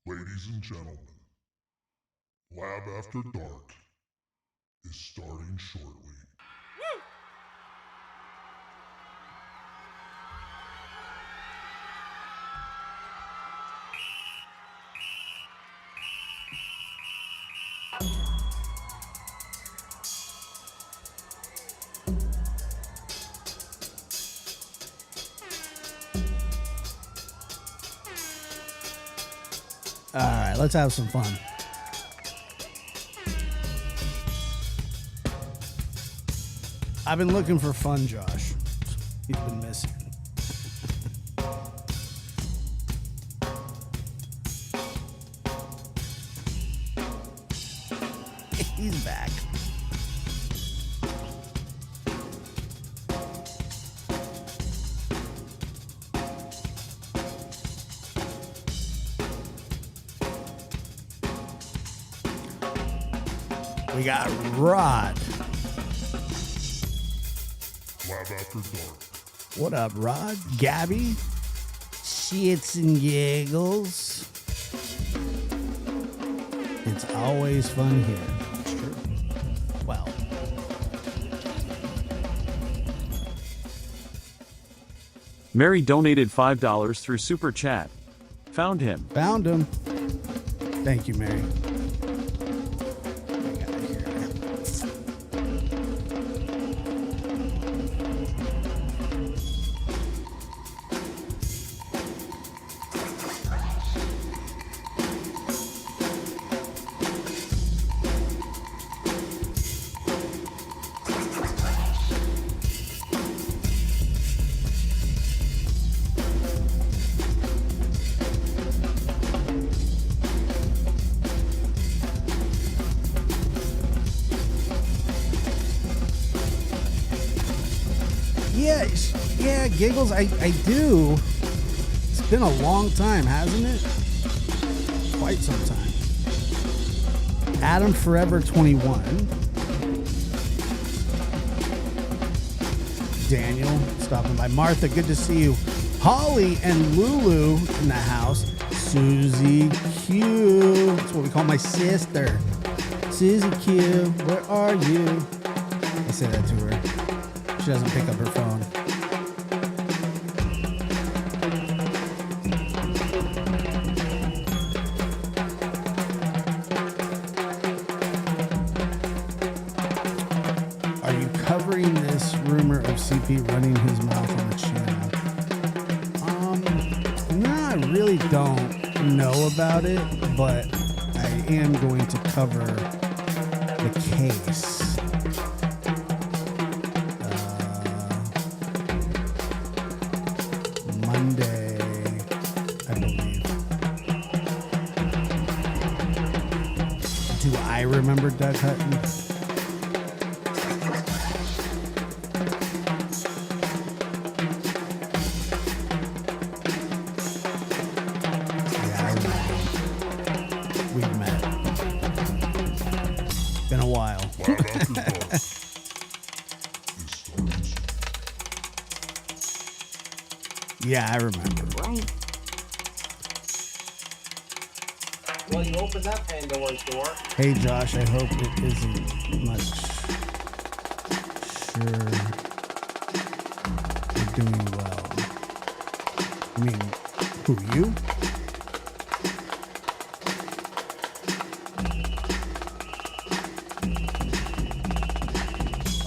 Ladies and gentlemen, Lab After Dark is starting shortly. All right, let's have some fun. I've been looking for fun, Josh. You've been missing. He's back. We got Rod. Lab After Dark. What up, Rod? Gabby? Shits and giggles. It's always fun here. That's true. Well. Mary donated $5 through Super Chat. Found him. Found him. Thank you, Mary. Yeah, Giggles, I do. It's been a long time, hasn't it? Quite some time. Adam Forever 21. Daniel, stopping by. Martha, good to see you. Holly and Lulu in the house. Susie Q. That's what we call my sister. Susie Q, where are you? I say that to her. She doesn't pick up her phone. Are you covering this rumor of CP running his mouth on the channel? No, I really don't know about it, but I am going to cover the case. Monday, I believe. Do I remember Doug Hutton? Yeah, I remember. We've met. Been a while. Lab After Dark is starting soon. Yeah, I remember. Right. Well, you opened that Pandora's door. Hey, Josh, I hope it isn't much. Sure, you're doing well. I mean, who, you?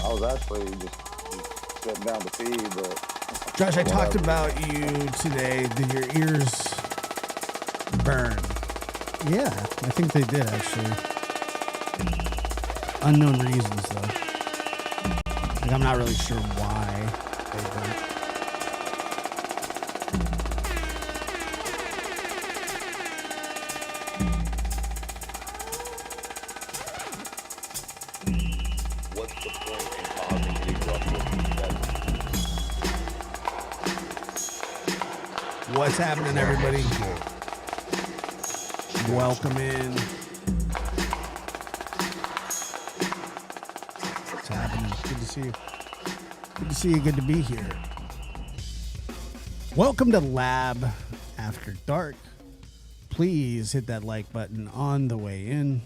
I was actually just sitting down to pee, but Josh, I talked about you today. Did your ears burn? Yeah, I think they did, actually. Unknown reasons, though. Like, I'm not really sure why they burnt. what's the point in causing the eruption? What's happening, everybody? Welcome in. What's happening? Good to see you. Good to see you. Good to be here. Welcome to Lab After Dark. please hit that like button on the way in.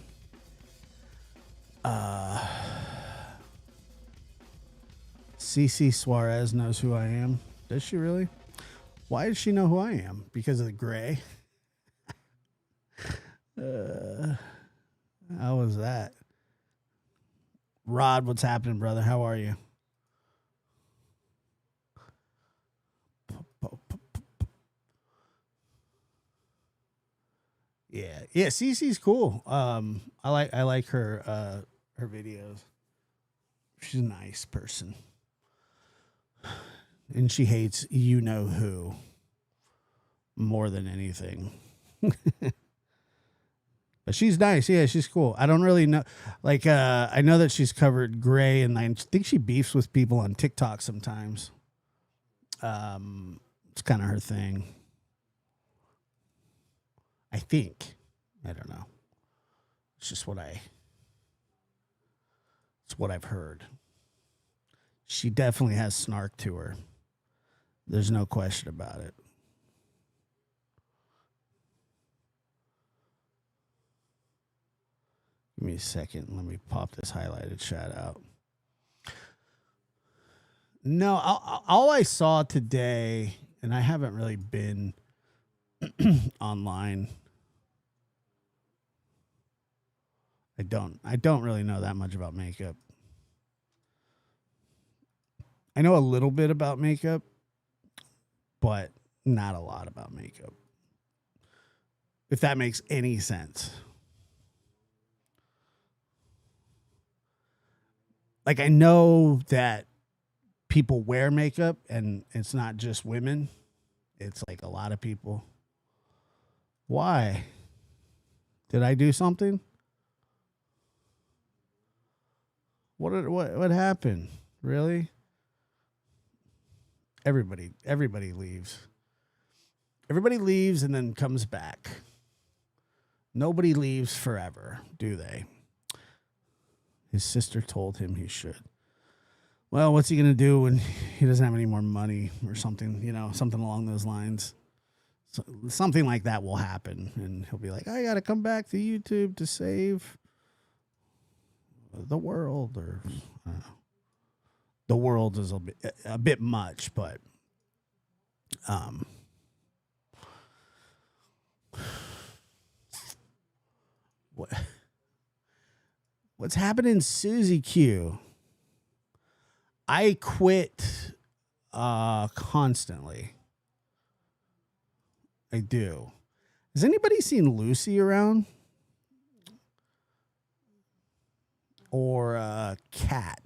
CC Suarez knows who I am. Does she really? Why does she know who I am? Because of the gray? How was that? Rod, what's happening, brother? How are you? Yeah, Cece's cool. I like her videos. She's a nice person. And she hates you know who more than anything. But she's nice. Yeah, she's cool. I don't really know. Like, I know that she's covered gray, and I think she beefs with people on TikTok sometimes. It's kind of her thing. I think. I don't know. It's just it's what I've heard. She definitely has snark to her. There's no question about it. Give me a second. Let me pop this highlighted chat out. No, all I saw today, and I haven't really been online. I don't really know that much about makeup. I know a little bit about makeup, but not a lot about makeup. If that makes any sense. Like, I know that people wear makeup, and it's not just women. It's like a lot of people. Why? Did I do something? What happened? Really? Everybody leaves. Everybody leaves and then comes back. Nobody leaves forever, do they? His sister told him he should. Well, what's he going to do when he doesn't have any more money or something, something along those lines? So, something like that will happen, and he'll be like, I got to come back to YouTube to save the world, or I don't know. The world is a bit much, but what's happening, Susie Q? I quit constantly. I do. Has anybody seen Lucy around? Or Cat?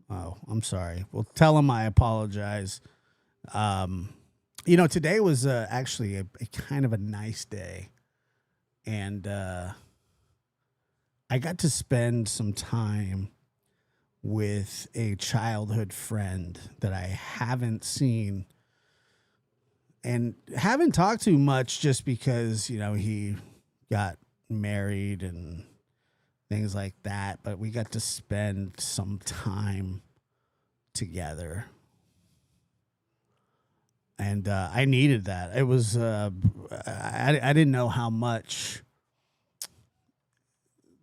Oh, I'm sorry. Well, tell him I apologize. Today was actually a kind of a nice day. And I got to spend some time with a childhood friend that I haven't seen and haven't talked to much, just because, he got married and things like that. But we got to spend some time together. And I needed that. It was, I didn't know how much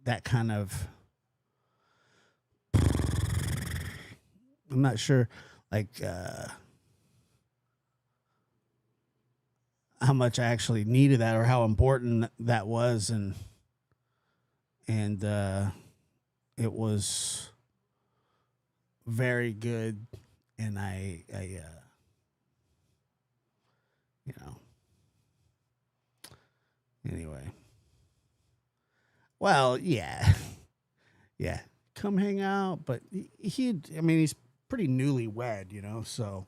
that kind of, I'm not sure, like, how much I actually needed that, or how important that was. And it was very good. And I anyway. Well, yeah. Yeah. Come hang out. But he's pretty newlywed, so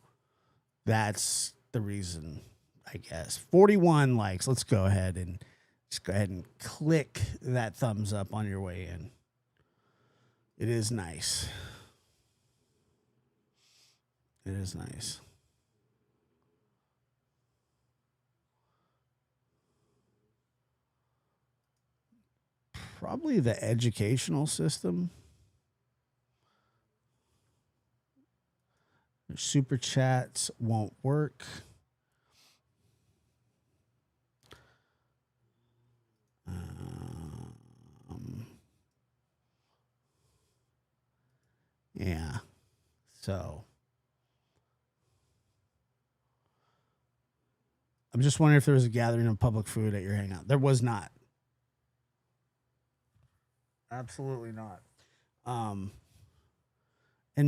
that's the reason, I guess. 41 likes. Let's go ahead and click that thumbs up on your way in. It is nice. It is nice. Probably the educational system. Super chats won't work. Yeah. So I'm just wondering if there was a gathering of public food at your hangout. There was not. Absolutely not. And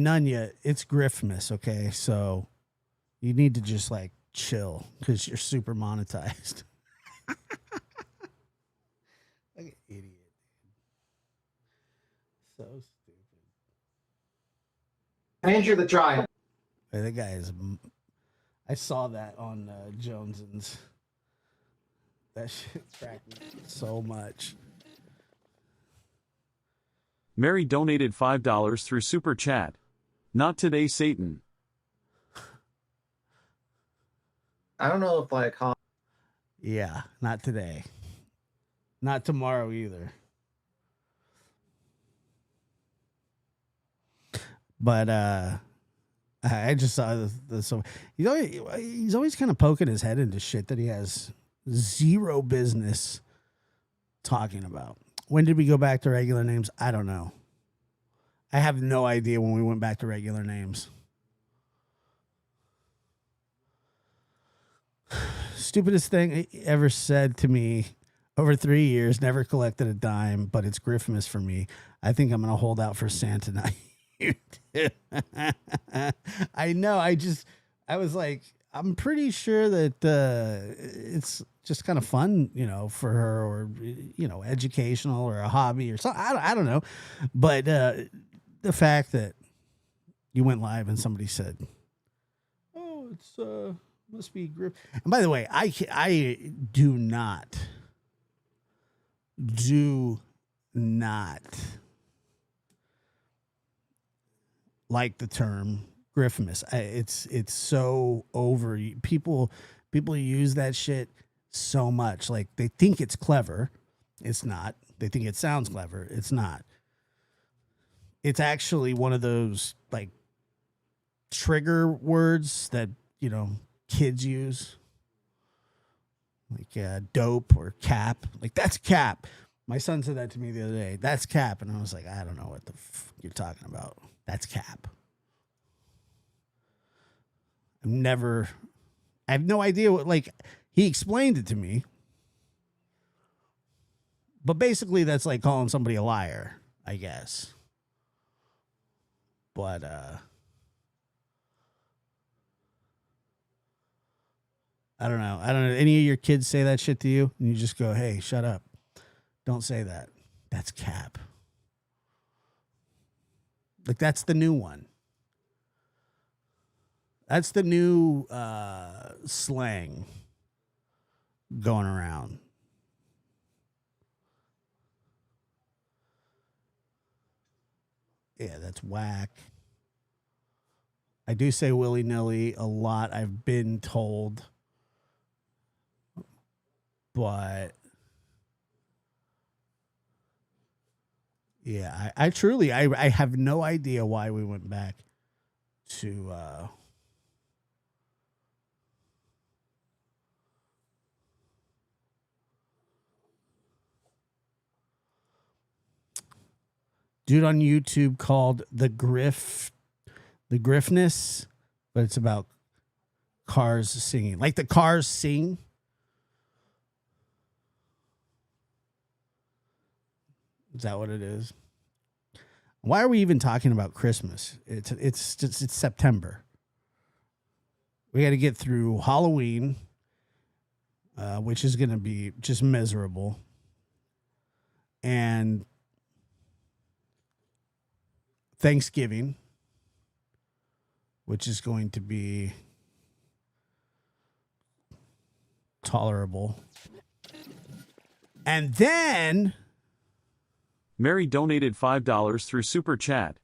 none yet. It's Griffmas, okay? So you need to just like chill because you're super monetized. Like an idiot. So stupid. Andrew the Giant. Hey, that guy is. I saw that on Jones's. That shit cracked me so much. Mary donated $5 through Super Chat. Not today, Satan. I don't know if like Yeah, not today. Not tomorrow either. But I just saw the so he's always kind of poking his head into shit that he has zero business talking about. When did we go back to regular names? I don't know. I have no idea when we went back to regular names. Stupidest thing he ever said to me over 3 years, never collected a dime, but it's Griffmas for me. I think I'm going to hold out for Santa night. I know. I was like, I'm pretty sure that it's just kind of fun, for her, or, educational or a hobby or something. I don't know. But the fact that you went live and somebody said, oh, it's must be Griff. And by the way, I do not like the term Griffmas. It's so over. People use that shit so much. Like they think it's clever. It's not. They think it sounds clever. It's not. It's actually one of those like trigger words that, kids use. Like dope or cap. Like that's cap. My son said that to me the other day. That's cap. And I was like, I don't know what the you're talking about. That's cap. I have no idea what, like, he explained it to me. But basically that's like calling somebody a liar, I guess. But I don't know. Any of your kids say that shit to you and you just go, hey, shut up. Don't say that. That's cap. Like that's the new one. That's the new slang going around. Yeah, that's whack. I do say willy-nilly a lot, I've been told. But yeah, I truly I have no idea why we went back to dude on YouTube called the Griffness, but it's about cars singing. Like the cars sing. Is that what it is? Why are we even talking about Christmas? It's September. We got to get through Halloween, which is going to be just miserable, and Thanksgiving, which is going to be tolerable, and then Mary donated $5 through Super Chat.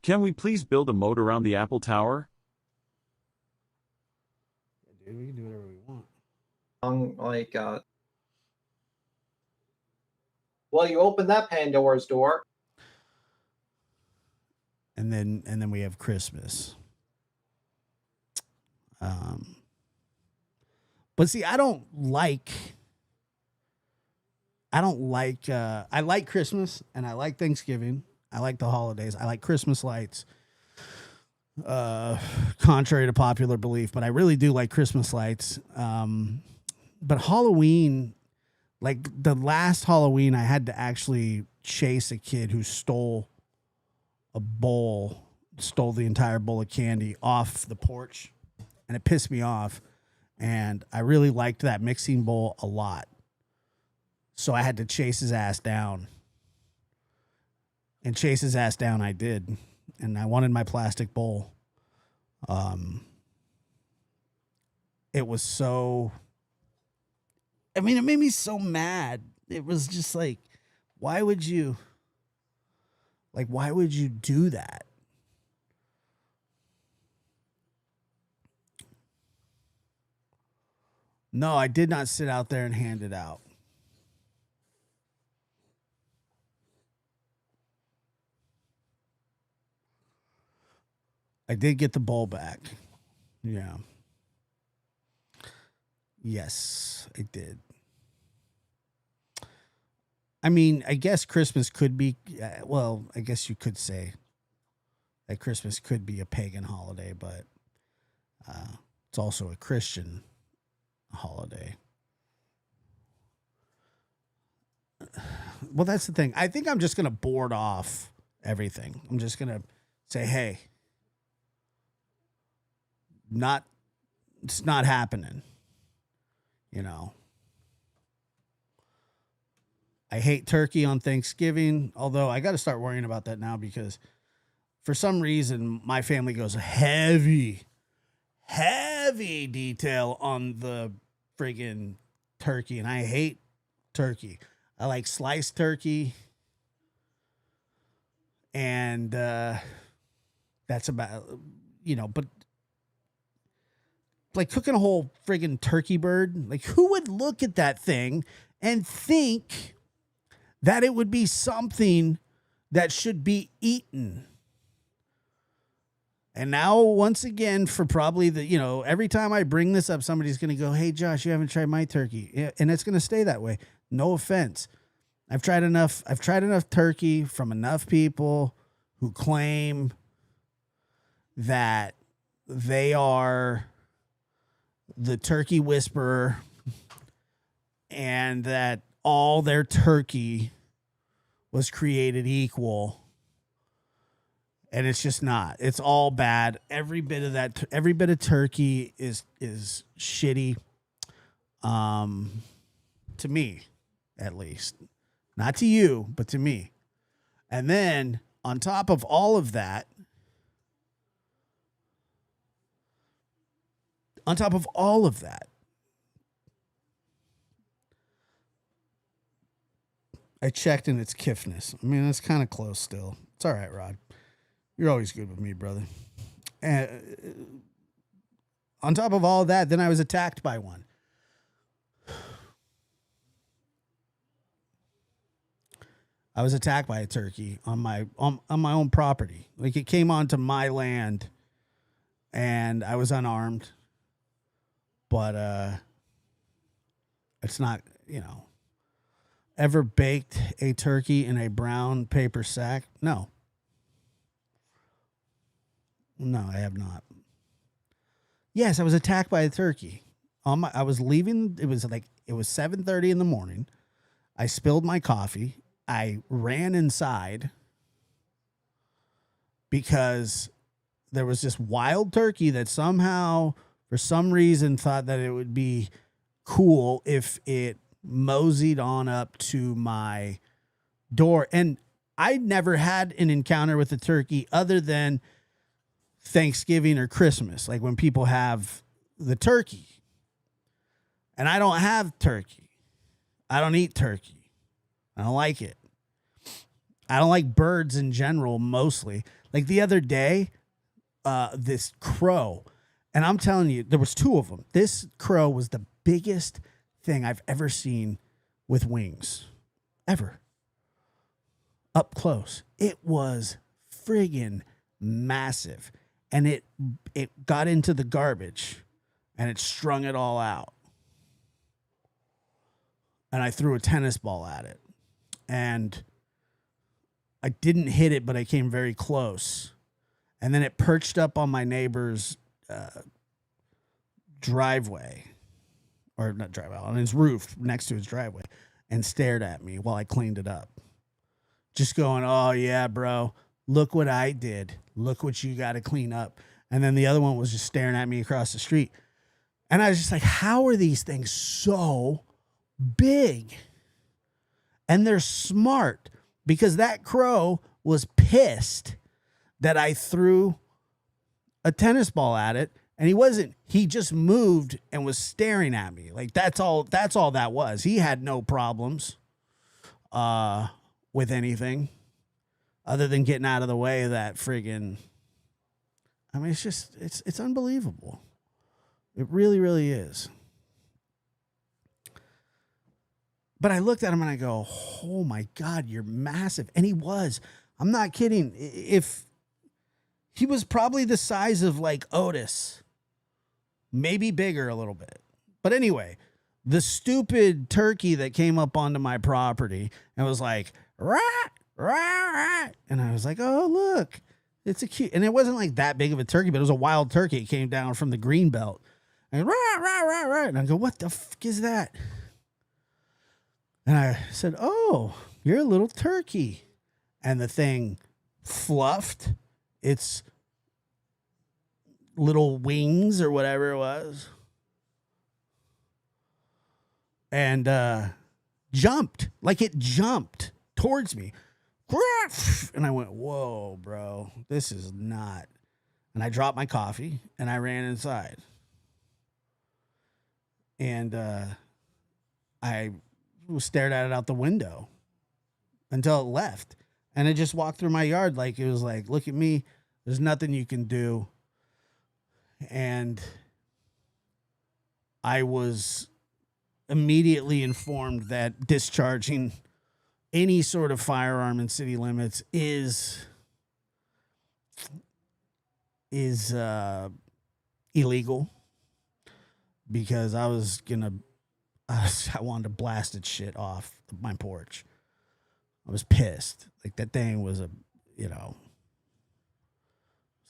Can we please build a moat around the Apple Tower? Dude, we can do whatever we want. Well, you open that Pandora's door. And then we have Christmas. But see, I like Christmas and I like Thanksgiving. I like the holidays. I like Christmas lights. Contrary to popular belief, but I really do like Christmas lights. But Halloween, like the last Halloween, I had to actually chase a kid who stole the entire bowl of candy off the porch, and it pissed me off. And I really liked that mixing bowl a lot. So I had to chase his ass down. And chase his ass down I did. And I wanted my plastic bowl. It was so... I mean, it made me so mad. It was just like, why would you do that? No, I did not sit out there and hand it out. I did get the bowl back. Yeah. Yes, I did. I mean, I guess Christmas could be, I guess you could say that Christmas could be a pagan holiday, but it's also a Christian holiday. Well, that's the thing. I think I'm just going to board off everything. I'm just going to say, hey, it's not happening. You know, I hate turkey on Thanksgiving, although I got to start worrying about that now because for some reason my family goes heavy detail on the friggin' turkey, and I hate turkey. I like sliced turkey, and that's about, but like cooking a whole friggin' turkey bird, like who would look at that thing and think that it would be something that should be eaten? And now, once again, for probably every time I bring this up, somebody's going to go, hey, Josh, you haven't tried my turkey. Yeah, and it's going to stay that way. No offense. I've tried enough turkey from enough people who claim that they are the turkey whisperer and that all their turkey was created equal. And it's just not. It's all bad. Every bit of turkey is shitty. To me, at least. Not to you, but to me. And then on top of all of that, I checked and it's Kiffness. I mean, it's kind of close still. It's all right, Rod. You're always good with me, brother. And on top of all that, then I was attacked by one. I was attacked by a turkey on my own property. Like, it came onto my land, and I was unarmed. But it's not, ever baked a turkey in a brown paper sack? No. No, I have not. Yes, I was attacked by a turkey. I was leaving. It was 7:30 in the morning. I spilled my coffee. I ran inside because there was this wild turkey that somehow, for some reason, thought that it would be cool if it moseyed on up to my door. And I never had an encounter with a turkey other than Thanksgiving or Christmas, like when people have the turkey. And I don't have turkey. I don't eat turkey. I don't like it. I don't like birds in general, mostly. Like the other day, this crow, and I'm telling you, there was two of them. This crow was the biggest thing I've ever seen with wings, ever. Up close. It was friggin' massive. And it got into the garbage. and it strung it all out. And I threw a tennis ball at it. And I didn't hit it, but I came very close. And then it perched up on my neighbor's driveway. Or not driveway, on his roof next to his driveway. And stared at me while I cleaned it up. Just going, oh, yeah, bro. Look what I did. Look what you got to clean up. And then the other one was just staring at me across the street. And I was just like, how are these things so big? And they're smart, because that crow was pissed that I threw a tennis ball at it. And he just moved and was staring at me. Like, that's all that was. He had no problems with anything other than getting out of the way of that friggin'. I mean, it's unbelievable. It really, really is. But I looked at him and I go, oh my God, you're massive. And he was. I'm not kidding. If he was probably the size of like Otis, maybe bigger a little bit. But anyway, the stupid turkey that came up onto my property and was like, rah, rah, rah. And I was like, oh, look, it's a cute. And it wasn't like that big of a turkey, but it was a wild turkey. It came down from the green belt. And rah, rah, rah, rah. And I go, what the fuck is that? And I said, oh, you're a little turkey. And the thing fluffed its little wings or whatever it was. And jumped. Like it jumped towards me. And I went, whoa, bro, this is not. And I dropped my coffee and I ran inside. And I stared at it out the window until it left. And it just walked through my yard like it was like, look at me. There's nothing you can do. And I was immediately informed that discharging any sort of firearm in city limits is illegal, because I wanted to blast its shit off my porch. I was pissed. Like, that thing was it's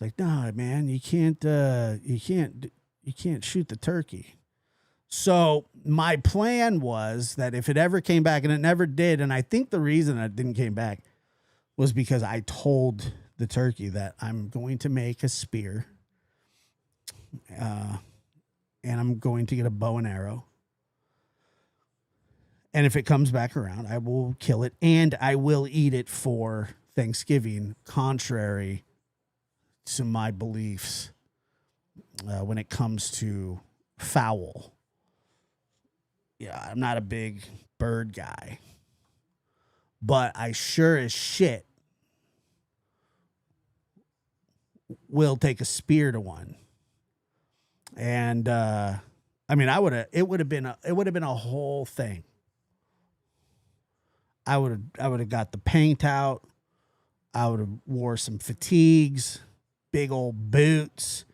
like, no, man, you can't shoot the turkey. So my plan was that if it ever came back, and it never did, and I think the reason it didn't came back was because I told the turkey that I'm going to make a spear, and I'm going to get a bow and arrow. And if it comes back around, I will kill it, and I will eat it for Thanksgiving, contrary to my beliefs when it comes to fowl. Yeah, I'm not a big bird guy, but I sure as shit will take a spear to one. And I mean, it would have been a whole thing. I would have got the paint out. I would have wore some fatigues, big old boots.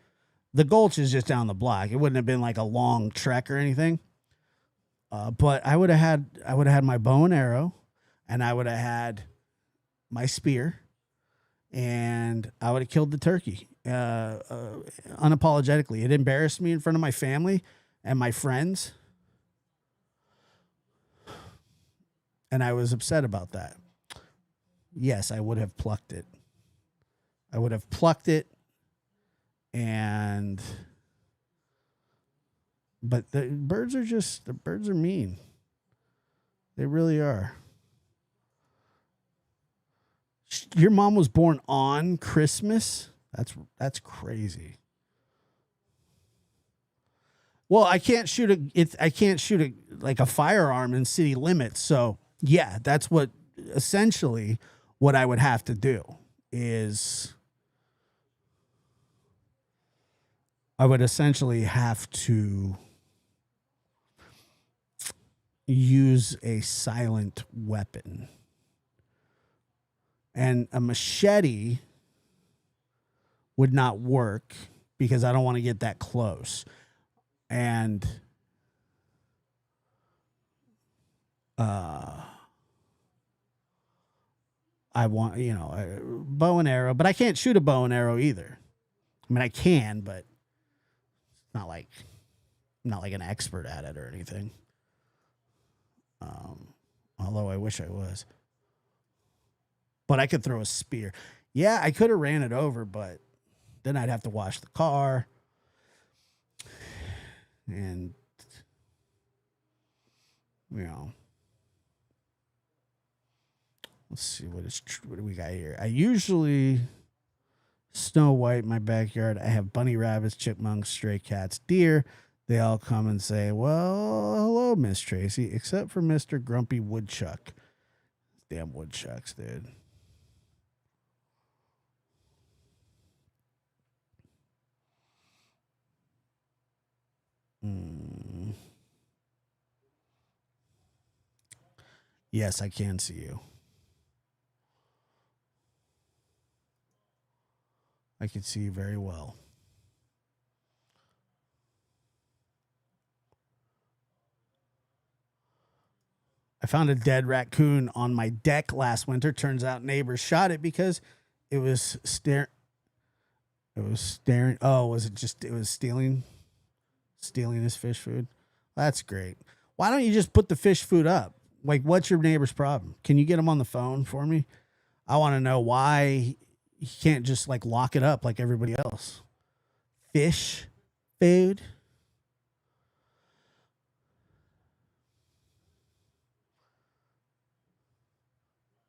The Gulch is just down the block. It wouldn't have been like a long trek or anything. But I would have had my bow and arrow, and I would have had my spear, and I would have killed the turkey unapologetically. It embarrassed me in front of my family and my friends, and I was upset about that. Yes, I would have plucked it. But the birds are mean. They really are. Your mom was born on Christmas? That's crazy. Well, I can't shoot a firearm in city limits. So yeah, that's essentially what I would have to do is I would essentially have to use a silent weapon. And a machete would not work because I don't want to get that close. And I want, a bow and arrow, but I can't shoot a bow and arrow either. I mean, I can, but it's not like an expert at it or anything. Although I wish I was. But I could throw a spear. Yeah, I could have ran it over, but then I'd have to wash the car. And, let's see what do we got here. I usually Snow White in my backyard. I have bunny rabbits, chipmunks, stray cats, deer. They all come and say, "Well, hello, Miss Tracy," except for Mr. Grumpy Woodchuck. Damn woodchucks, dude. Yes, I can see you. I can see you very well. I found a dead raccoon on my deck last winter. Turns out neighbors shot it because it was staring. Oh, was it just, it was stealing his fish food? That's great. Why don't you just put the fish food up? Like, what's your neighbor's problem? Can you get him on the phone for me? I want to know why he can't just like lock it up like everybody else. Fish food.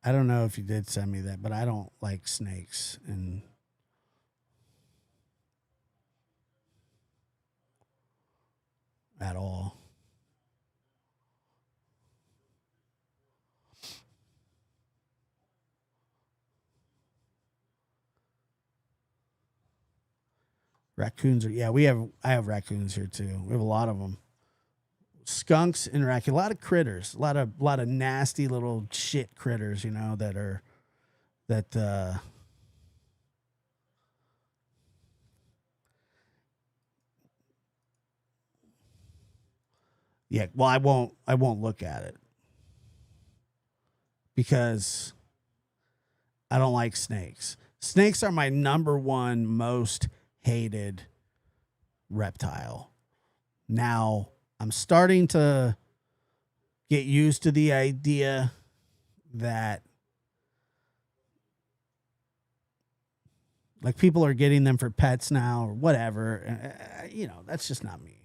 I don't know if you did send me that, but I don't like snakes and at all. Raccoons are, yeah, I have raccoons here too. We have a lot of them. Skunks and raccoons, a lot of critters, a lot of nasty little shit critters, yeah, well, I won't look at it because I don't like snakes. Snakes are my number one most hated reptile. Now, I'm starting to get used to the idea that like people are getting them for pets now or whatever. That's just not me.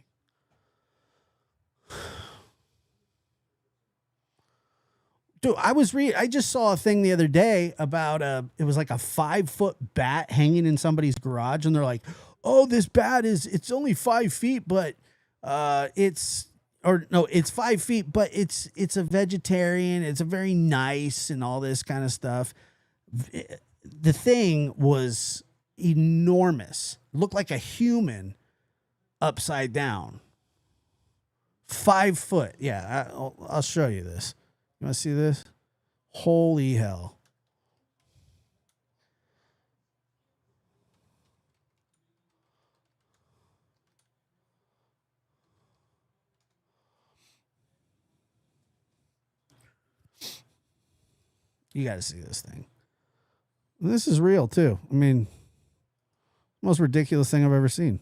Dude, I just saw a thing the other day about it was like a 5-foot bat hanging in somebody's garage, and they're like, "Oh, this bat it's only 5 feet, but it's 5 feet, but it's a vegetarian. It's a very nice and all this kind of stuff." The thing was enormous. It looked like a human upside down. 5 foot. Yeah, I'll show you this. You want to see this? Holy hell. You got to see this thing. This is real too. I mean, most ridiculous thing I've ever seen.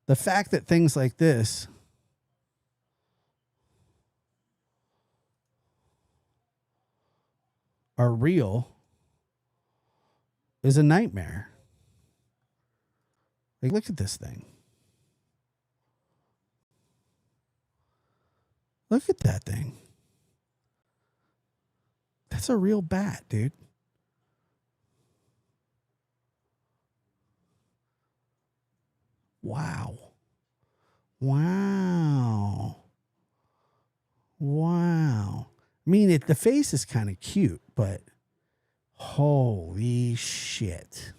The fact that things like this are real is a nightmare. Like, look at this thing. Look at that thing. That's a real bat, dude. Wow. Wow. Wow. I mean, the face is kind of cute, but holy shit.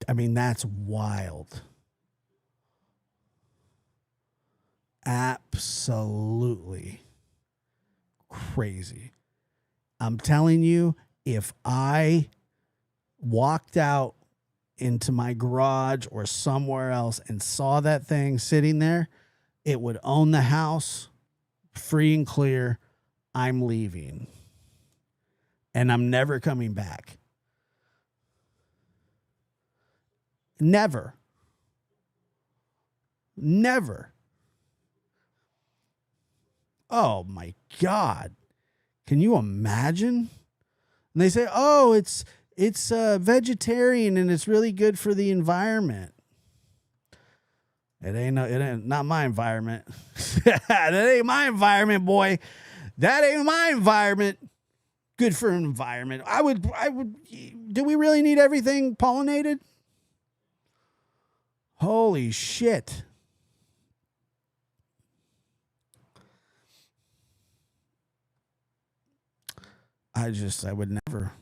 I mean, that's wild. Absolutely crazy. I'm telling you, if I walked out into my garage or somewhere else and saw that thing sitting there, it would own the house free and clear. I'm leaving. And I'm never coming back. Never. Never. Oh my God. Can you imagine? And they say, oh, it's vegetarian and it's really good for the environment. It ain't not my environment. That ain't my environment, boy. That ain't my environment. Good for an environment. I would, do we really need everything pollinated? Holy shit. I would never.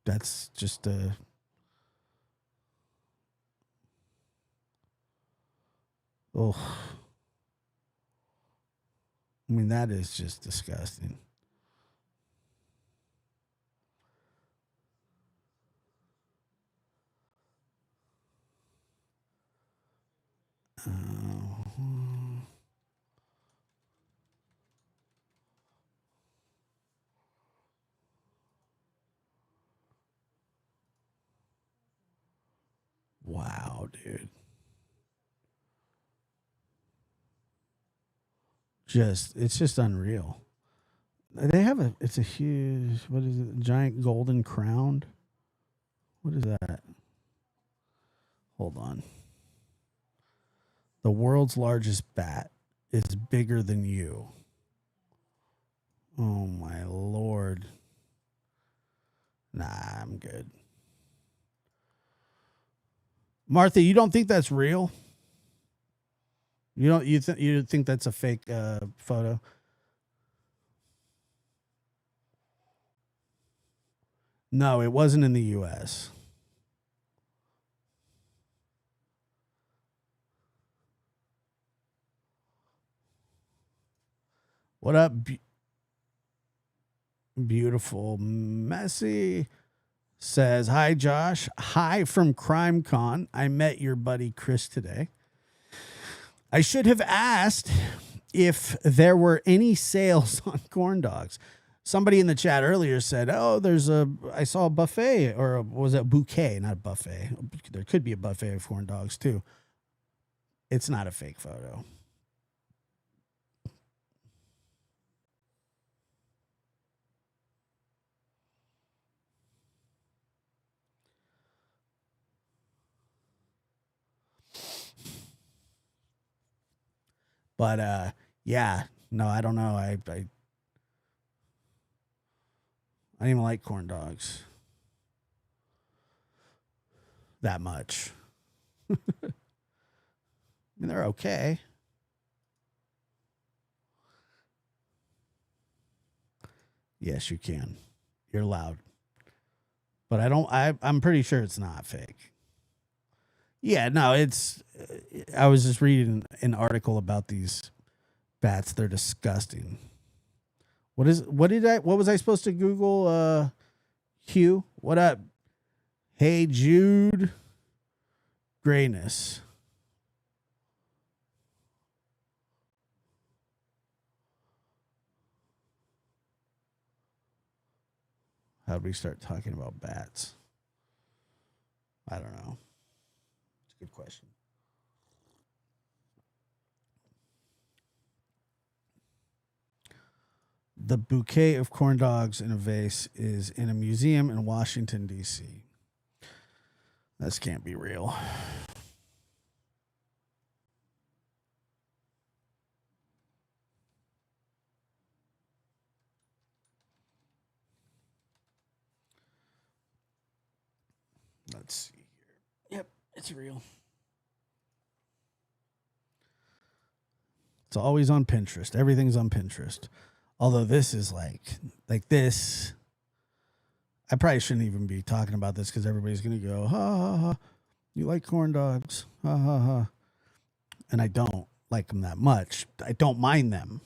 That's just a. Oh. I mean, that is just disgusting. Wow, dude. It's just unreal. They have it's a huge, what is it? Giant golden crown. What is that? Hold on. The world's largest bat is bigger than you. Oh my Lord. Nah, I'm good. Martha, you don't think that's real? You think that's a fake photo? No, it wasn't in the US. What up, beautiful Messi? Says, hi, Josh. Hi from CrimeCon. I met your buddy Chris today. I should have asked if there were any sales on corn dogs. Somebody in the chat earlier said, oh, I saw a buffet, or was it a bouquet, not a buffet. There could be a buffet of corn dogs too. It's not a fake photo. But yeah, no, I don't know. I don't even like corn dogs that much. I mean, they're okay. Yes, you can. You're allowed. But I'm pretty sure it's not fake. Yeah, no, I was just reading an article about these bats. They're disgusting. What was I supposed to Google? Hugh, what up? Hey, Jude. Grayness. How do we start talking about bats? I don't know. It's a good question. The bouquet of corn dogs in a vase is in a museum in Washington, D.C. This can't be real. Let's see here. Yep, it's real. It's always on Pinterest. Everything's on Pinterest. Although this is like this. I probably shouldn't even be talking about this because everybody's going to go, ha, ha, ha. You like corn dogs. Ha, ha, ha. And I don't like them that much. I don't mind them.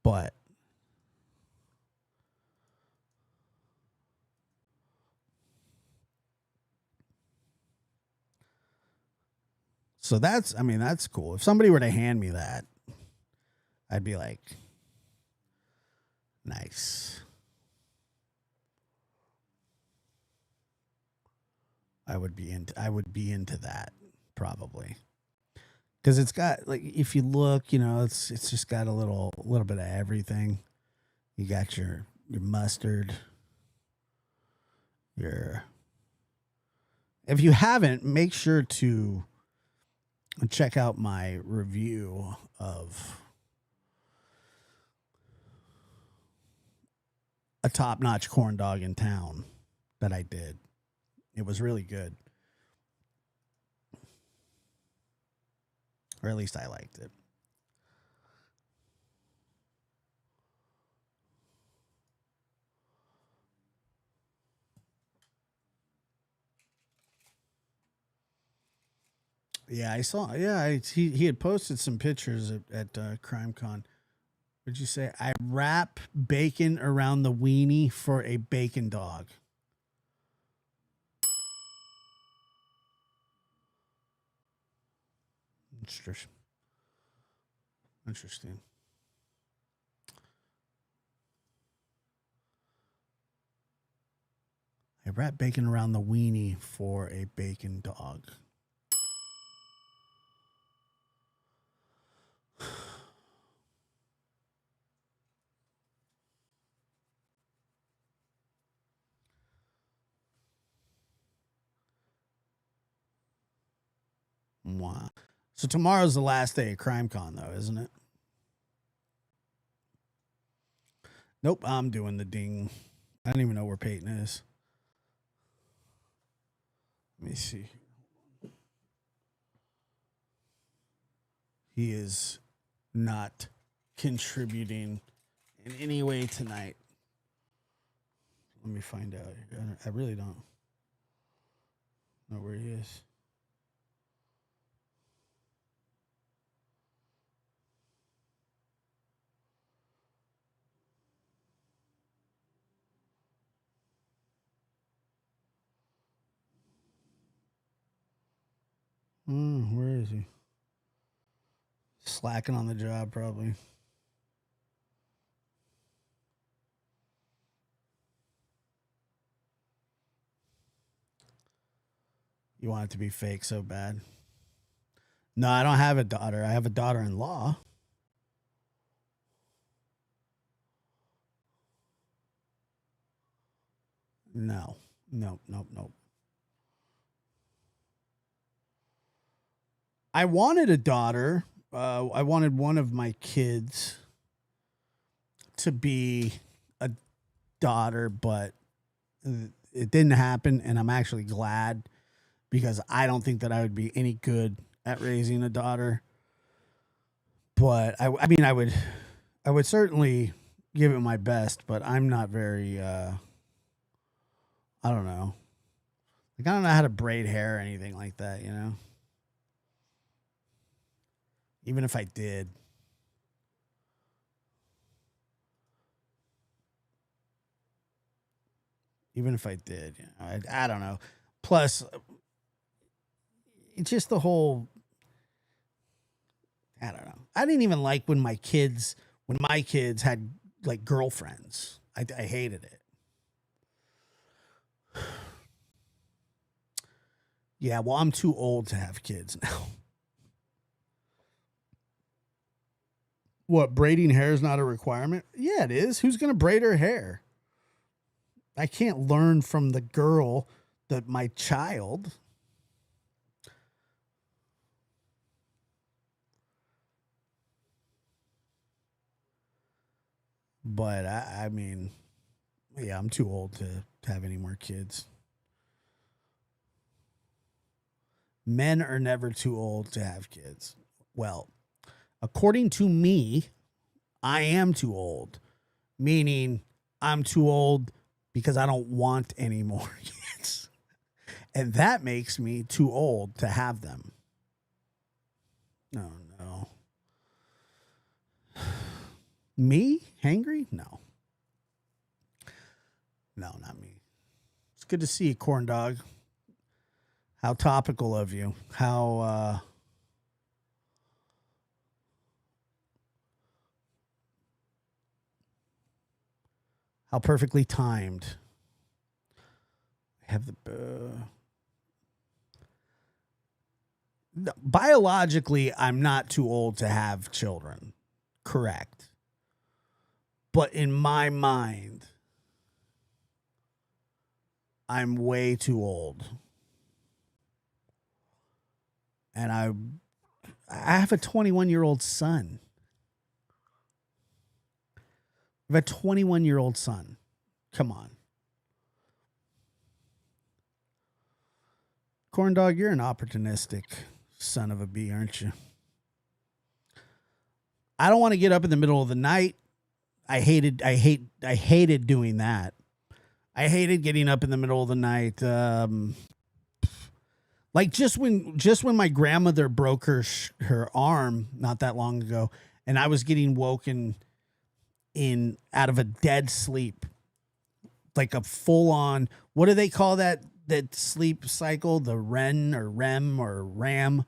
But So that's cool. If somebody were to hand me that, I'd be like, nice. I would be into that probably. Because it's got, like, if you look, it's just got a little bit of everything. You got your mustard, if you haven't, make sure to check out my review of a top-notch corn dog in town that I did. It was really good. Or at least I liked it. Yeah, I saw. Yeah, he had posted some pictures at CrimeCon. What'd you say? I wrap bacon around the weenie for a bacon dog. Interesting. I wrap bacon around the weenie for a bacon dog. Wow. So tomorrow's the last day of CrimeCon, though, isn't it? Nope, I'm doing the ding. I don't even know where Peyton is. Let me see. He is not contributing in any way tonight. Let me find out. I really don't know where he is. Where is he? Slacking on the job, probably. You want it to be fake so bad? No, I don't have a daughter. I have a daughter-in-law. No. Nope. I wanted a daughter. I wanted one of my kids to be a daughter, but it didn't happen, and I'm actually glad because I don't think that I would be any good at raising a daughter. But I would certainly give it my best, but I'm not very I don't know. Like, I don't know how to braid hair or anything like that, Even if I did. I don't know. Plus, it's just the whole, I don't know. I didn't even like when my kids had, like, girlfriends. I hated it. Yeah, well, I'm too old to have kids now. What, braiding hair is not a requirement? Yeah, it is. Who's going to braid her hair? I can't learn from the girl that my child. But I mean, yeah, I'm too old to have any more kids. Men are never too old to have kids. Well, according to me, I am too old, meaning I'm too old because I don't want any more kids. And that makes me too old to have them. No. Me? Hangry? No. No, not me. It's good to see you, corn dog. How topical of you. How How perfectly timed. I have the biologically, I'm not too old to have children. Correct. But in my mind, I'm way too old. And I have a 21-year-old son. I have a 21-year-old son. Come on. Corn dog, you're an opportunistic son of a bee, aren't you? I don't want to get up in the middle of the night. I hated doing that. I hated getting up in the middle of the night. Like just when my grandmother broke her arm not that long ago, and I was getting woken in out of a dead sleep, like a full on, what do they call that sleep cycle? The REM or RAM,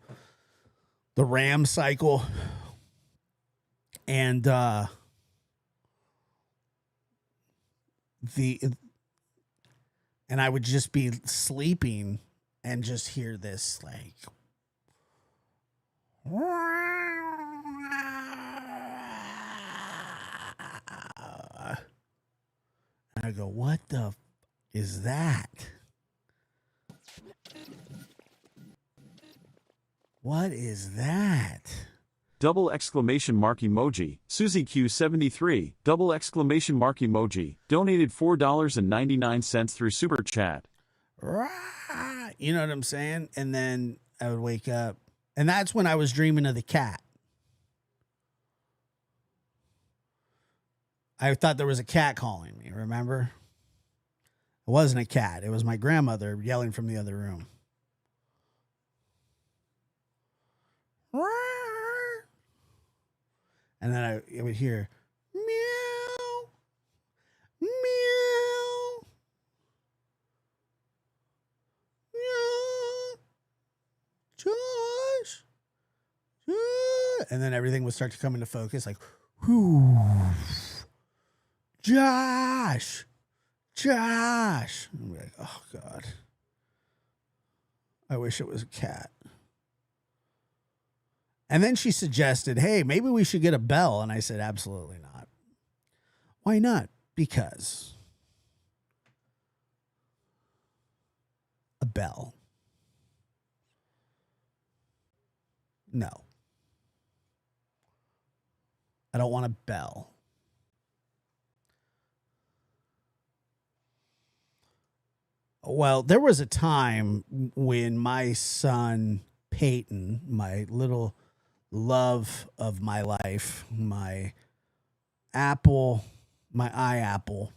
the RAM cycle. And and I would just be sleeping and just hear this like and I go, what the is that? What is that? Double exclamation mark emoji. Susie Q73. Double exclamation mark emoji. Donated $4.99 through Super Chat. You know what I'm saying? And then I would wake up. And that's when I was dreaming of the cat. I thought there was a cat calling me, remember? It wasn't a cat. It was my grandmother yelling from the other room. And then I would hear, meow, meow, meow, Josh, and then everything would start to come into focus, like, whoo, Josh. I'm like, oh God, I wish it was a cat. And then she suggested, hey, maybe we should get a bell. And I said, absolutely not. Why not? Because a bell. No. I don't want a bell. Well, there was a time when my son, Peyton, my little love of my life, my apple, my eye apple,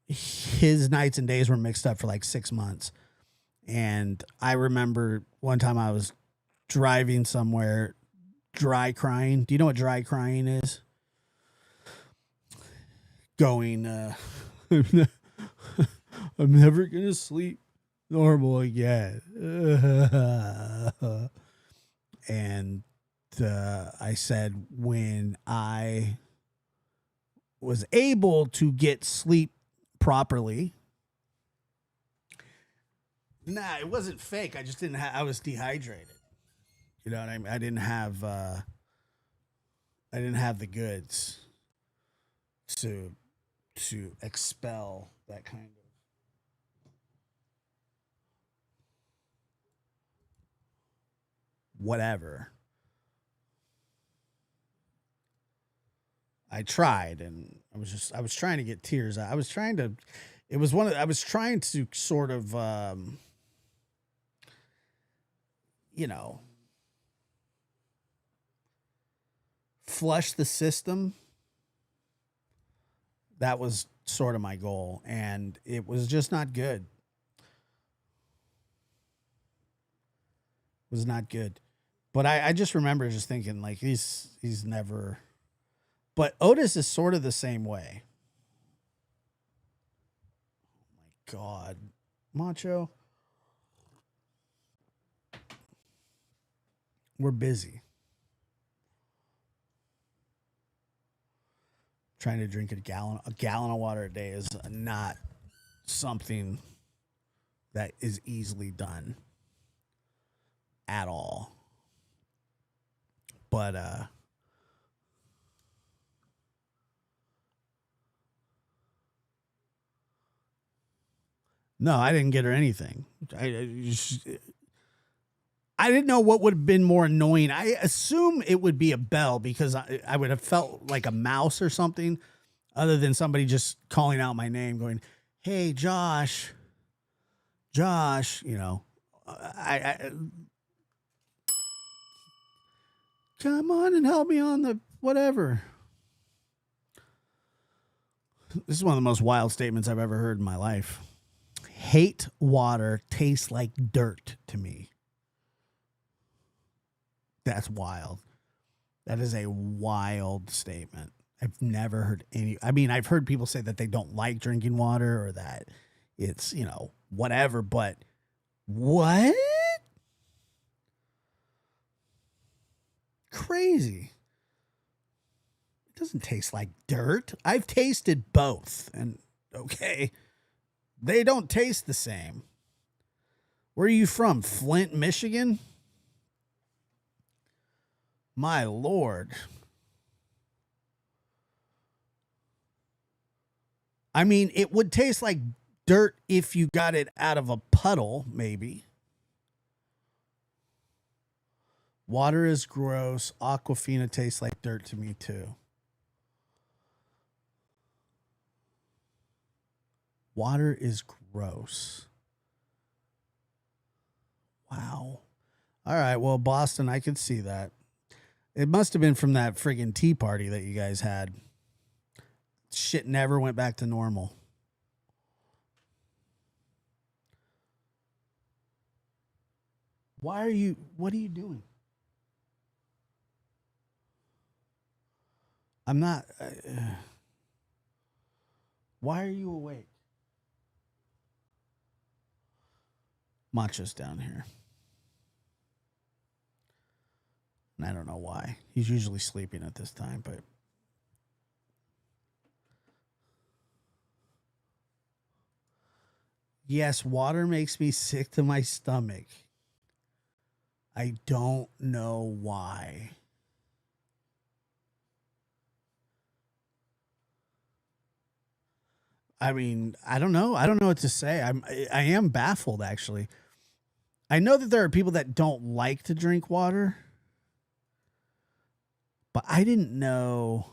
his nights and days were mixed up for like 6 months. And I remember one time I was driving somewhere, dry crying. Do you know what dry crying is? Going, I'm never going to sleep normal again. And I said, when I was able to get sleep properly, nah, it wasn't fake. I just didn't have, I was dehydrated. You know what I mean? I didn't have the goods to expel that kind of whatever. I tried, and I was trying to get tears out. I was trying to sort of flush the system. That was sort of my goal, and it was just not good. It was not good. But I just remember just thinking, like, he's never. But Otis is sort of the same way. Oh my God. Macho. We're busy. trying to drink a gallon of water a day is not something that is easily done at all. But no, I didn't get her anything. I didn't know what would have been more annoying. I assume it would be a bell because I would have felt like a mouse or something, other than somebody just calling out my name, going, "Hey, Josh, you know, I come on and help me on the whatever." This is one of the most wild statements I've ever heard in my life. Hate water, tastes like dirt to me. That's wild. That is a wild statement. I've never heard any. I mean, I've heard people say that they don't like drinking water or that it's, you know, whatever, but what? Crazy. It doesn't taste like dirt. I've tasted both, and okay, they don't taste the same. Where are you from? Flint, Michigan? My Lord. I mean, it would taste like dirt if you got it out of a puddle, maybe. Water is gross. Aquafina tastes like dirt to me, too. Water is gross. Wow. All right. Well, Boston, I could see that. It must have been from that friggin' tea party that you guys had. Shit never went back to normal. What are you doing? I'm not. Why are you awake? Macho's down here. And I don't know why. He's usually sleeping at this time, but yes, water makes me sick to my stomach. I don't know why. I mean, I don't know. I don't know what to say. I am baffled, actually. I know that there are people that don't like to drink water, but I didn't know.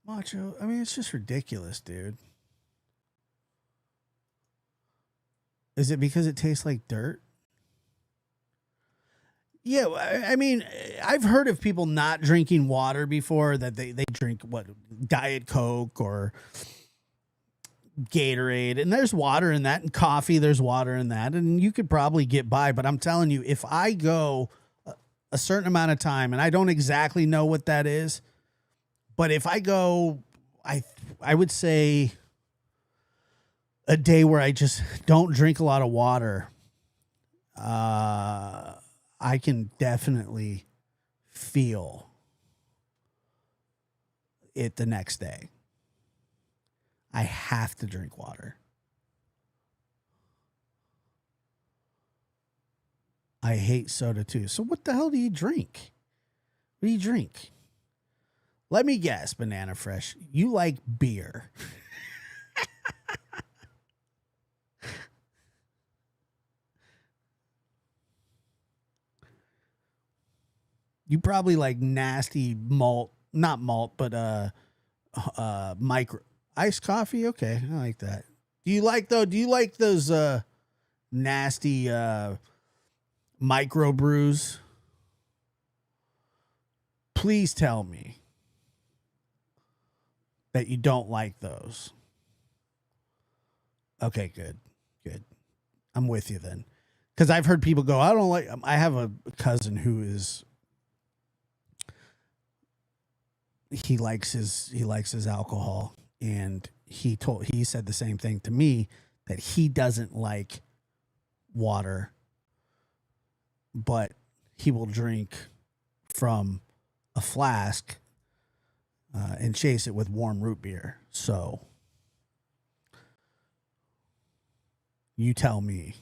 Macho, I mean, it's just ridiculous, dude. Is it because it tastes like dirt? Yeah, I mean, I've heard of people not drinking water before, that they drink what, Diet Coke or Gatorade, and there's water in that, and coffee, there's water in that, and you could probably get by. But I'm telling you, if I go a certain amount of time, and I don't exactly know what that is, but if I go, I would say a day where I just don't drink a lot of water, I can definitely feel it the next day. I have to drink water. I hate soda too. So what the hell do you drink? What do you drink? Let me guess, Banana Fresh. You like beer. You probably like nasty malt, not malt, but micro iced coffee. Okay, I like that. Do you like those nasty micro brews? Please tell me that you don't like those. Okay, good. I'm with you then. Because I've heard people go, I don't like, I have a cousin who is, he likes his alcohol, and he said the same thing to me, that he doesn't like water, but he will drink from a flask and chase it with warm root beer. So you tell me,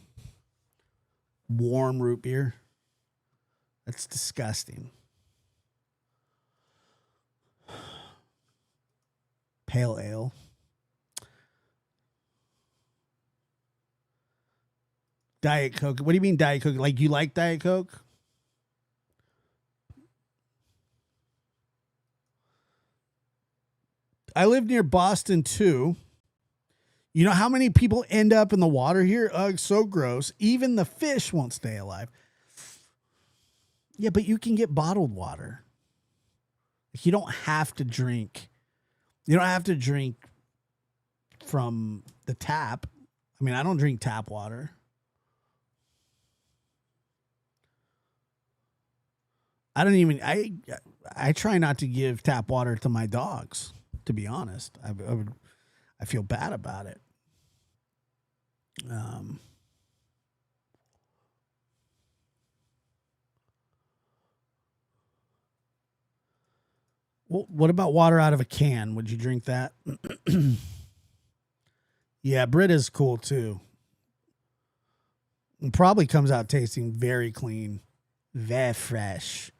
warm root beer? That's disgusting. Pale ale. Diet Coke. What do you mean Diet Coke? Like, you like Diet Coke? I live near Boston too. You know how many people end up in the water here? Ugh, so gross. Even the fish won't stay alive. Yeah, but you can get bottled water. Like, you don't have to drink. You don't have to drink from the tap. I mean, I don't drink tap water. I try not to give tap water to my dogs, to be honest. I feel bad about it. Well, what about water out of a can? Would you drink that? Yeah, Brita's cool too. It probably comes out tasting very clean, very fresh.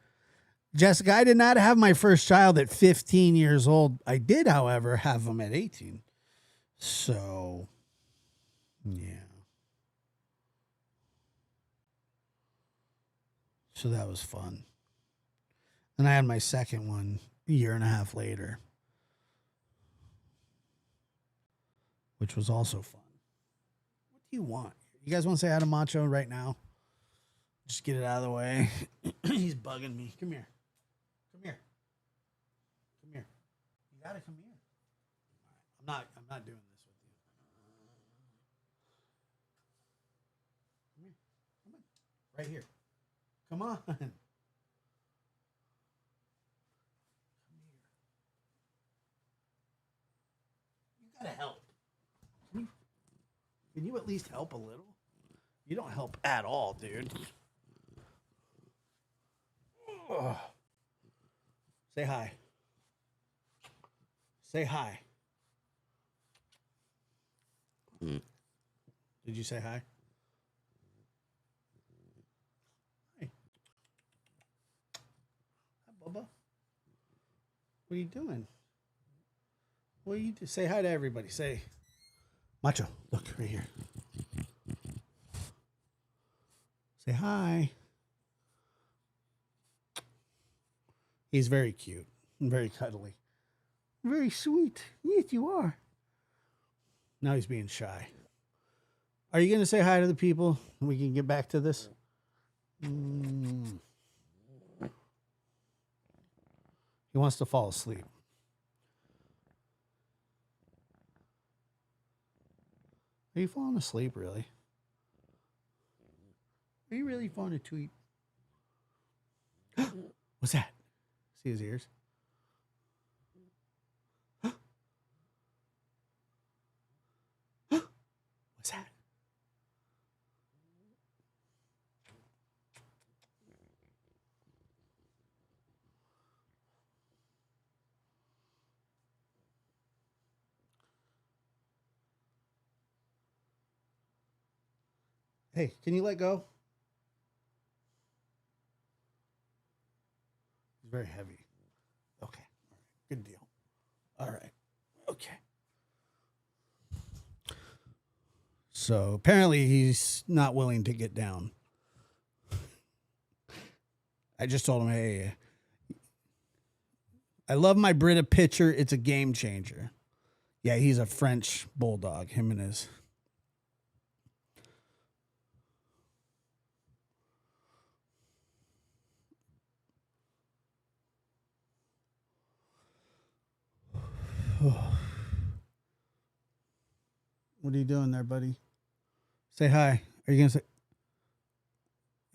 Jessica, I did not have my first child at 15 years old. I did, however, have them at 18. So, yeah. So that was fun. And I had my second one a year and a half later, which was also fun. What do you want? You guys want to say hi to Macho right now? Just get it out of the way. He's bugging me. Come here. Come here. Come here. You gotta come here. I'm not doing this with you. Come here. Come on. Right here. Come on. Come here. You gotta help. Can you at least help a little? You don't help at all, dude. Ugh. Say hi. Say hi. Did you say hi? Hi. Hi, Bubba. What are you doing? What are you do? Say hi to everybody. Say, Macho, look right here. Say hi. He's very cute and very cuddly. Very sweet. Yes, you are. Now he's being shy. Are you going to say hi to the people? We can get back to this. He wants to fall asleep. Are you falling asleep, really? Are you really falling asleep? What's that? See his ears? What's that? Hey, can you let go? It's very heavy. Okay. All right. Good deal. All right. Okay. So apparently he's not willing to get down. I just told him, hey, I love my Brita pitcher. It's a game changer. Yeah, he's a French bulldog, him and his. What are you doing there, buddy? Say hi. Are you going to say?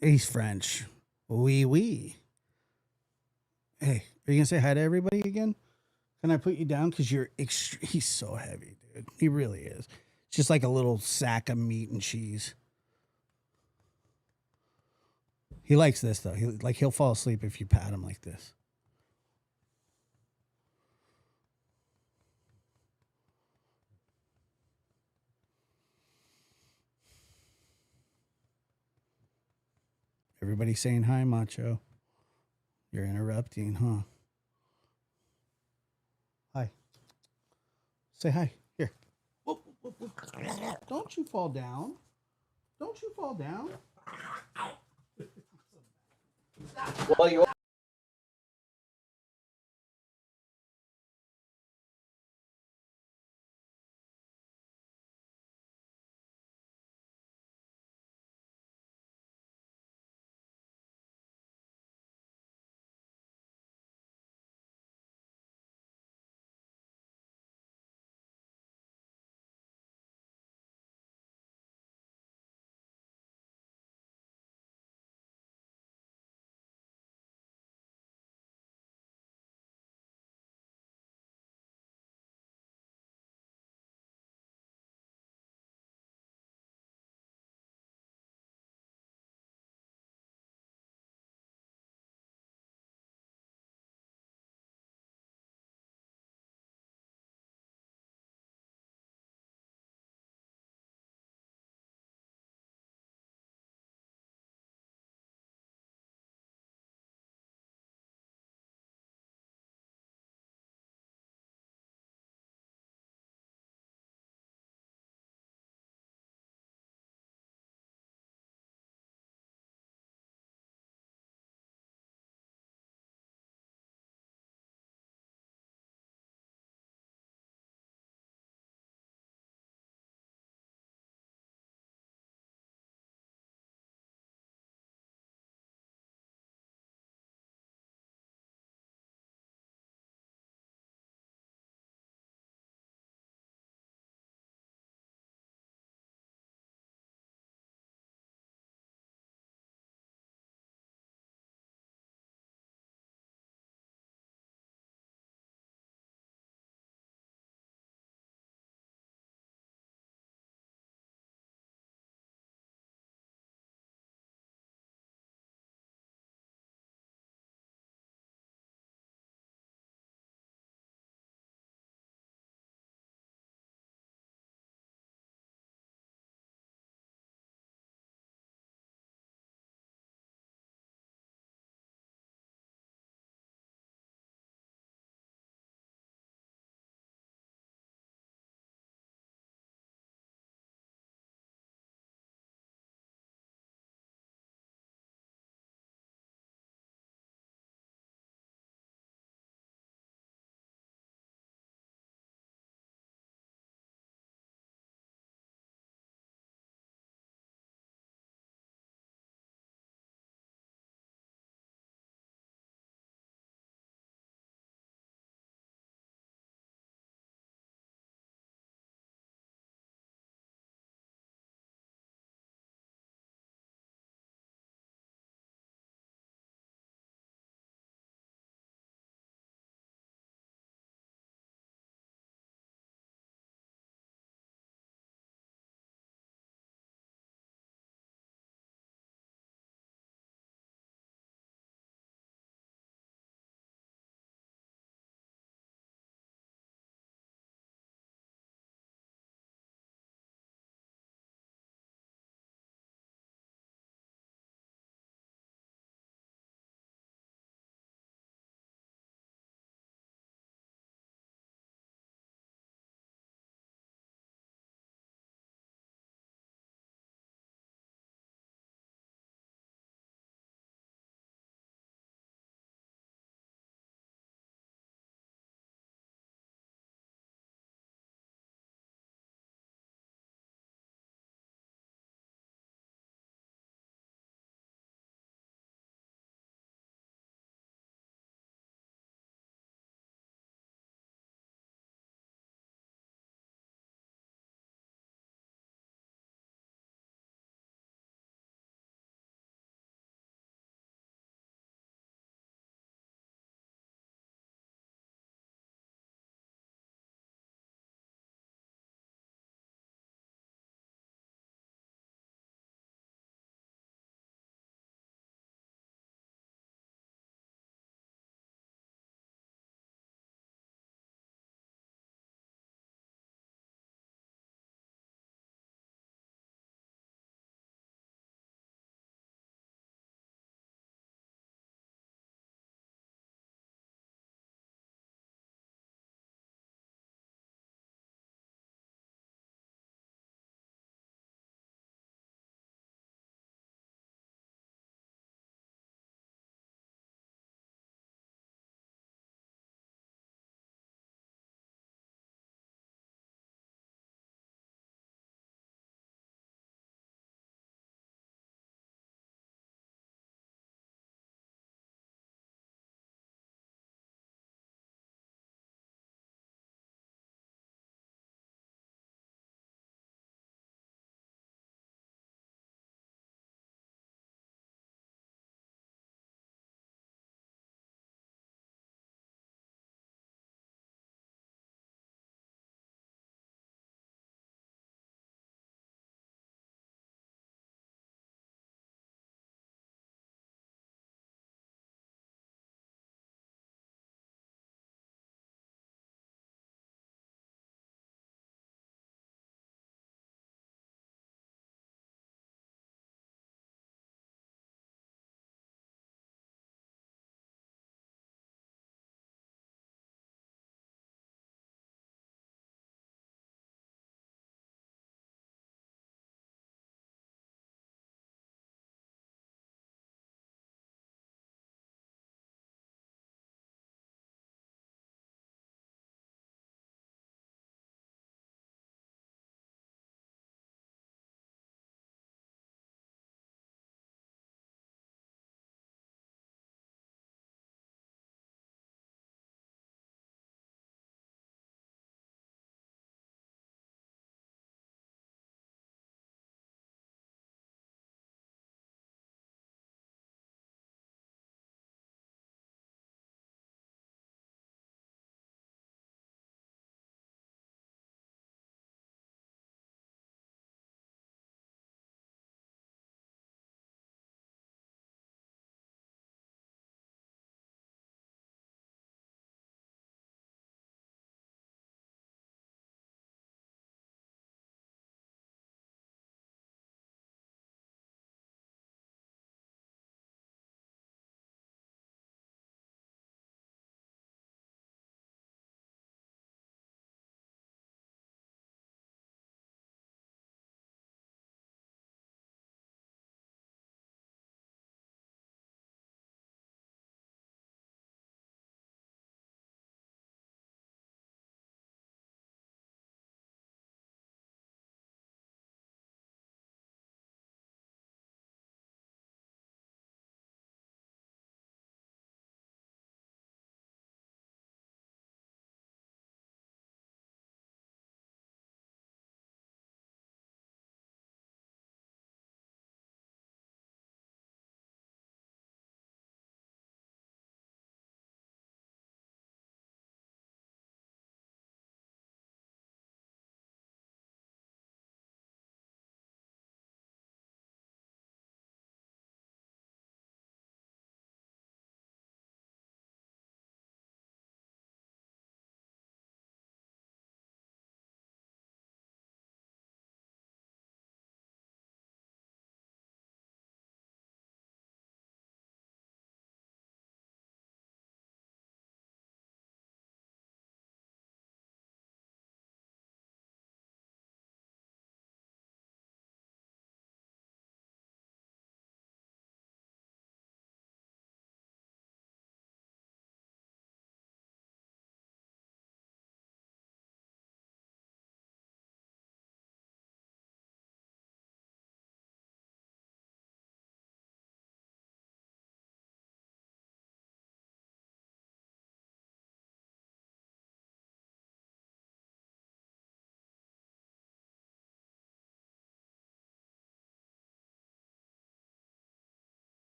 He's French. Oui, oui. Hey, are you going to say hi to everybody again? Can I put you down? Because he's so heavy, dude. He really is. It's just like a little sack of meat and cheese. He likes this though. He'll fall asleep if you pat him like this. Everybody saying hi, Macho. You're interrupting, huh? Hi. Say hi. Here. Whoop, whoop, whoop, whoop. Don't you fall down. Don't you fall down. Well, you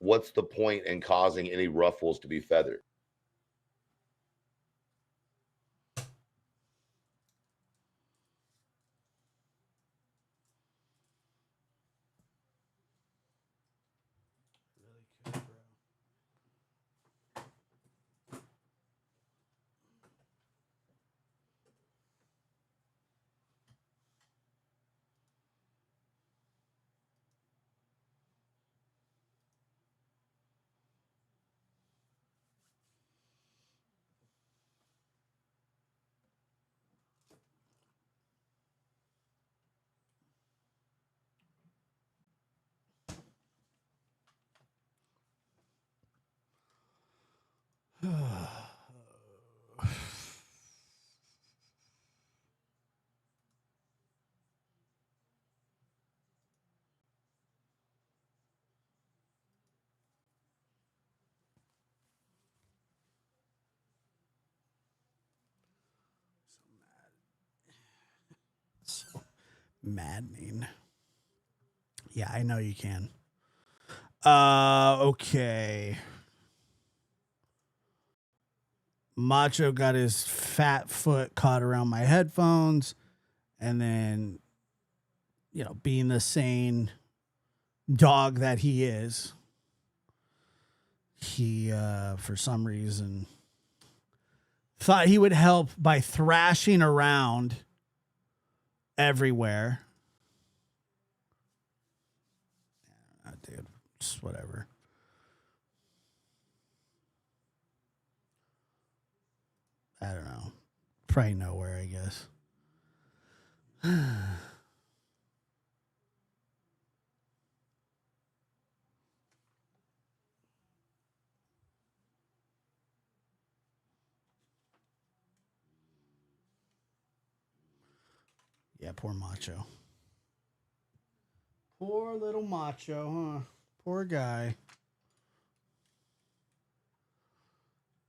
what's the point in causing any ruffles to be feathered? So maddening. Yeah, I know you can. Okay. Macho got his fat foot caught around my headphones, and then, being the sane dog that he is, he, for some reason, thought he would help by thrashing around everywhere. Dude, just whatever. I don't know. Probably nowhere, I guess. Yeah, poor Macho. Poor little Macho, huh? Poor guy.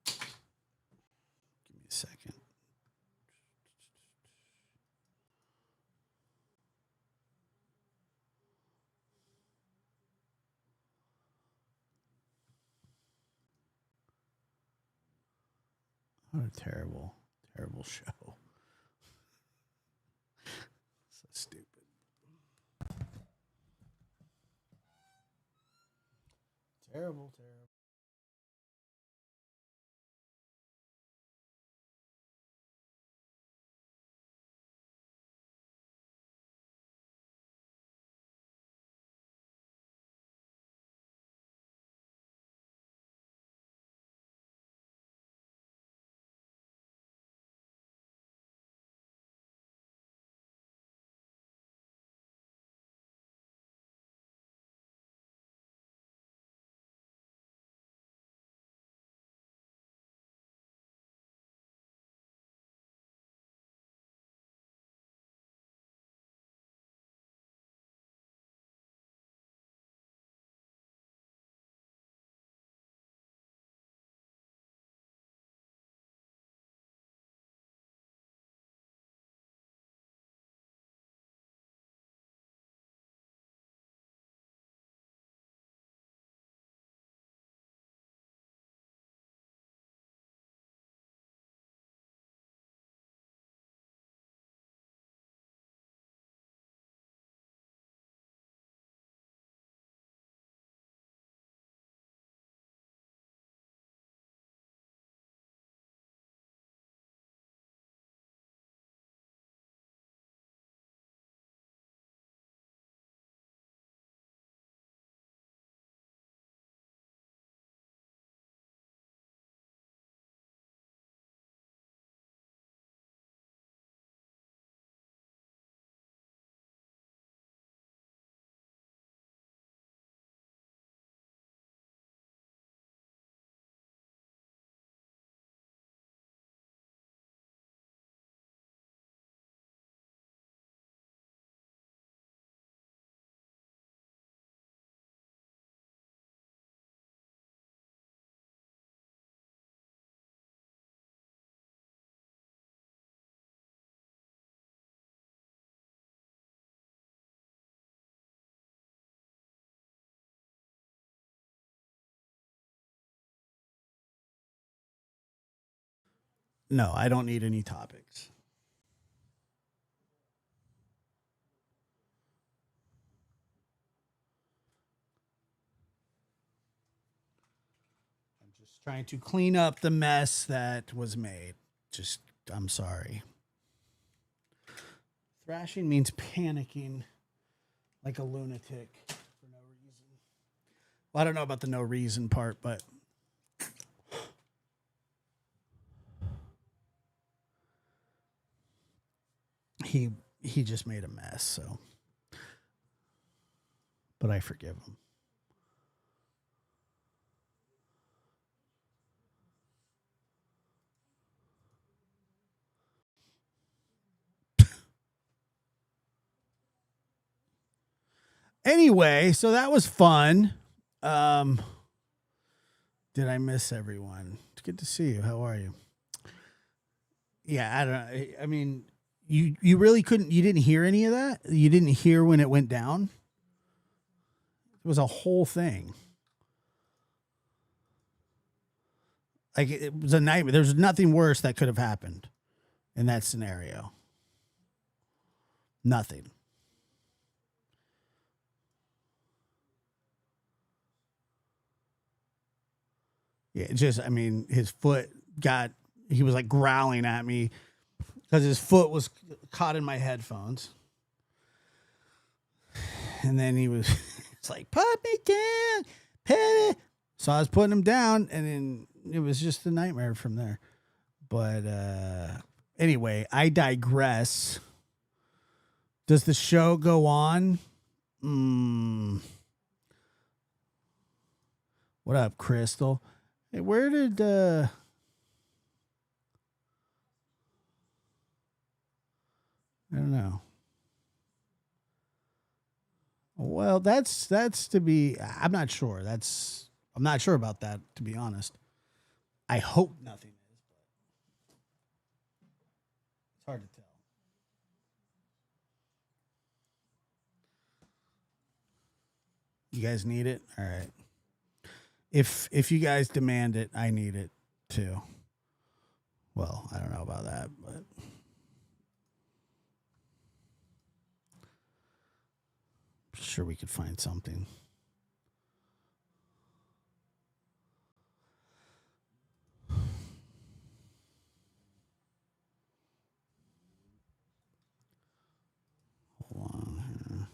Give me a second. What a terrible, terrible show. So stupid. Terrible, terrible. No, I don't need any topics. I'm just trying to clean up the mess that was made. I'm sorry. Thrashing means panicking like a lunatic for no reason. Well, I don't know about the no reason part, but he just made a mess, so but I forgive him. Anyway, so that was fun. Did I miss everyone? It's good to see you. How are you? Yeah, I don't know. I mean, you really couldn't. You didn't hear any of that. You didn't hear when it went down. It was a whole thing. Like it was a nightmare. There's nothing worse that could have happened in that scenario. Nothing. Yeah, just, I mean, his foot he was like growling at me because his foot was caught in my headphones. And then it's like, put me down, put it. So I was putting him down, and then it was just a nightmare from there. But anyway, I digress. Does the show go on? What up, Crystal? Hey, where did I don't know. Well, that's to be. I'm not sure. I'm not sure about that, to be honest. I hope nothing is, but it's hard to tell. You guys need it? All right. If you guys demand it, I need it too. Well, I don't know about that, but I'm sure we could find something. Hold on here.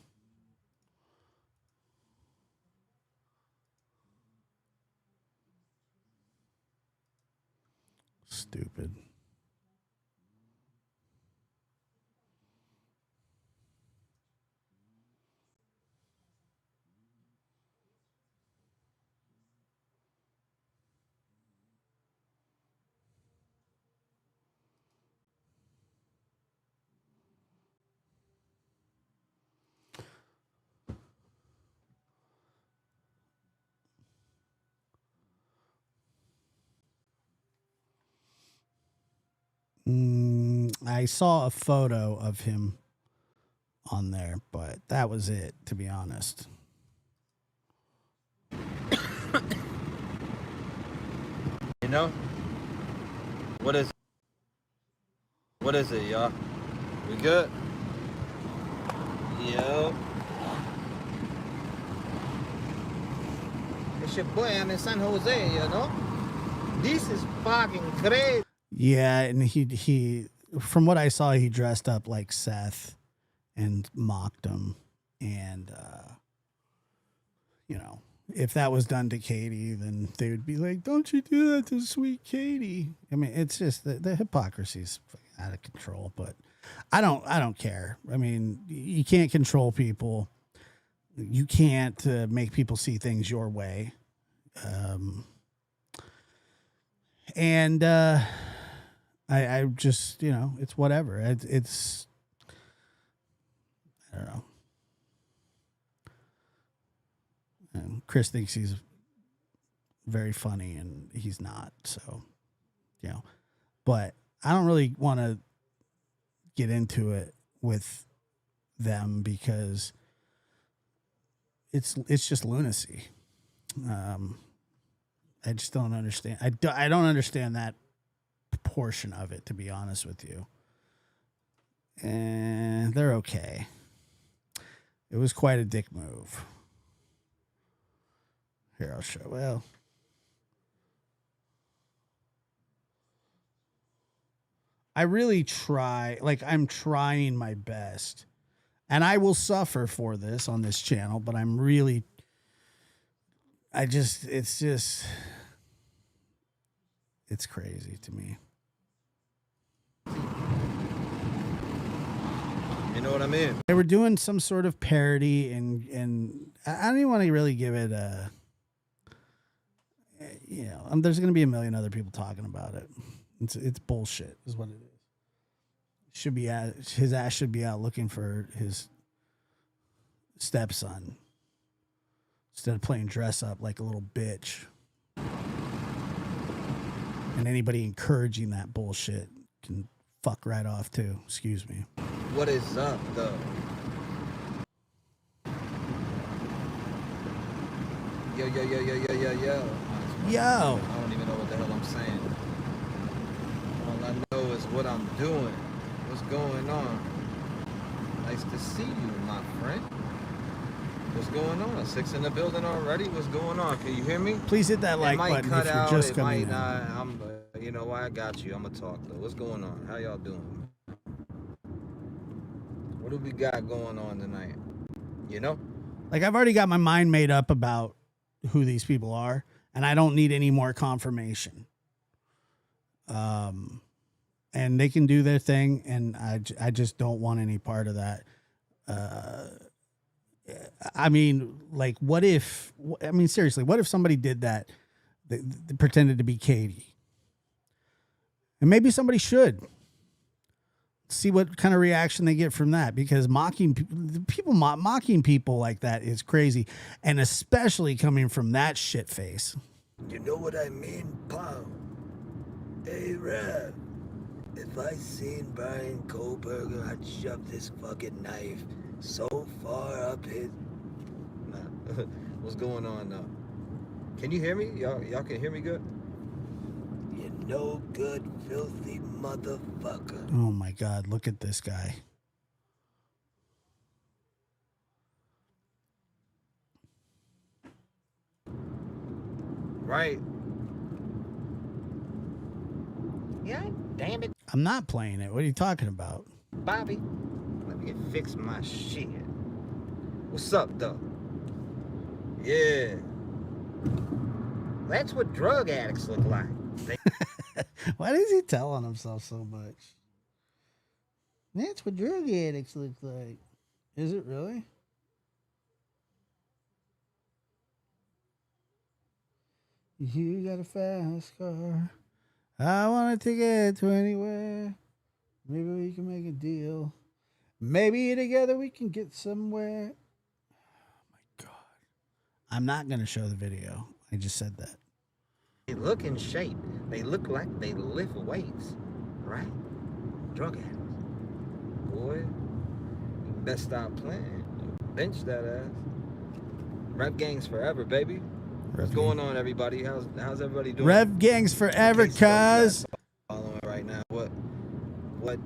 Stupid. I saw a photo of him on there, but that was it, to be honest. You know? What is it, y'all? We good? Yo. It's your boy. I'm in San Jose, you know? This is fucking crazy. Yeah, and he from what I saw, he dressed up like Seth and mocked him. And you know, if that was done to Katie, then they would be like, "Don't you do that to sweet Katie?" I mean, it's just the hypocrisy's out of control. But I don't care. I mean, you can't control people. You can't make people see things your way. And I just, you know, it's whatever. It's I don't know. And Chris thinks he's very funny, and he's not. So, you know, but I don't really want to get into it with them because it's just lunacy. I just don't understand. I don't understand that portion of it, to be honest with you. And they're okay. It was quite a dick move. Here, I'll show. Well, I really try. Like, I'm trying my best. And I will suffer for this on this channel, but I'm really... it's crazy to me. You know what I mean? They were doing some sort of parody, and I don't even want to really give it a... You know, there's going to be a million other people talking about it. It's bullshit, is what it is. Should be his ass should be out looking for his stepson instead of playing dress up like a little bitch. And anybody encouraging that bullshit can fuck right off too. Excuse me. What is up, though? Yo. Yo. I don't even know what the hell I'm saying. All I know is what I'm doing. What's going on? Nice to see you, my friend. What's going on? 6 in the building already? What's going on? Can you hear me? Please hit that like button if you're just coming in. You know why? I got you. I'm gonna talk though. What's going on? How y'all doing? What do we got going on tonight? You know? Like, I've already got my mind made up about who these people are, and I don't need any more confirmation. And they can do their thing, and I just don't want any part of that. I mean, like, what if... I mean, seriously, what if somebody did that, they pretended to be Katie? And maybe somebody should see what kind of reaction they get from that, because mocking people like that is crazy, and especially coming from that shit face. You know what I mean, pal? Hey, Rev. If I seen Brian Kohlberger, I'd shove this fucking knife so far up his... Nah. What's going on now? Can you hear me? Y'all can hear me good? You no good, filthy motherfucker. Oh my God, look at this guy. Right. Yeah, damn it, I'm not playing it. What are you talking about? Bobby. Let me fix my shit. What's up, though? Yeah. That's what drug addicts look like. Why is he telling himself so much? That's what drug addicts look like. Is it really? You got a fast car. I want to get to anywhere. Maybe we can make a deal. Maybe together we can get somewhere. Oh my God. I'm not going to show the video. I just said that. They look in shape. They look like they lift weights, right? Drug addicts. Boy, you best stop playing. Bench that ass. Rep gangs forever, baby. What's going on, everybody? How's everybody doing? Rev gangs forever, cuz. Following right now. What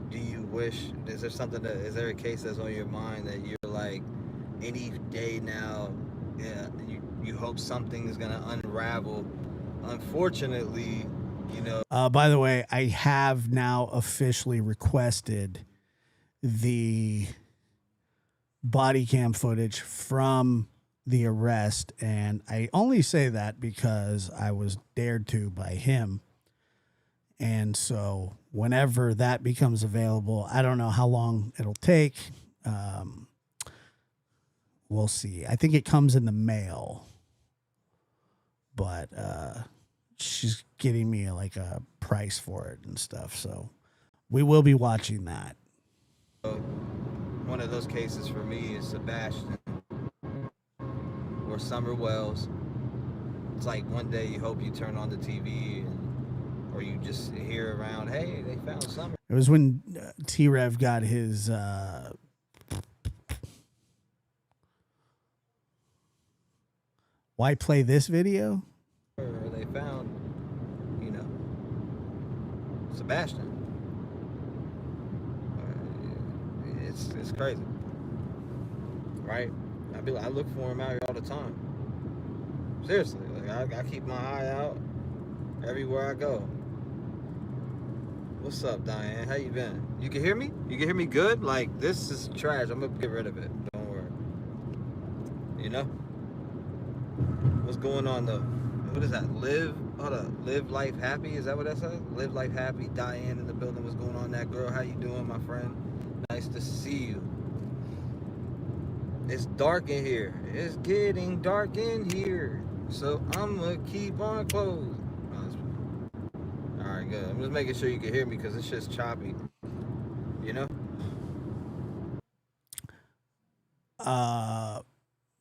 do you wish? Is there a case that's on your mind that you're like, any day now, yeah, you hope something is gonna unravel? Unfortunately, you know. By the way, I have now officially requested the body cam footage from the arrest, and I only say that because I was dared to by him. And so whenever that becomes available, I don't know how long it'll take. We'll see. I think it comes in the mail, but she's getting me like a price for it and stuff. So we will be watching that. One of those cases for me is Sebastian or Summer Wells. It's like one day you hope you turn on the TV or you just hear around, hey, they found Summer. It was when T-Rev got his why play this video? Or they found, you know, Sebastian. It's crazy, right? I look for him out here all the time. Seriously, like I keep my eye out everywhere I go. What's up, Diane? How you been? You can hear me? You can hear me good? Like, this is trash. I'm gonna get rid of it. Don't worry. You know? What's going on though? What is that? Live life happy? Is that what that says? Live life happy. Diane in the building. What's going on, that girl? How you doing, my friend? Nice to see you. It's dark in here. It's getting dark in here. So I'm gonna keep on closed. Alright, good. I'm just making sure you can hear me because it's just choppy. You know?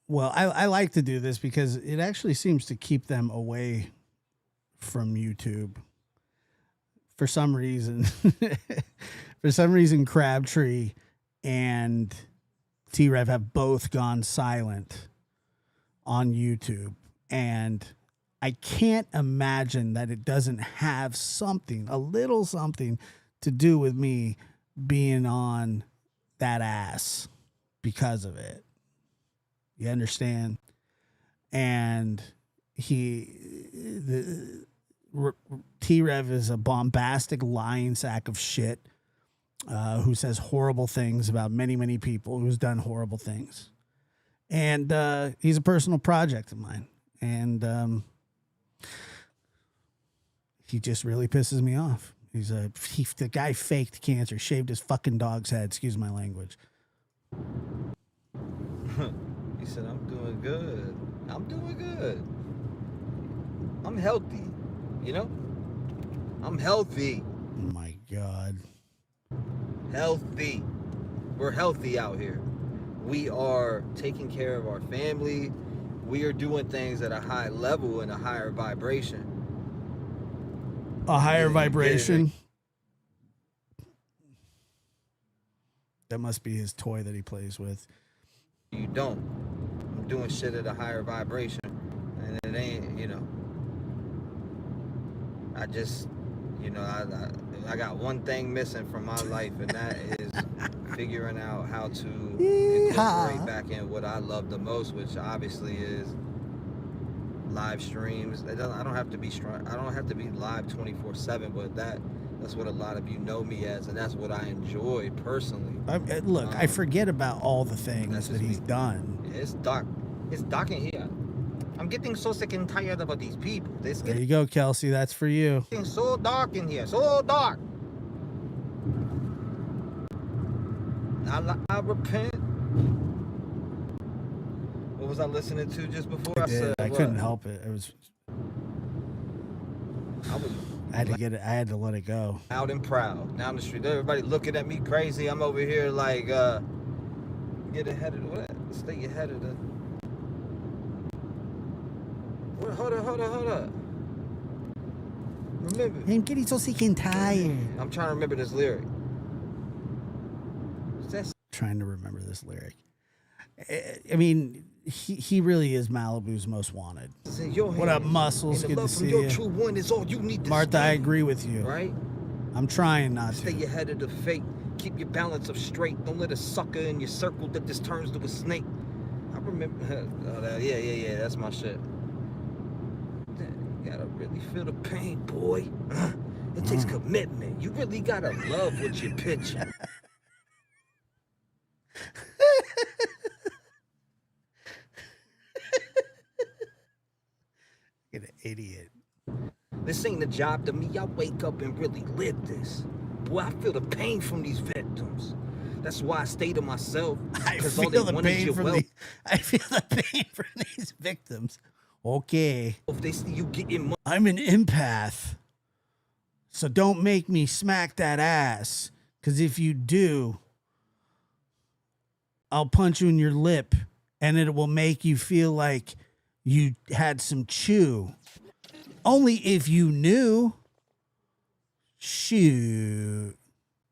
Well, I like to do this because it actually seems to keep them away from YouTube. For some reason. For some reason, Crabtree and T-Rev have both gone silent on YouTube. And I can't imagine that it doesn't have something, a little something to do with me being on that ass because of it. You understand? And T-Rev is a bombastic lying sack of shit who says horrible things about many, many people, who's done horrible things. And he's a personal project of mine. And he just really pisses me off. The guy faked cancer, shaved his fucking dog's head. Excuse my language. He said, I'm doing good. I'm doing good. I'm healthy. You know? I'm healthy. Oh my God. Healthy. We're healthy out here. We are taking care of our family. We are doing things at a high level and a higher vibration. A higher vibration? That must be his toy that he plays with. You don't. I'm doing shit at a higher vibration. And it ain't, you know. I just, you know, I got one thing missing from my life, and that is figuring out how to incorporate back in what I love the most, which obviously is live streams. I don't have to be strong. I don't have to be live 24/7, but that's what a lot of you know me as, and that's what I enjoy personally. Look, I forget about all the things that he's done. Yeah, it's dark. It's dark in here. I'm getting so sick and tired about these people. There you go, Kelsey. That's for you. It's getting so dark in here. So dark. I repent. What was I listening to just before? I couldn't help it. I had to get it. I had to let it go. Out and proud down the street. Everybody looking at me crazy. I'm over here like, get ahead of what? Stay ahead of the. What? Hold up. Remember. I'm getting so sick and tired. I'm trying to remember this lyric. Trying to remember this lyric. I mean, he really is Malibu's most wanted. What up, Muscles? Good to see you. True one is all you need to Martha, I agree with you. Right? I'm trying not to. Stay ahead of the fate. Keep your balance up straight. Don't let a sucker in your circle that just turns to a snake. I remember. Yeah. That's my shit. You gotta really feel the pain, boy. It takes commitment. You really gotta love what you're pitching. Get an idiot. This ain't a job to me. I wake up and really live this. Boy, I feel the pain from these victims. That's why I stay to myself. I feel the pain from these victims. Okay. If they see you getting money, I'm an empath. So don't make me smack that ass. Because if you do, I'll punch you in your lip and it will make you feel like you had some chew. Only if you knew. Shoot.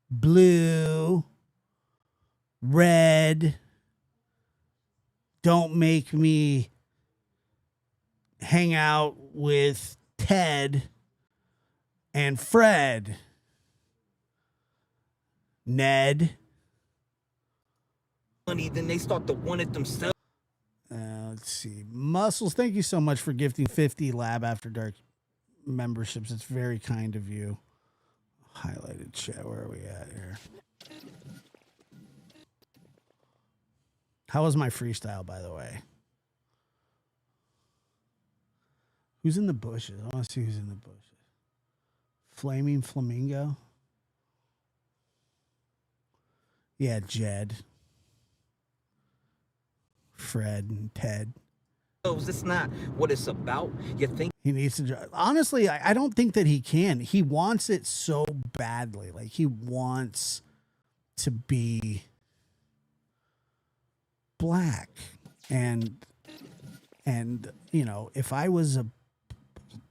Blue. Red. Don't make me hang out with Ted and Fred. Ned. money, then they start to want it themselves. Let's see. Muscles, thank you so much for gifting 50 Lab After Dark memberships. It's very kind of you. Highlighted chat. Where are we at here? How was my freestyle, by the way? Who's in the bushes? I want to see who's in the bushes. Flaming Flamingo? Yeah, Jed. Fred and Ted. It's not what it's about. You think He needs to. Honestly, I don't think that he can. He wants it so badly. Like, he wants to be black. And you know, if I was a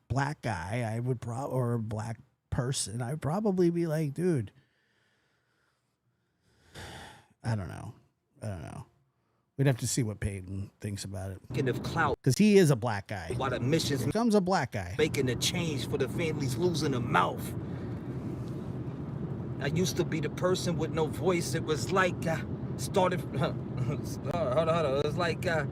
black guy, I would probably, or a black person, I'd probably be like, dude, I don't know. We'd have to see what Peyton thinks about it. thinking of clout Because he is a black guy. while the mission's Here comes a black guy. making a change for the families losing a mouth. I used to be the person with no voice. It was like I started. Hold on. It was like I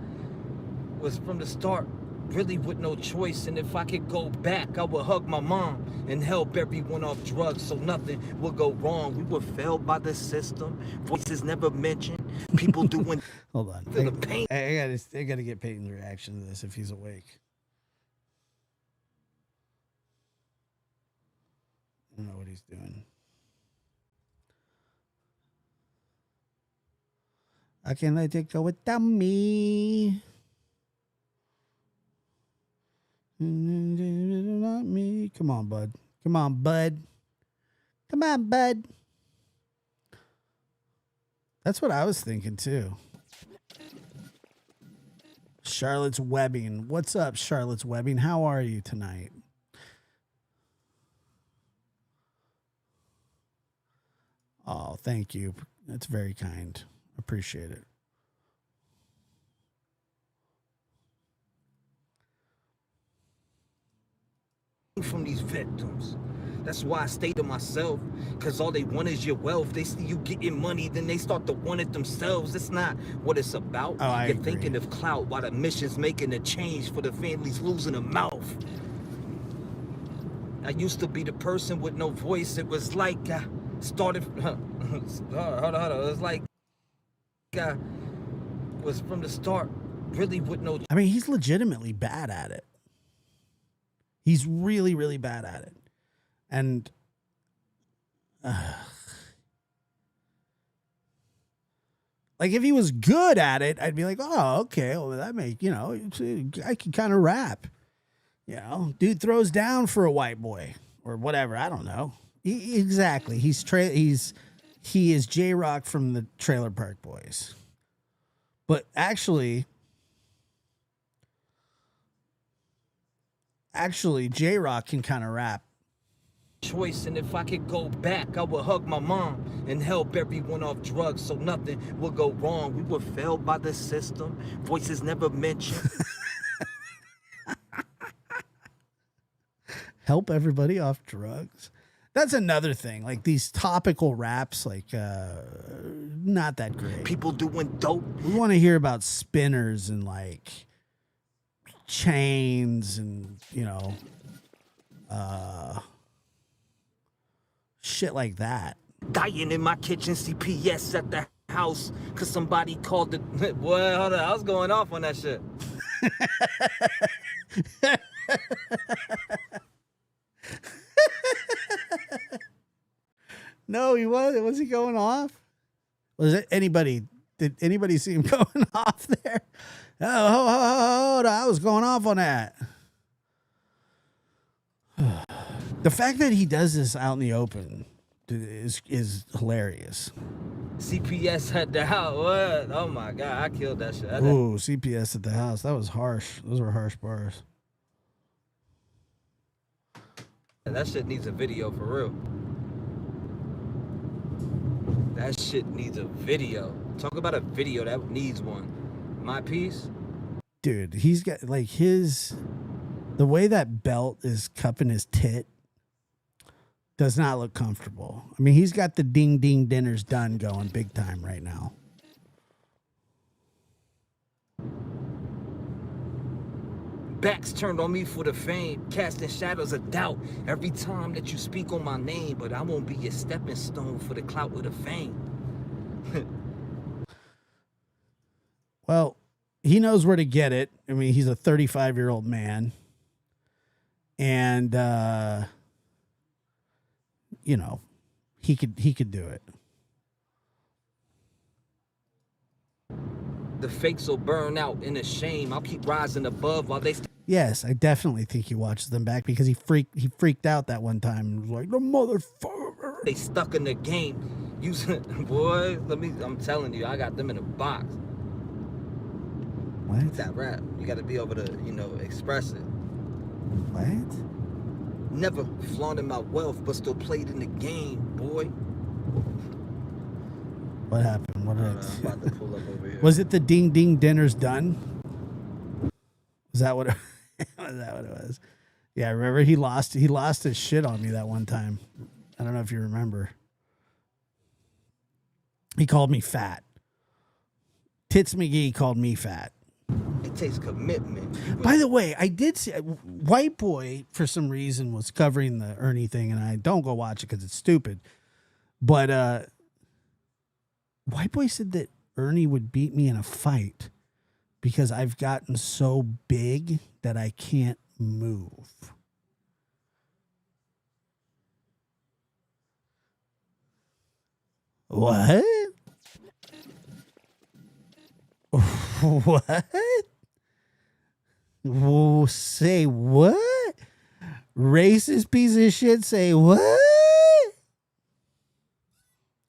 was from the start, really with no choice. And if I could go back, I would hug my mom and help everyone off drugs so nothing would go wrong. We were failed by the system. Voices never mentioned. People doing Hold on. feel the pain. I gotta get Peyton's reaction to this if he's awake. I don't know what he's doing. I can't let it go without me. Not me. Come on, bud. Come on, bud. Come on, bud. That's what I was thinking too. Charlotte's Webbing. What's up, Charlotte's Webbing? How are you tonight? Oh, thank you. That's very kind. Appreciate it. From these victims. That's why I stay to myself, because all they want is your wealth. They see you getting money, then they start to want it themselves. It's not what it's about. Oh, I You're agree. thinking of clout while the mission's making a change for the families losing a mouth. I used to be the person with no voice. It was like I started. Hold on. It was like I was from the start, really with no. I mean, he's legitimately bad at it. He's really, really bad at it. And like, if he was good at it, I'd be like, oh, okay, well, that make, you know, I can kind of rap. You know, dude throws down for a white boy or whatever. I don't know. Exactly. He is J-Rock from the Trailer Park Boys. But actually, J-Rock can kind of rap. Choice, and if I could go back, I would hug my mom and help everyone off drugs so nothing would go wrong. We were failed by the system. Voices never mentioned. Help everybody off drugs. That's another thing. Like, these topical raps, like, not that great. People doing dope. We want to hear about spinners and like chains and, you know, shit like that. Dying in my kitchen, CPS at the house, cause somebody called the. Boy, hold on, I was going off on that shit. No, he wasn't. Was he going off? Was it anybody? Did anybody see him going off there? Oh, hold on. I was going off on that. The fact that he does this out in the open is hilarious. CPS at the house. What? Oh my god, I killed that shit. Ooh, CPS at the house. That was harsh. Those were harsh bars. That shit needs a video for real. That shit needs a video. Talk about a video that needs one. My piece. Dude, he's got like the way that belt is cupping his tit. does not look comfortable. I mean, he's got the ding ding dinners done going big time right now. Backs turned on me for the fame, casting shadows of doubt every time that you speak on my name, but I won't be your stepping stone for the clout of the fame. Well, he knows where to get it. I mean, he's a 35-year-old man. And you know, he could do it. The fakes will burn out in a shame. I'll keep rising above while they Yes, I definitely think he watches them back because he freaked out that one time and was like, the motherfucker. they stuck in the game. Using boy, I'm telling you, I got them in a box. What? With that rap, you gotta be able to, express it. What? Never flaunted my wealth, but still played in the game, boy. What happened? What I'm about to pull up over here. was it? The ding ding dinner's done? Was that what? Was that what it was? Yeah, I remember he lost his shit on me that one time. I don't know if you remember. He called me fat. Tits McGee called me fat. It takes commitment. By the way, I did see White Boy for some reason was covering the Ernie thing, and I don't go watch it because it's stupid. But White Boy said that Ernie would beat me in a fight because I've gotten so big that I can't move. What? What? Whoa, say what? Racist piece of shit, say what?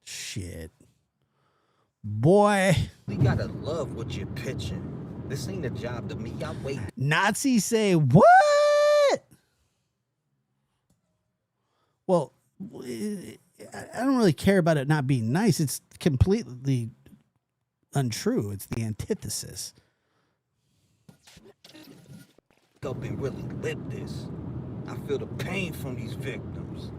Shit. Boy. We gotta love what you're pitching. This ain't a job to me. I wait. Nazi say what? Well, I don't really care about it not being nice. It's completely untrue. It's the antithesis. Up and really live this. I feel the pain from these victims.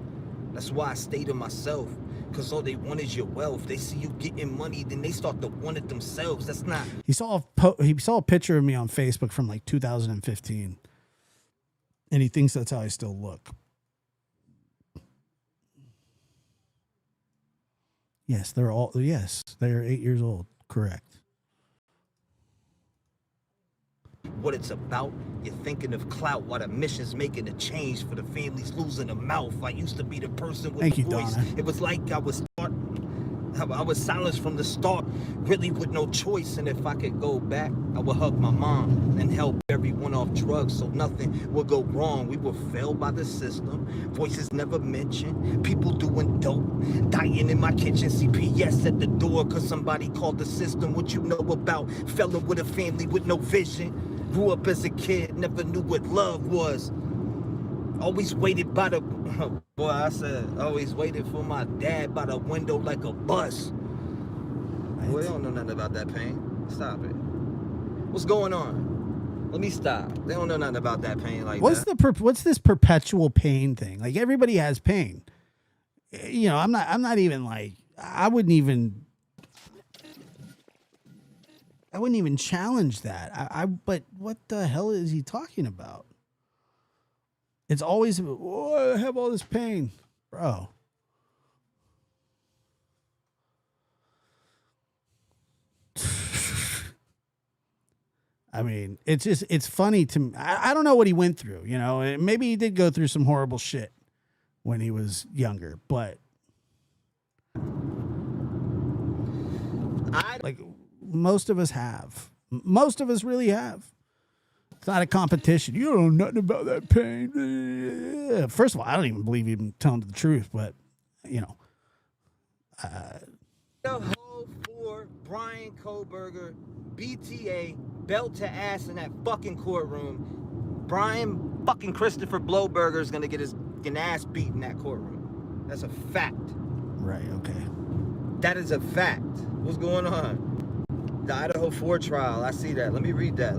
That's why I stay to myself. Cause all they want is your wealth. They see you getting money, then they start to want it themselves. That's not. He saw a picture of me on Facebook from like 2015, and he thinks that's how I still look. Yes, they're 8 years old. Correct. What it's about, you're thinking of clout while the mission's making a change for the families losing a mouth. I used to be the person with Thank the you, voice. Donna. It was like I was silenced from the start, really with no choice. And if I could go back, I would hug my mom and help everyone off drugs so nothing would go wrong. We were failed by the system. Voices never mentioned. People doing dope. Dying in my kitchen. CPS at the door cause somebody called the system. What you know about felling with a family with no vision. Grew up as a kid, never knew what love was. Always waited by the... Boy, I said, always waited for my dad by the window like a bus. Boy, they don't know nothing about that pain. Stop it. What's going on? Let me stop. They don't know nothing about that pain like that. What's this perpetual pain thing? Like everybody has pain. You know, I'm not even like, I wouldn't even challenge that. But what the hell is he talking about? It's always, oh, I have all this pain, bro. I mean, it's funny to me. I don't know what he went through, you know. Maybe he did go through some horrible shit when he was younger, but like most of us have. Most of us really have. It's not a competition. You don't know nothing about that pain. First of all, I don't even believe you telling the truth, but, you know. The whole for Brian Kohlberger, BTA, belt to ass in that fucking courtroom. Brian fucking Christopher Blowberger is gonna get his ass beat in that courtroom. That's a fact. Right, okay. That is a fact. What's going on? The Idaho 4 trial. I see that. Let me read that.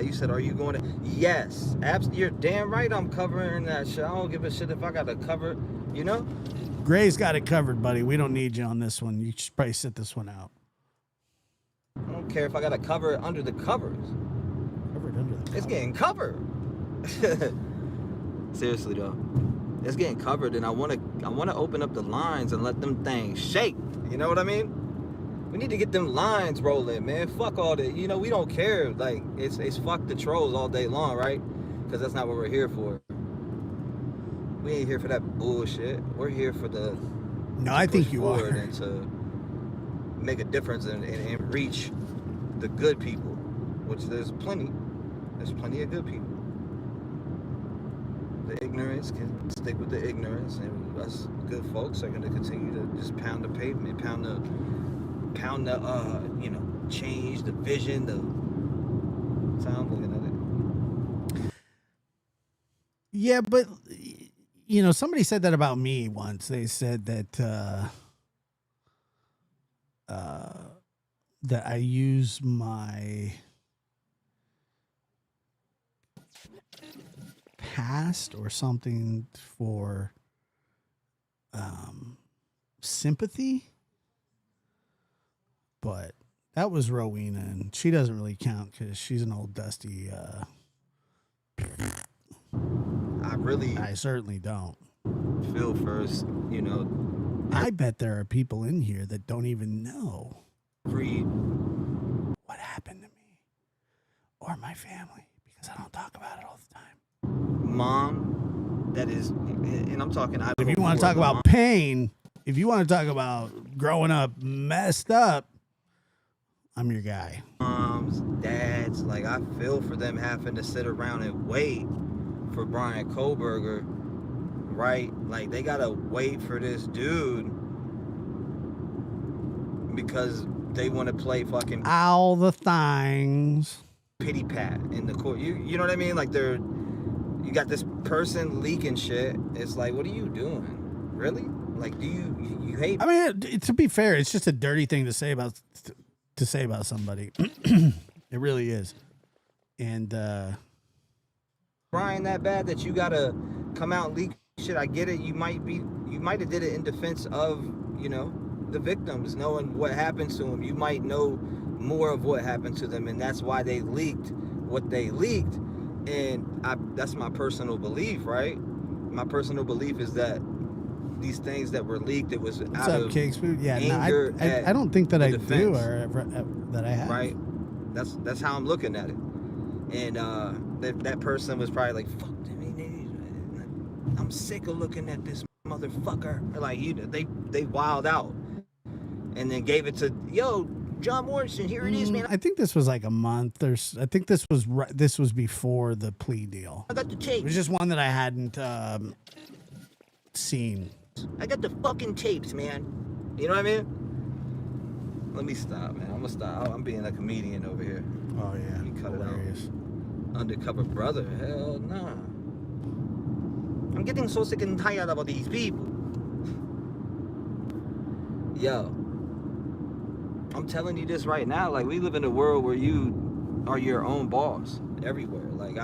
You said, are you going to? Yes. You're damn right I'm covering that shit. I don't give a shit if I got to cover You know? Gray's got it covered, buddy. We don't need you on this one. You should probably sit this one out. I don't care if I gotta cover it under the covers. Covered under the It's cover. getting covered. Seriously though, it's getting covered, and I wanna open up the lines and let them things shake. You know what I mean? We need to get them lines rolling, man. Fuck all that. You know, we don't care. Like it's fuck the trolls all day long, right? Because that's not what we're here for. We ain't here for that bullshit. We're here for the. No, I think you are. And to make a difference and reach the good people, which there's plenty. There's plenty of good people. The ignorance can stick with the ignorance, and us good folks are going to continue to just pound the pavement, pound the change, the vision, that's how I'm looking at it. Yeah, but somebody said that about me once. They said that that I use my past or something for sympathy. But that was Rowena, and she doesn't really count because she's an old dusty. I certainly don't. Feel first, I bet there are people in here that don't even know what happened to me or my family because I don't talk about it all the time. Mom, that is, and I'm talking. If you want to talk about pain, if you want to talk about growing up messed up, I'm your guy. Moms, dads, like I feel for them having to sit around and wait for Brian Kohlberger, right? Like they gotta wait for this dude because they want to play fucking all the things pity pat in the court. You know what I mean? Like you got this person leaking shit. It's like, what are you doing? Really? Like, do you hate? I mean, to be fair, it's just a dirty thing to say about somebody. It really is. And Brian that bad that you gotta come out and leak shit. I get it. You might have did it in defense of the victims, knowing what happened to them. You might know more of what happened to them, and that's why they leaked what they leaked. And that's my personal belief, right? My personal belief is that these things that were leaked, it was what's out up, of Cakes? Yeah, anger. no, I don't think that I defense, do or ever, that I have. Right? That's how I'm looking at it. And that person was probably like, "Fuck them, I'm sick of looking at this motherfucker." Like they wild out, and then gave it to John Morrison. Here it is, man. I think this was like a month. I think this was before the plea deal. I got the tape. It was just one that I hadn't seen. I got the fucking tapes, man. You know what I mean? Let me stop, man. I'm gonna stop. I'm being a comedian over here. Oh yeah, You cut hilarious. it out. Undercover brother? Hell nah. I'm getting so sick and tired of all these people. Yo, I'm telling you this right now. Like, we live in a world where you are your own boss everywhere. Like,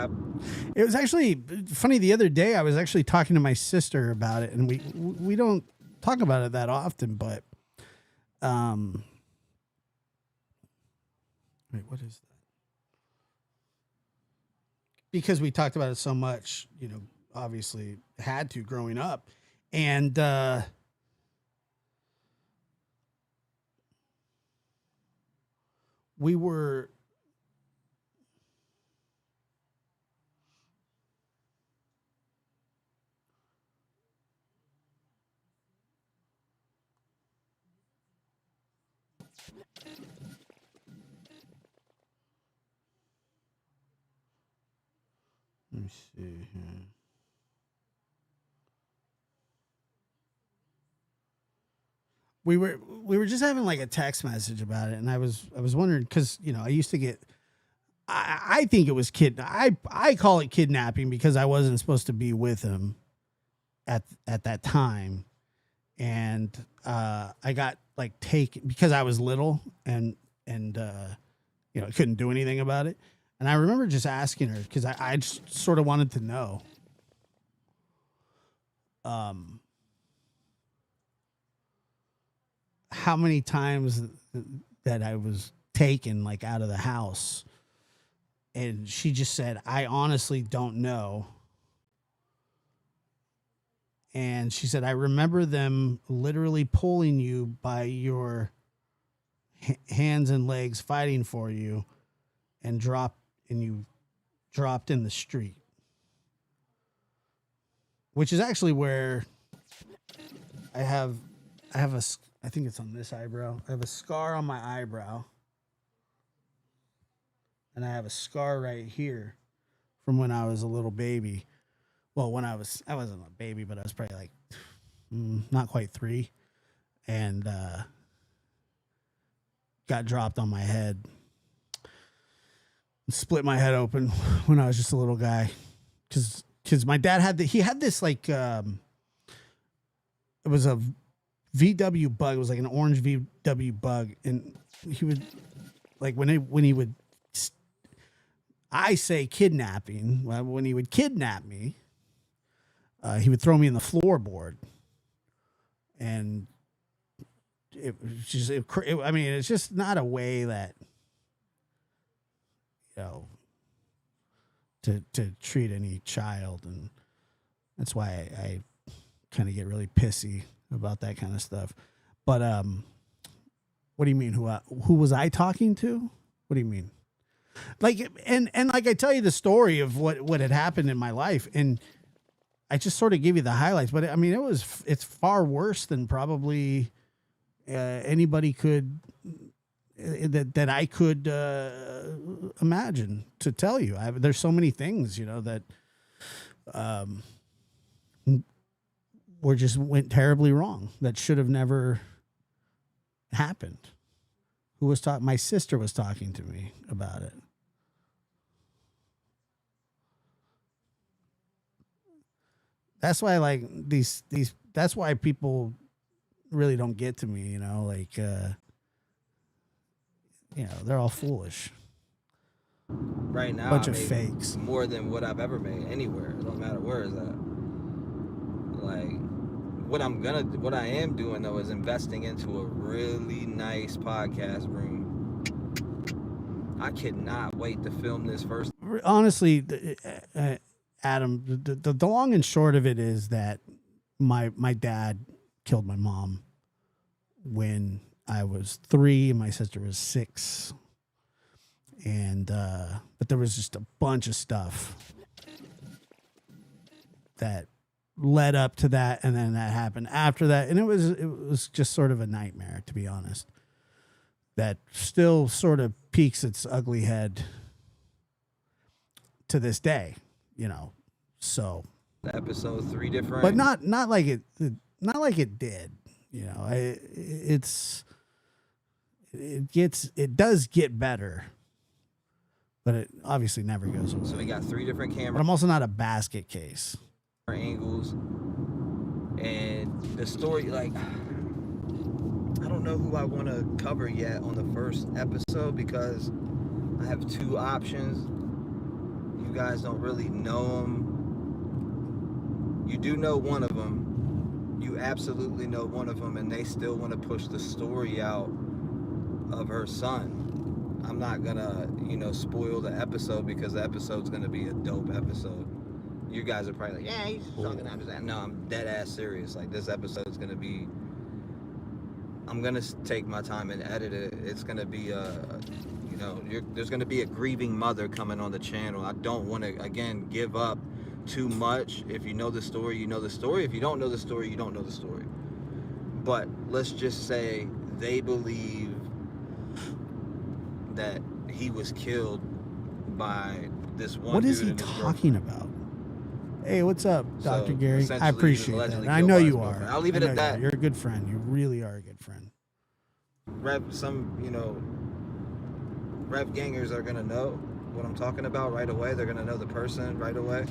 It was actually funny. The other day, I was actually talking to my sister about it, and we don't talk about it that often. But, wait, what is that? Because we talked about it so much, obviously had to growing up, and we were. Let me see here. We were just having like a text message about it, and I was wondering because I used to get. I think it was I call it kidnapping because I wasn't supposed to be with him at that time, and I got like taken because I was little and I couldn't do anything about it. And I remember just asking her because I just sort of wanted to know. how many times that I was taken like out of the house. And she just said, I honestly don't know. And she said, I remember them literally pulling you by your hands and legs, fighting for you, and you dropped in the street. Which is actually where I have I think it's on this eyebrow. I have a scar on my eyebrow. And I have a scar right here from when I was a little baby. Well, I wasn't a baby, but I was probably like not quite 3, and got dropped on my head, split my head open when I was just a little guy, because my dad had this like it was a VW bug. It was like an orange VW bug, and he would like when he would. I say kidnapping. Well, when he would kidnap me, he would throw me in the floorboard, and it was just. I mean, it's just not a way that to treat any child, and that's why I kind of get really pissy about that kind of stuff. But what do you mean? Who was I talking to? What do you mean? Like, and like I tell you the story of what had happened in my life, and I just sort of give you the highlights, but I mean, it's far worse than probably anybody could that I could imagine to tell you. There's so many things, that went terribly wrong that should have never happened. Who was talking? My sister was talking to me about it. That's why, like these. That's why people really don't get to me. They're all foolish. Right now, bunch I of make fakes. more than what I've ever made anywhere. It don't matter where is that. Like, what I am doing though is investing into a really nice podcast room. I cannot wait to film this first. Honestly, Adam, the long and short of it is that my dad killed my mom when I was 3 and my sister was 6. And but there was just a bunch of stuff that led up to that, and then that happened after that, and it was just sort of a nightmare, to be honest, that still sort of peeks its ugly head to this day, so Episode 3 different, but not like it did, it does get better, but it obviously never goes away. So we got 3 different But camera I'm also not a basket case. angles, and the story, like, I don't know who I want to cover yet on the first episode, because I have 2 options. You guys don't really know them. You do know one of them. You absolutely know one of them, and they still want to push the story out of her son. I'm not gonna, spoil the episode, because the episode's gonna be a dope episode. You guys are probably like, yeah, he's talking after that. No, I'm dead ass serious. Like, this episode's gonna be. I'm gonna take my time and edit it. It's gonna be there's gonna be a grieving mother coming on the channel. I don't want to again give up too much. If you know the story, you know the story. If you don't know the story, you don't know the story. But let's just say they believe that he was killed by this one. What is dude he and his talking about? Hey, what's up, Dr. Gary? I essentially, he was appreciate that. allegedly I killed know by his you are. girlfriend. I'll leave it I know at that. you are. You're a good friend. You really are a good friend. Rev gangers are gonna know what I'm talking about right away. They're gonna know the person right away.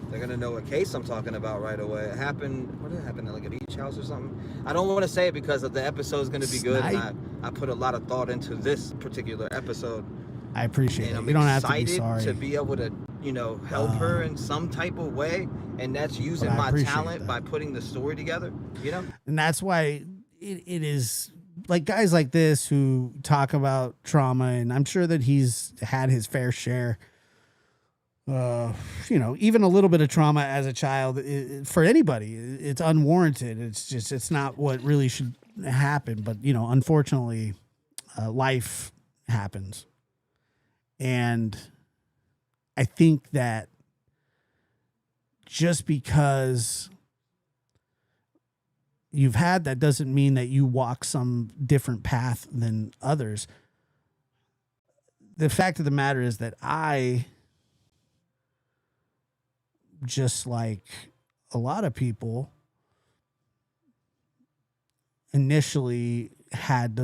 They're gonna know what case I'm talking about right away. It happened. What did it happen? Like a beach house or something? I don't want to say it because the episode's gonna be good. And I put a lot of thought into this particular episode. I appreciate And it. I'm You don't have to be excited sorry. to be able to, help her in some type of way, and that's using I my appreciate talent that. by putting the story together. And that's why it is like guys like this who talk about trauma, and I'm sure that he's had his fair share. Even a little bit of trauma as a child, for anybody, it's unwarranted. It's not what really should happen. But, unfortunately, life happens. And I think that just because you've had that doesn't mean that you walk some different path than others. The fact of the matter is that I, just like a lot of people, initially had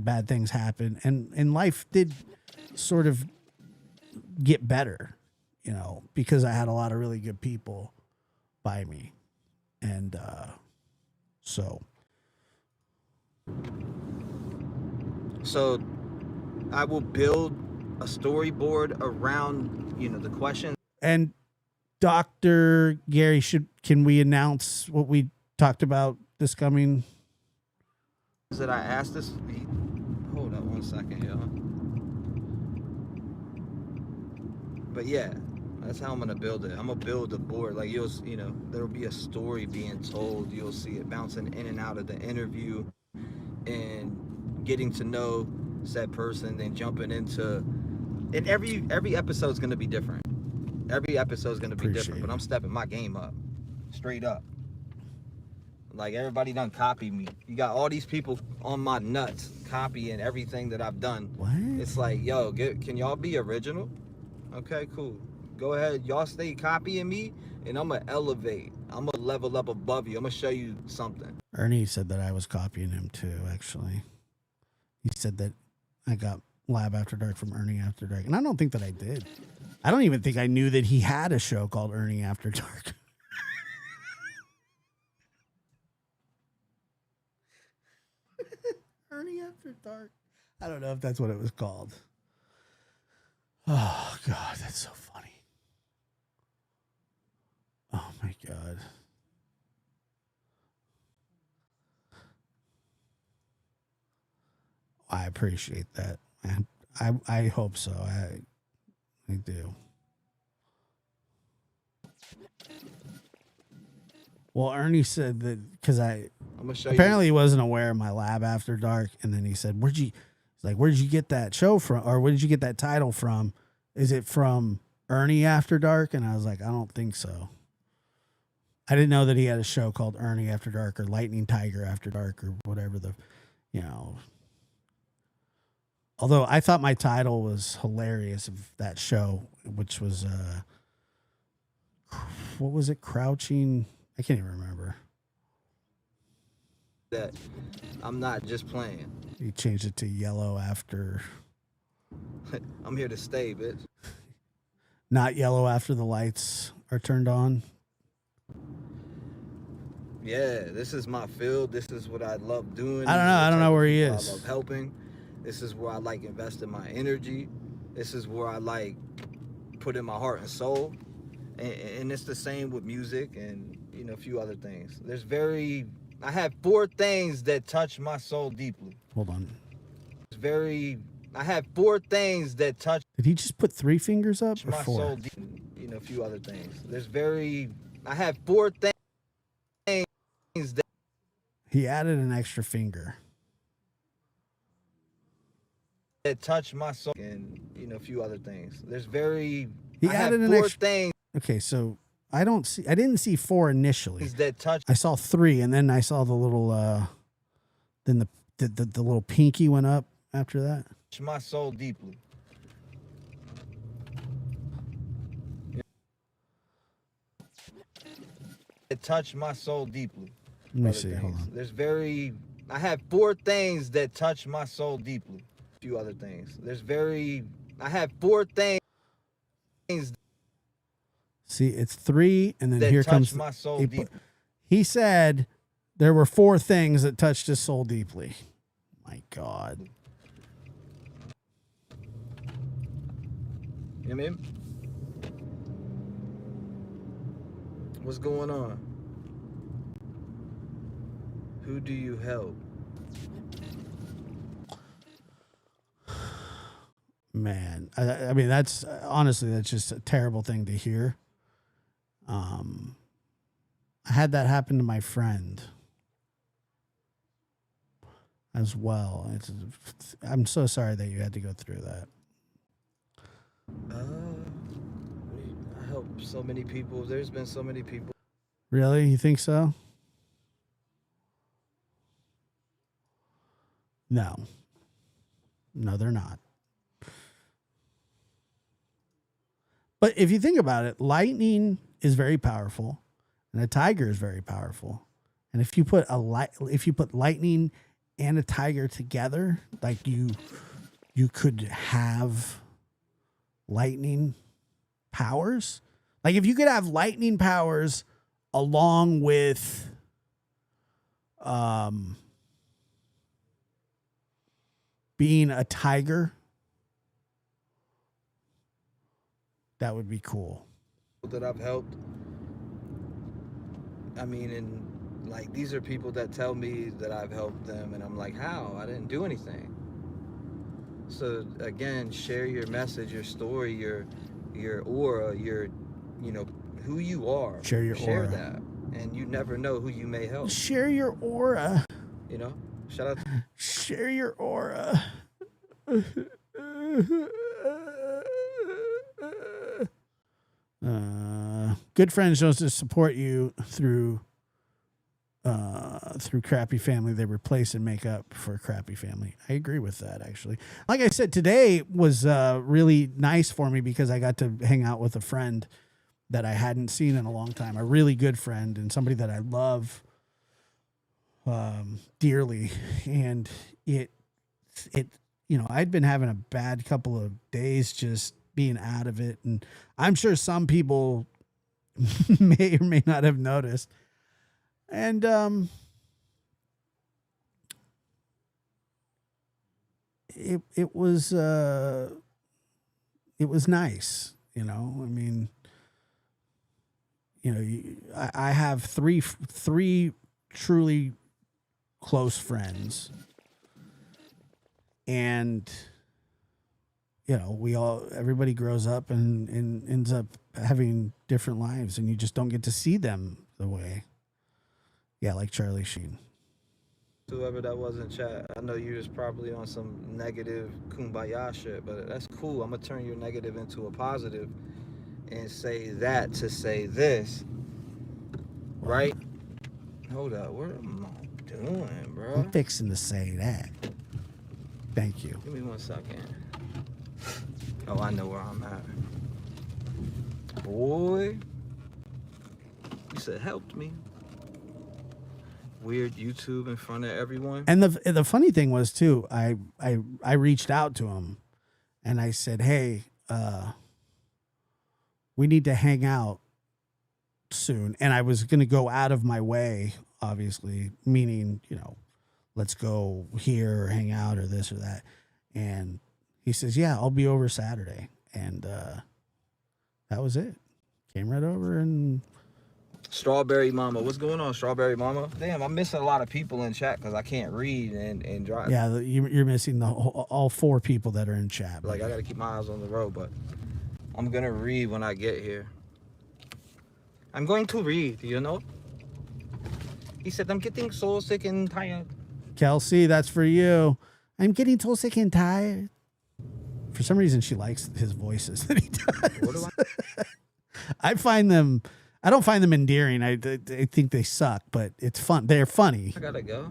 bad things happen, and life did sort of get better, because I had a lot of really good people by me. And so I will build a storyboard around, the question. And Dr. Gary, can we announce what we talked about this coming? That I asked this. Hold up 1 second, yo. But yeah, that's how I'm gonna build it. I'm gonna build a board. Like there'll be a story being told. You'll see it bouncing in and out of the interview, and getting to know said person, then jumping into. And every episode's gonna be different. Every episode's gonna be different, but I'm stepping my game up, straight up. Like everybody done copied me. You got all these people on my nuts copying everything that I've done. What? It's like, yo, can y'all be original? Okay, cool. Go ahead, y'all stay copying me, and I'm gonna elevate. I'm gonna level up above you. I'm gonna show you something. Ernie said that I was copying him too. Actually, he said that I got Lab After Dark from Ernie After Dark, and I don't think that I did. I don't even think I knew that he had a show called Ernie After Dark. Ernie After Dark. I don't know if that's what it was called. Oh, God, that's so funny. Oh, my God. I appreciate that. I hope so. I do. Well, Ernie said that because I'm gonna show apparently you. He wasn't aware of my Lab After Dark, and then he said, "Where'd you get that show from, or where did you get that title from? Is it from Ernie After Dark?" And I was like, "I don't think so." I didn't know that he had a show called Ernie After Dark or Lightning Tiger After Dark or whatever Although I thought my title was hilarious of that show, which was what was it? Crouching. I can't even remember. That I'm not just playing. He changed it to Yellow After. I'm here to stay, bitch. Not yellow after the lights are turned on. Yeah, this is my field. This is what I love doing. I don't know where he is. I love helping. This is where I like investing my energy. This is where I like putting my heart and soul. And it's the same with music and, a few other things. I have 4 things that touch my soul deeply. Hold on. I have 4 things that touch. Did he just put 3 fingers up or my 4? soul deep, a few other things. I have 4 things that. He added an extra finger. That touch my soul and, a few other things. He added an extra thing. Okay, so I didn't see 4 initially. That touch. I saw 3, and then I saw the little then the little pinky went up after that. Touch my soul deeply. It touched my soul deeply. Let me see. Hold on. I have 4 things that touch my soul deeply. A few other things. I have 4 things. See, it's 3, and then that here comes my soul deeply. He said there were 4 things that touched his soul deeply. My God. You know what I mean? What's going on? Who do you help? Man, I mean, that's honestly, that's just a terrible thing to hear. I had that happen to my friend as well. I'm so sorry that you had to go through that. I help so many people. There's been so many people. Really? You think so? No. No, they're not. But if you think about it, lightning is very powerful, and a tiger is very powerful. And if you put lightning and a tiger together, like you could have lightning powers. Like if you could have lightning powers along with being a tiger, that would be cool. That I've helped. I mean, and like these are people that tell me that I've helped them, and I'm like, how? I didn't do anything. So again, share your message, your story, your aura, who you are. Share your aura. That, and you never know who you may help. Share your aura. Shout out. Share your aura. Good friends knows to support you through crappy family. They replace and make up for crappy family. I agree with that, actually. Like I said, today was really nice for me because I got to hang out with a friend that I hadn't seen in a long time, a really good friend and somebody that I love dearly. And I'd been having a bad couple of days just being out of it. And I'm sure some people may or may not have noticed. And it was nice, I mean, I have three truly close friends, and everybody grows up and ends up having different lives, and you just don't get to see them the way. Yeah, like Charlie Sheen. Whoever that was in chat, I know you was probably on some negative kumbaya shit, but that's cool. I'm gonna turn your negative into a positive and say that to say this, right? Hold up, what am I doing, bro? I'm fixing to say that. Thank you. Give me 1 second. Oh, I know where I'm at. Boy, you said helped me. Weird YouTube in front of everyone. And the funny thing was too, I reached out to him and I said, hey, we need to hang out soon. And I was going to go out of my way, obviously, meaning, let's go here or hang out or this or that. And he says, yeah, I'll be over Saturday. And that was it. Came right over. And Strawberry Mama, what's going on, Strawberry Mama? Damn, I'm missing a lot of people in chat because I can't read and drive. Yeah, you're missing all 4 people that are in chat. Like, I got to keep my eyes on the road, but I'm going to read when I get here. I'm going to read, He said, I'm getting so sick and tired. Kelsey, that's for you. I'm getting so sick and tired. For some reason, she likes his voices that he does. What do I find them... I don't find them endearing. I think they suck, but it's fun. They're funny. I gotta go.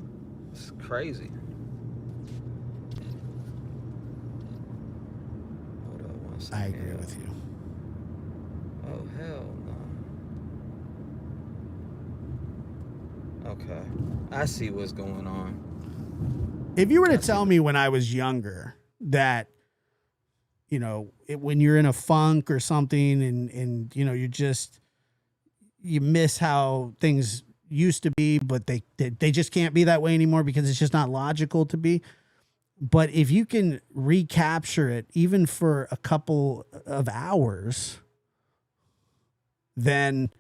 It's crazy. Hold on 1 second. I agree with you. Oh, hell no. Okay. I see what's going on. If you were to tell me when I was younger that, when you're in a funk or something and you miss how things used to be, but they just can't be that way anymore because it's just not logical to be. But if you can recapture it even for a couple of hours, then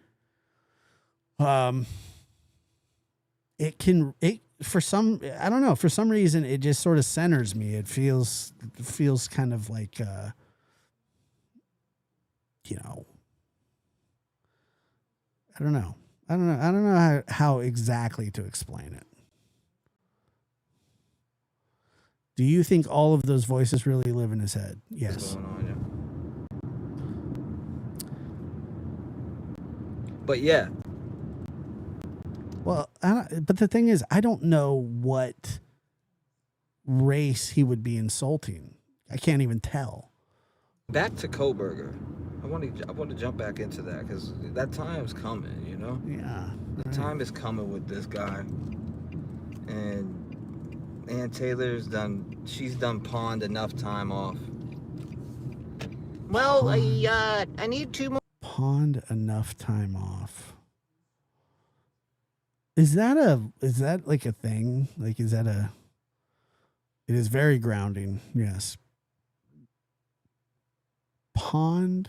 for some, I don't know, for some reason it just sort of centers me. It feels kind of like you know, I don't know how exactly to explain it. Do you think all of those voices really live in his head? Yes. What's going on, yeah. But yeah. Well, but the thing is, I don't know what race he would be insulting. I can't even tell. Back to Koberger. I want to jump back into that because that time's coming, you know? Yeah. The time is coming with this guy. And Ann Taylor's she's done pawned enough time off. Well, I need 2 more. Pawned enough time off. Is that like a thing? Like, it is very grounding. Yes. Pawned.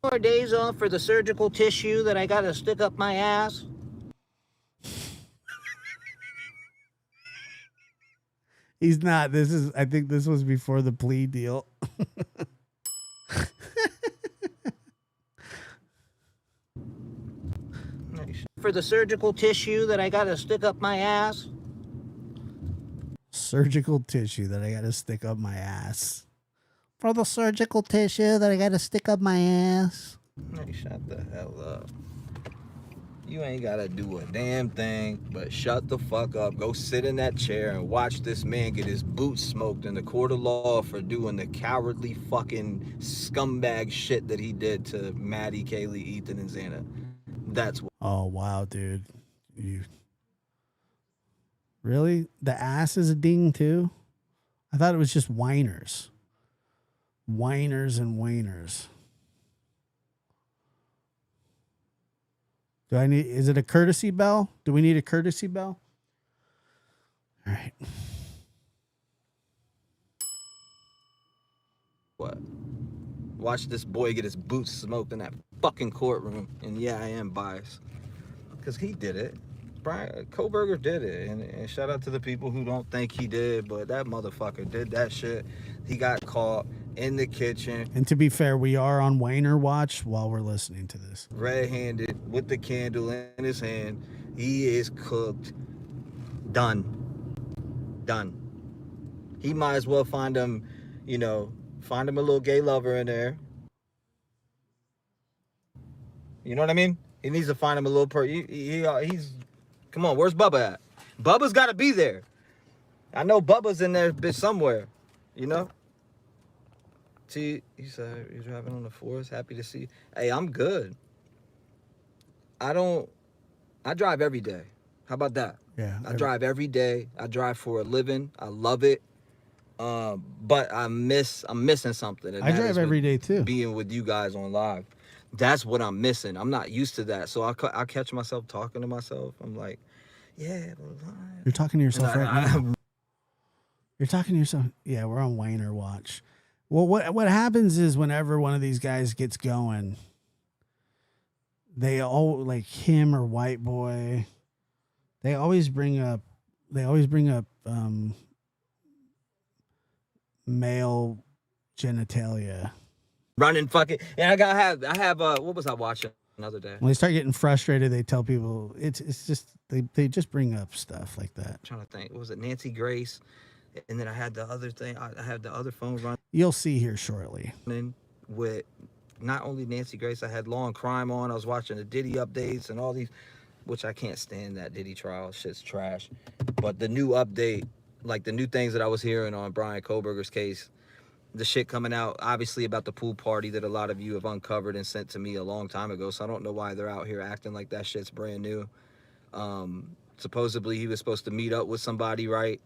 More days off for the surgical tissue that I gotta stick up my ass. He's not. I think this was before the plea deal. For the surgical tissue that I gotta stick up my ass. Surgical tissue that I gotta stick up my ass. For the surgical tissue that I gotta stick up my ass. Hey, shut the hell up. You ain't gotta do a damn thing but shut the fuck up. Go sit in that chair and watch this man get his boots smoked in the court of law for doing the cowardly fucking scumbag shit that he did to Maddie, Kaylee, Ethan, and Xana. That's what. Oh, wow, dude. Really? The ass is a ding, too? I thought it was just whiners. Whiners and waners. Is it a courtesy bell? Do we need a courtesy bell? All right. What? Watch this boy get his boots smoked in that fucking courtroom. And yeah, I am biased. Because he did it. Brian Koberger did it. And shout out to the people who don't think he did, but that motherfucker did that shit. He got caught in the kitchen. And to be fair, we are on Weiner watch while we're listening to this. Red-handed with the candle in his hand. He is cooked. Done. He might as well find him, find him a little gay lover in there. You know what I mean? He needs to find him a little he's, come on, where's Bubba at? Bubba's got to be there. I know Bubba's in there somewhere, See, he said he's driving on the forest. Happy to see you. Hey, I'm good. I drive every day. How about that? Yeah. I drive every day. I drive for a living. I love it. But I'm missing something. And I drive every day too. Being with you guys on live. That's what I'm missing. I'm not used to that. So I catch myself talking to myself. I'm like, yeah. You're talking to yourself right now. You're talking to yourself. Yeah, we're on Weiner watch. Well, what happens is whenever one of these guys gets going, they all, like him or White Boy, they always bring up male genitalia. Running fucking, and I have what was I watching another day? When they start getting frustrated, they tell people it's just they just bring up stuff like that. I'm trying to think, what was it, Nancy Grace? And then I had the other thing. I had the other phone running. You'll see here shortly. With not only Nancy Grace, I had Law and Crime on. I was watching the Diddy updates and all these, which I can't stand that Diddy trial. Shit's trash. But the new update, like the new things that I was hearing on Brian Koberger's case, the shit coming out, obviously about the pool party that a lot of you have uncovered and sent to me a long time ago. So I don't know why they're out here acting like that shit's brand new. Supposedly he was supposed to meet up with somebody, right?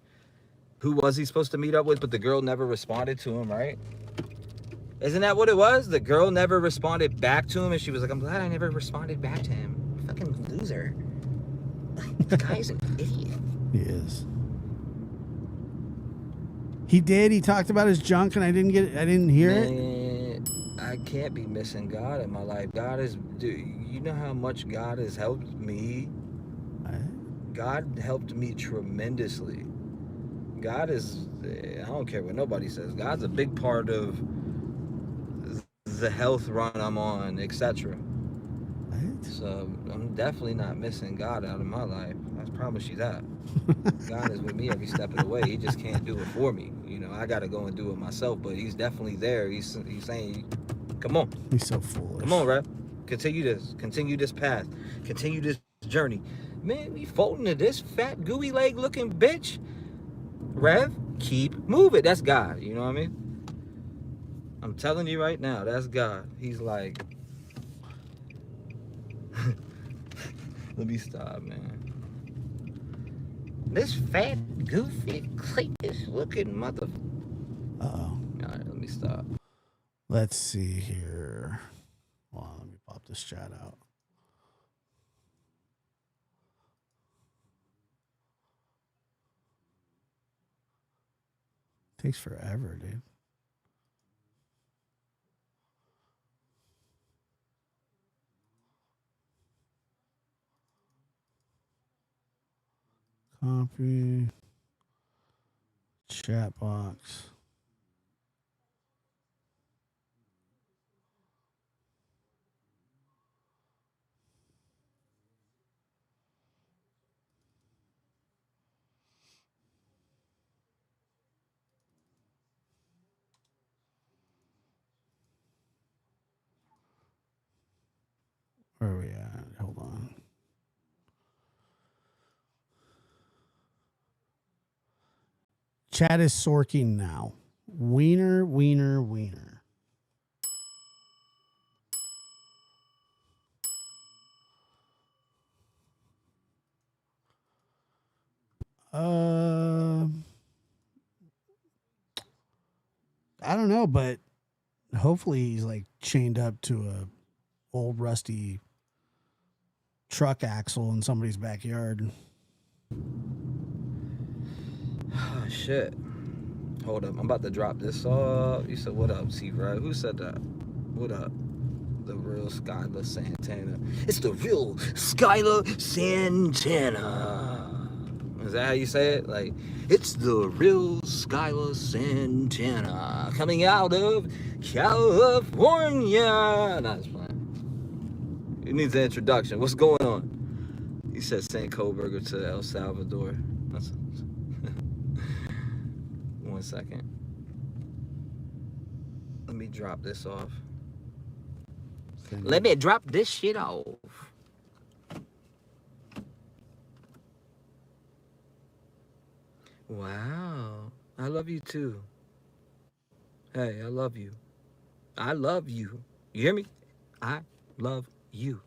Who was he supposed to meet up with? But the girl never responded to him, right? Isn't that what it was? The girl never responded back to him, and she was like, I'm glad I never responded back to him. Fucking loser. The guy's an idiot. He is. He did. He talked about his junk, and I didn't hear it. I can't be missing God in my life. God is, you know how much God has helped me? God helped me tremendously. God is, I don't care what nobody says, God's a big part of the health run I'm on, etc. Right? So I'm definitely not missing God out of my life. I promise you that. God is with me every step of the way. He just can't do it for me. You know, I got to go and do it myself, but he's definitely there. He's saying, come on. He's so foolish. Come on, Rev. Continue this. Continue this path. Continue this journey. Man, we folding to this fat, gooey leg looking bitch. Rev, keep moving. That's God. You know what I mean? I'm telling you right now, that's God. He's like, let me stop, man. This fat, goofy, Cletus looking mother. Uh-oh. All right, let me stop. Let's see here. Hold on, let me pop this chat out. Takes forever, dude. Copy. Chat box. Where are we at? Hold on. Chat is sorking now. Wiener, wiener, wiener. I don't know, but hopefully he's like chained up to a old rusty truck axle in somebody's backyard. Oh, shit. Hold up. I'm about to drop this off. You said, what up, C-Rod? Who said that? What up? The real Skylar Santana. It's the real Skylar Santana. Is that how you say it? Like, it's the real Skylar Santana coming out of California. Nah, it's fine. It needs an introduction. What's going on? He said St. Coburger to El Salvador. That's 1 second. Let me drop this off. Let me drop this shit off. Wow. I love you too. Hey, I love you. I love you. You hear me? I love you.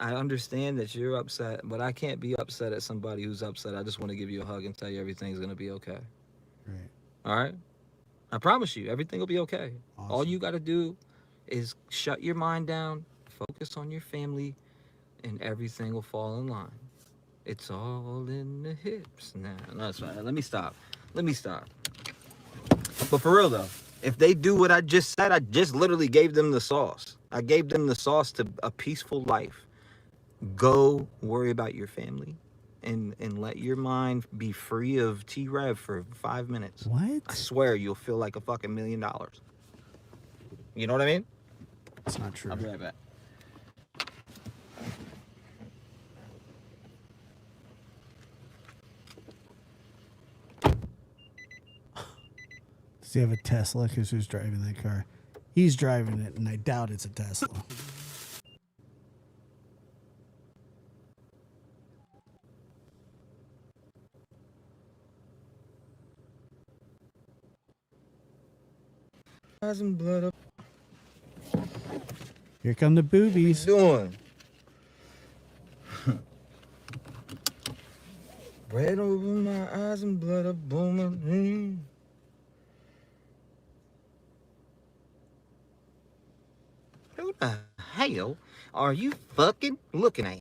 I understand that you're upset, but I can't be upset at somebody who's upset. I just want to give you a hug and tell you everything's going to be okay. Right. All right? I promise you, everything will be okay. Awesome. All you got to do is shut your mind down, focus on your family, and everything will fall in line. It's all in the hips now. No, that's right. Let me stop. But for real, though, if they do what I just said, I just literally gave them the sauce. I gave them the sauce to a peaceful life. Go worry about your family and let your mind be free of T-Rev for 5 minutes. What? I swear you'll feel like a fucking $1 million. You know what I mean? It's not true. I'll be right back. Does he have a Tesla? Because who's driving that car? He's driving it, and I doubt it's a Tesla. Some blood up. Here come the boobies. What you doing? Bread over my eyes and blood up booming. Who the hell are you fucking looking at?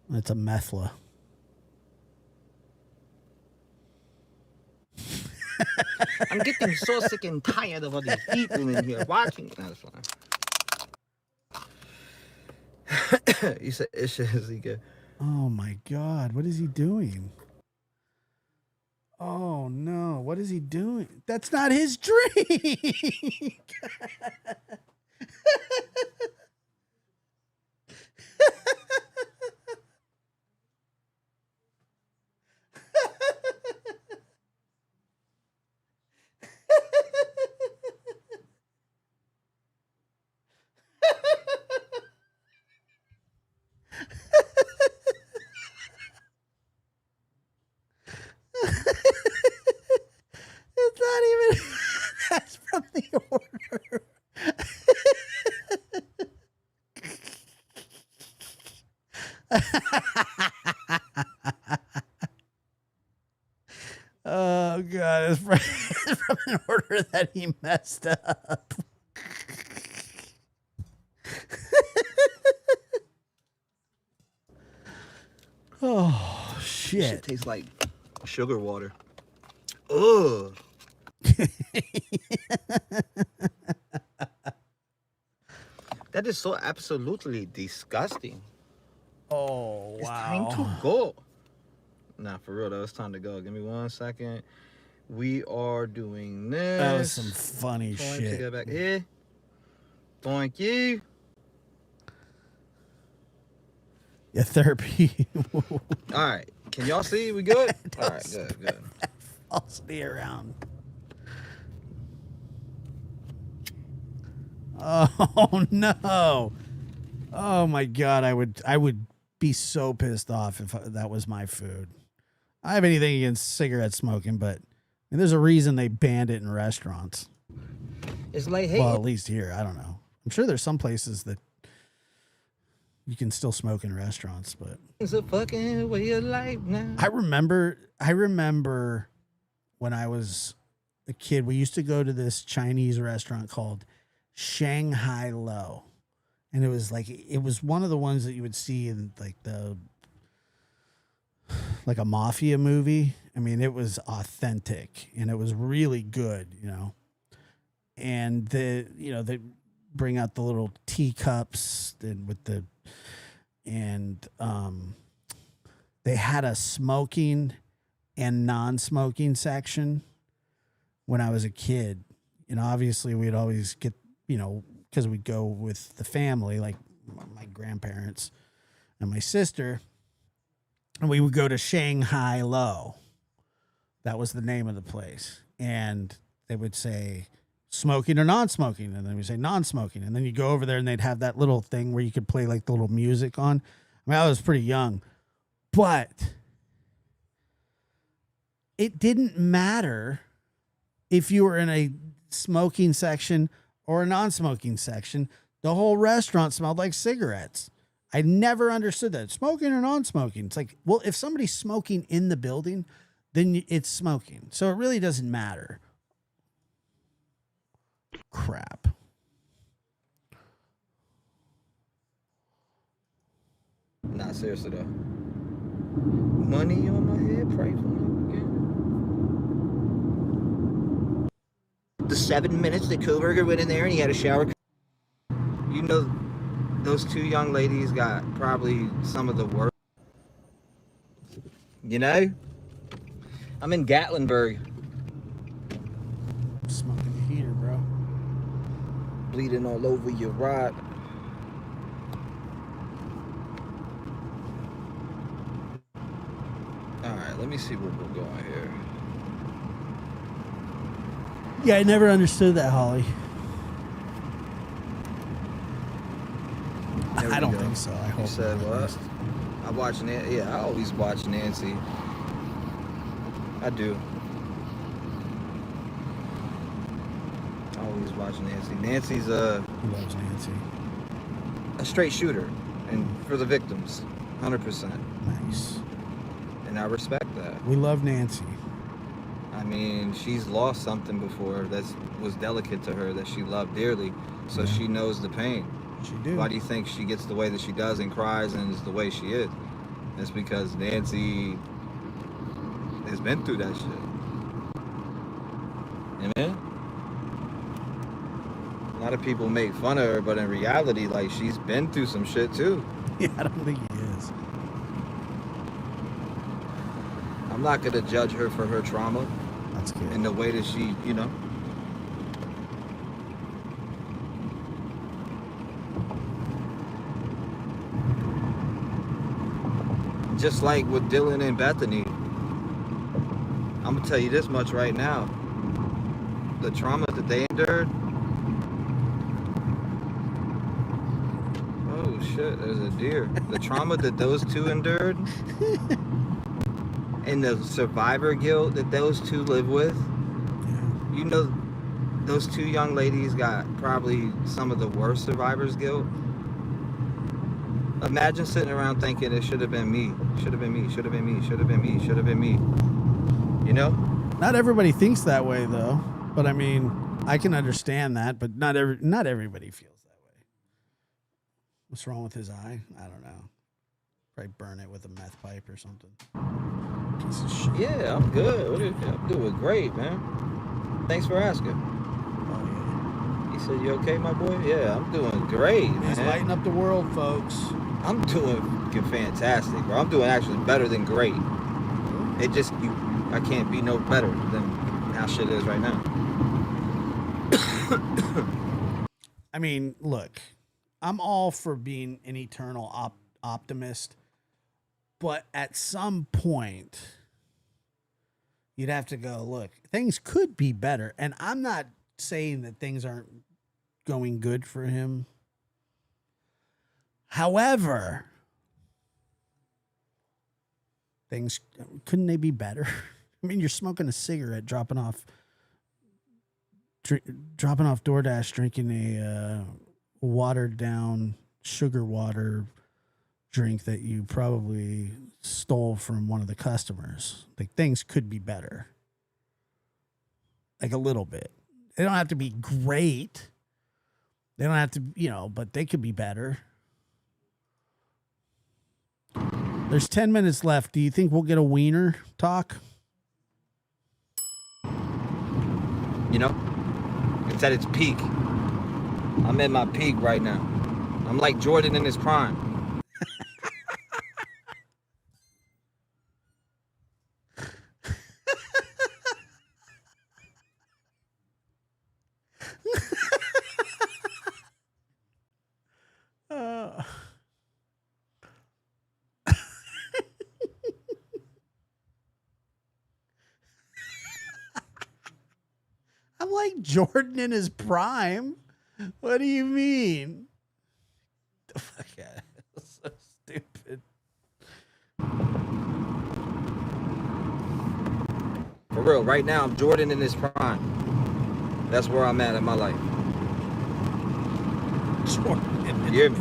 That's a Methla. I'm getting so sick and tired of all these people in here watching. No, that's fine. You said Isha Zika. Oh my God, what is he doing? Oh no, what is he doing? That's not his drink. It's not even. That's from the order. Oh God, it's from an order that he messed up. Oh Shit shit. tastes like sugar water. Ugh. That is so absolutely disgusting. Oh It's wow. time to go. Nah, for real though, it's time to go. Give me 1 second. We are doing this. That was some funny Going to shit. go back here. Thank you. Yeah, therapy. All right. Can y'all see? We good? All right, good. Falsely around. Oh no. Oh my God, I would be so pissed off if that was my food. I have anything against cigarette smoking, but there's a reason they banned it in restaurants. It's like, hey, Well, at least here, I don't know. I'm sure there's some places that you can still smoke in restaurants, but it's a fucking way of life now. I remember when I was a kid, we used to go to this Chinese restaurant called Shanghai Lo. And it was one of the ones that you would see in like a mafia movie. I mean, it was authentic and it was really good, And they bring out the little teacups and they had a smoking and non-smoking section when I was a kid. Obviously we'd always get, because we'd go with the family, like my grandparents and my sister, and we would go to Shanghai Lo. That was the name of the place. And they would say smoking or non-smoking. And then we say non-smoking. And then you go over there and they'd have that little thing where you could play like the little music on. I mean, I was pretty young, but it didn't matter if you were in a smoking section or a non-smoking section. The whole restaurant smelled like cigarettes. I never understood that. Smoking or non-smoking. It's like, well, if somebody's smoking in the building, then it's smoking. So it really doesn't matter. Crap. Nah, seriously though. Money on my head, pray for me again. The 7 minutes that Kohlberger went in there and he had a shower. Those two young ladies got probably some of the worst. I'm in Gatlinburg. Smoking the heater, bro. Bleeding all over your rod. Alright, let me see where we're going here. Yeah, I never understood that, Holly. There I we don't go. think so. I hope You said not. what? I watch Nancy. Yeah, I always watch Nancy. I do. I always watch Nancy. Nancy's He loves Nancy. a straight shooter, and for the victims, 100%. Nice. And I respect that. We love Nancy. I mean, she's lost something before that was delicate to her that she loved dearly, so Yeah. she knows the pain. She do. Why do you think she gets the way that she does and cries and is the way she is? It's because Nancy has been through that shit. You know? A lot of people make fun of her, but in reality, like, she's been through some shit too. Yeah, I don't think he is. I'm not gonna judge her for her trauma That's good. and the way that she, you know. Just like with Dylan and Bethany, I'm gonna tell you this much right now. The trauma that they endured. Oh shit, there's a deer. The trauma that those two endured and the survivor guilt that those two live with. You know, those two young ladies got probably some of the worst survivor's guilt. Imagine sitting around thinking it should have been me, should have been me, should have been me, should have been me, should have been me. You know? Not everybody thinks that way, though. But I mean, I can understand that, but not everybody feels that way. What's wrong with his eye? I don't know. Probably burn it with a meth pipe or something. Piece of shit. Yeah, I'm good. I'm doing great, man. Thanks for asking. Oh, yeah. He said, "You okay, my boy?" Yeah, I'm doing great, He's man. lighting up the world, folks. I'm doing fucking fantastic, bro. I'm doing actually better than great. It just, I can't be no better than how shit is right now. I mean, look, I'm all for being an eternal optimist, but at some point, you'd have to go, look, things could be better. And I'm not saying that things aren't going good for him. However, couldn't they be better? I mean, you're smoking a cigarette, dropping off DoorDash, drinking a watered down sugar water drink that you probably stole from one of the customers. Like, things could be better. Like, a little bit. They don't have to be great. They don't have to, but they could be better. There's 10 minutes left. Do you think we'll get a wiener talk? You know? It's at its peak. I'm at my peak right now. I'm like Jordan in his prime. I'm like Jordan in his prime. What do you mean? The fuck out. That's so stupid. For real, right now I'm Jordan in his prime. That's where I'm at in my life. Jordan. You hear me?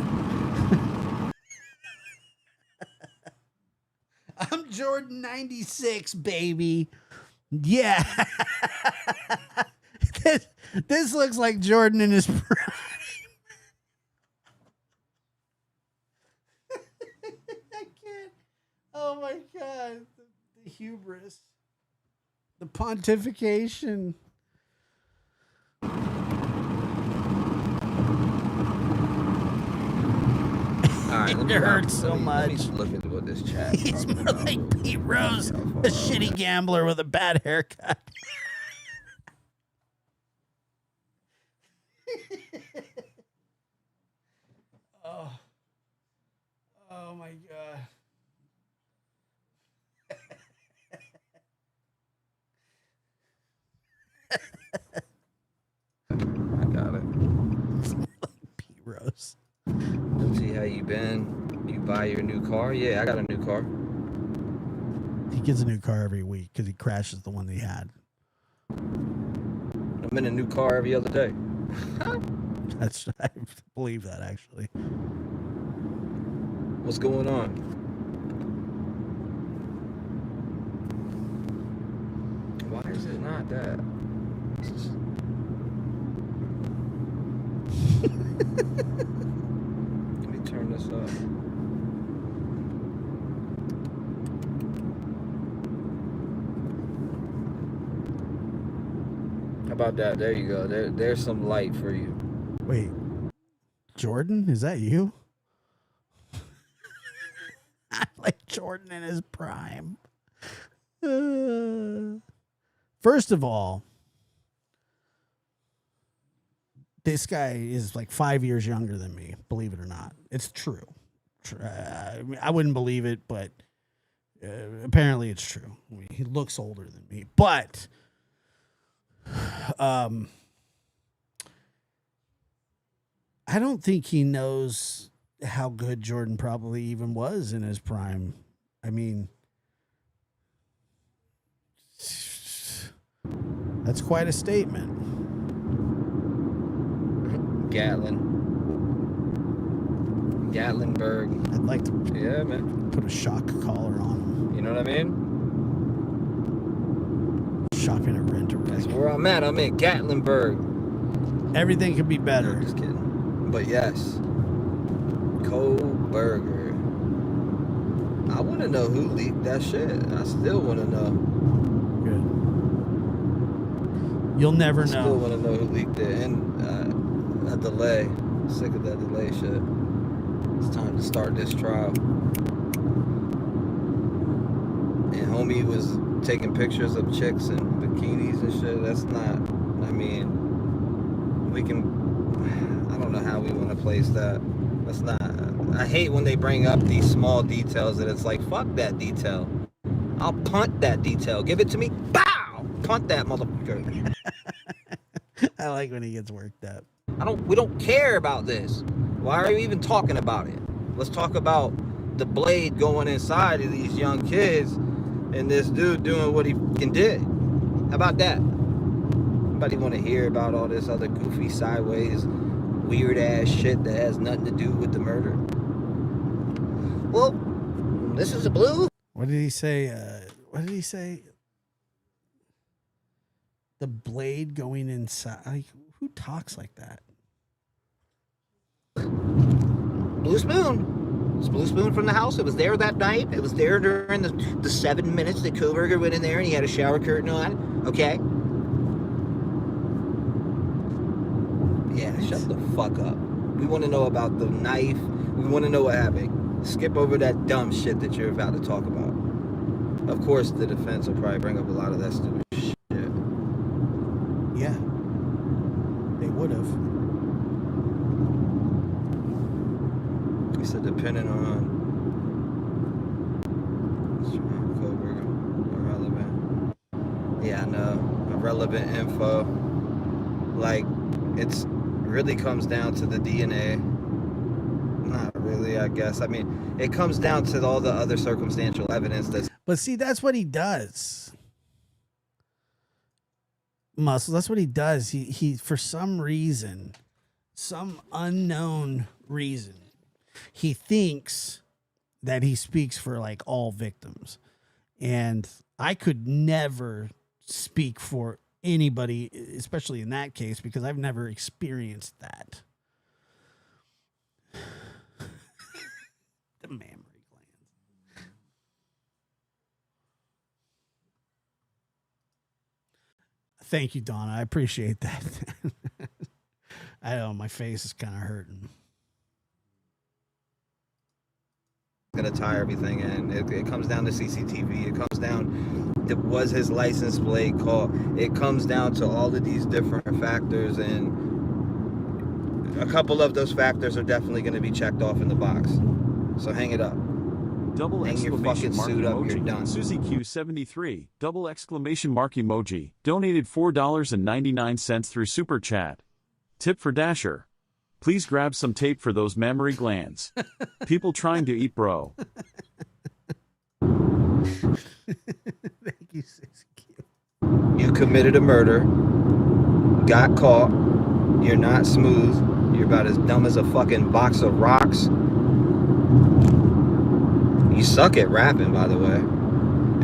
I'm Jordan 96, baby. Yeah. This looks like Jordan in his prime. I can't. Oh my God. The hubris. The pontification. All right, It hurts so let much. me just look into what this chat is He's talking more about. like Pete Rose, a shitty gambler with a bad haircut. Oh my God. I got it. Pete Rose. Let's see how you been. You buy your new car? Yeah, I got a new car. He gets a new car every week because he crashes the one that he had. I'm in a new car every other day. I believe that, actually. What's going on? Why is it not that? Let me turn this up. about that? There you go. There's some light for you. Wait, Jordan, is that you? I like Jordan in his prime. First of all, this guy is like 5 years younger than me, believe it or not. It's true. I wouldn't believe it, but apparently it's true. I mean, he looks older than me. But I don't think he knows how good Jordan probably even was in his prime. I mean, that's quite a statement. Gatlinburg. I'd like to Yeah, man. put a shock collar on him. You know what I mean? Shocking a renter. That's where I'm at. I'm in Gatlinburg. Everything could be better. No, just kidding. But yes, Cold Burger. I want to know who leaked that shit. I still want to know. Good. You'll never I still know. want to know who leaked it. And a delay. Sick of that delay shit. It's time to start this trial. And homie was taking pictures of chicks in bikinis and shit. That's not, I mean, we can, I don't know how we want to place that. That's not, I hate when they bring up these small details that it's like, fuck that detail. I'll punt that detail. Give it to me. Bow! Punt that motherfucker. I like when he gets worked up. We don't care about this. Why are you even talking about it? Let's talk about the blade going inside of these young kids and this dude doing what he fucking did. How about that? Nobody want to hear about all this other goofy, sideways, weird ass shit that has nothing to do with the murder. Well, this is a blue. What did he say? The blade going inside. Like, who talks like that? Blue Spoon. It's Blue Spoon from the house. It was there that night. It was there during the 7 minutes that Koberger went in there and he had a shower curtain on. Okay? Yeah, shut the fuck up. We want to know about the knife. We want to know what happened. Skip over that dumb shit that you're about to talk about. Of course, the defense will probably bring up a lot of that stupid shit. Yeah. They would have. He said depending on Koberger, irrelevant. Yeah, I know. Irrelevant info. Like, it's really comes down to the DNA. Not really, I guess. I mean, it comes down to all the other circumstantial evidence that's... But see, that's what he does. Muscle, that's what he does. He for some reason, some unknown reason, he thinks that he speaks for like all victims. And I could never speak for anybody, especially in that case, because I've never experienced that. The mammary glands. Thank you, Donna. I appreciate that. I know my face is kind of hurting. Gonna tie everything in. It comes down to CCTV. It comes down to was his license plate called. It comes down to all of these different factors, and a couple of those factors are definitely going to be checked off in the box. So hang it up. Double Hang your exclamation fucking mark suit up, you're emoji. done. Susie Q73, double exclamation mark emoji, donated $4.99 through Super Chat. Tip for Dasher. Please grab some tape for those mammary glands. People trying to eat, bro. Thank you, Susie Q. You committed a murder. Got caught. You're not smooth. You're about as dumb as a fucking box of rocks. You suck at rapping, by the way.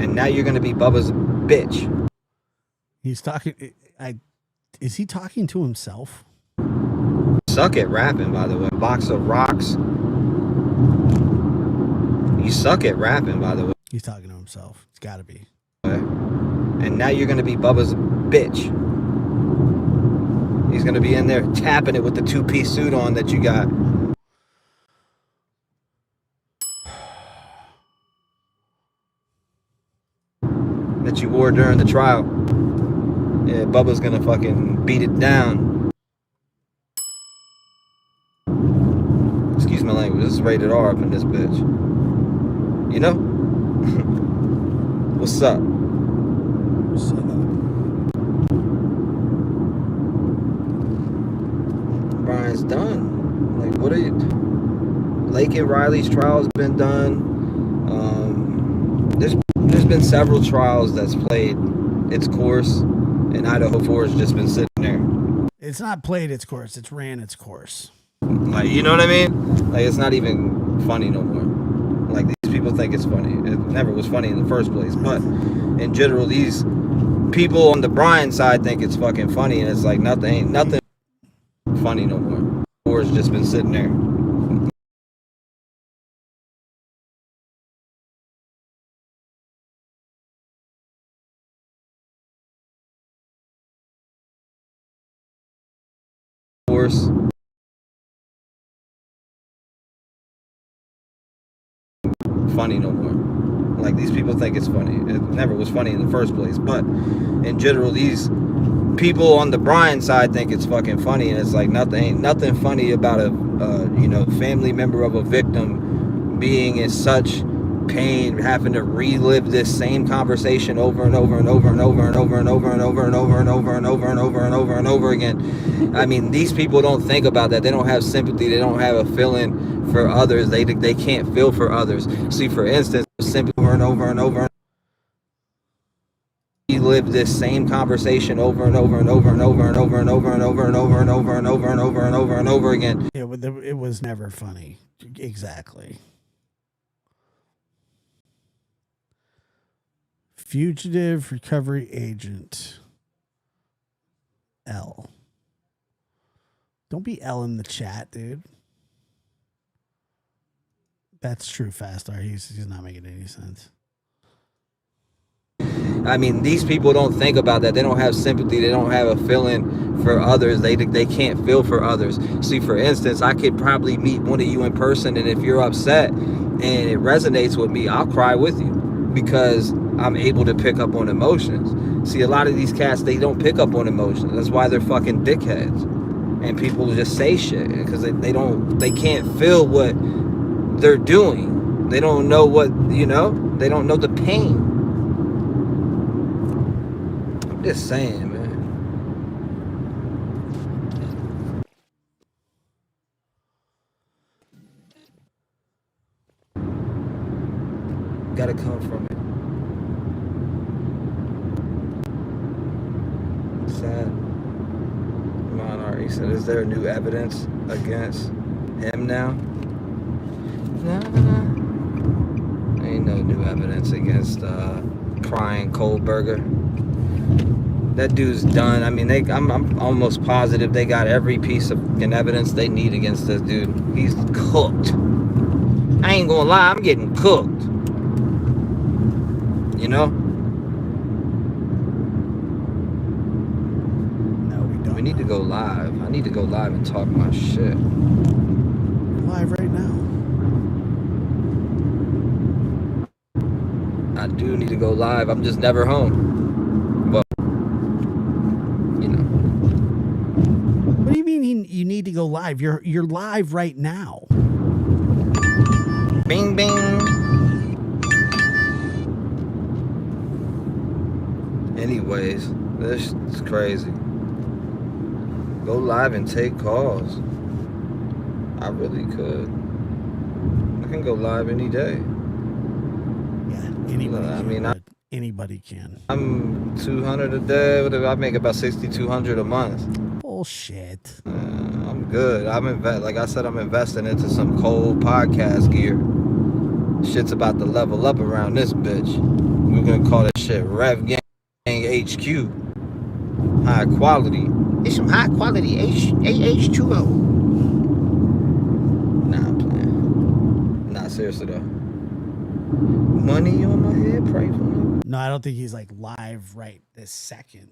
And now you're gonna be Bubba's bitch. He's talking. Is he talking to himself? Suck at rapping, by the way. Box of rocks. You suck at rapping, by the way. He's talking to himself. It's got to be. And now you're gonna be Bubba's bitch. He's gonna be in there tapping it with the two-piece suit on that you got. That you wore during the trial. Yeah, Bubba's gonna fucking beat it down. Excuse my language, this is rated R up in this bitch. You know? What's up? What's up? Brian's done. Like, what are you... Lake and Riley's trial's been done. There's been several trials that's played its course, and Idaho 4 has just been sitting there. It's not played its course, it's ran its course. Like, you know what I mean? Like, it's not even funny no more. Like, these people think it's funny. It never was funny in the first place. But in general, these people on the Brian side think it's fucking funny, and it's like ain't nothing funny no more. Or it's just been sitting there. Course. Funny no more. Like, these people think it's funny. It never was funny in the first place. But in general, these people on the Brian side think it's fucking funny, and it's like ain't nothing funny about a family member of a victim being in such pain, having to relive this same conversation over and over and over and over and over and over and over and over and over and over and over and over and over again. I mean, these people don't think about that. They don't have sympathy. They don't have a feeling for others. They can't feel for others. See, for instance, sympathy over and over and over. Relive this same conversation over and over and over and over and over and over and over and over and over and over and over and over and over again. It was never funny. Exactly. Fugitive recovery agent. L. Don't be L in the chat, dude. That's true, Fastar. He's not making any sense. I mean, these people don't think about that. They don't have sympathy. They don't have a feeling for others. They can't feel for others. See, for instance, I could probably meet one of you in person, and if you're upset and it resonates with me, I'll cry with you because I'm able to pick up on emotions. See, a lot of these cats, they don't pick up on emotions. That's why they're fucking dickheads. And people just say shit because they can't feel what they're doing. They don't know what, they don't know the pain. I'm just saying, man. Gotta come from it. Sad. Monarch, he said, is there new evidence against him now? No. Ain't no new evidence against Crying Kohlberger. That dude's done. I mean, I'm almost positive they got every piece of evidence they need against this dude. He's cooked. I ain't gonna lie, I'm getting cooked. You know? No, we don't. We need to go live. I need to go live and talk my shit. We're live right now. I do need to go live. I'm just never home. Well, What do you mean you need to go live? You're live right now. Bing, bing. Anyways, this is crazy. Go live and take calls. I really could. I can go live any day. Yeah, anybody. I mean, anybody can. I'm 200 a day. I make about 6,200 a month. Bullshit. I'm good. Like I said, I'm investing into some cold podcast gear. Shit's about to level up around this bitch. We're gonna call that shit Rev Gang HQ. High quality. It's some high quality AH2O. Nah, I'm playing. Nah, seriously though. Money on my head, pray for me. No, I don't think he's like live right this second.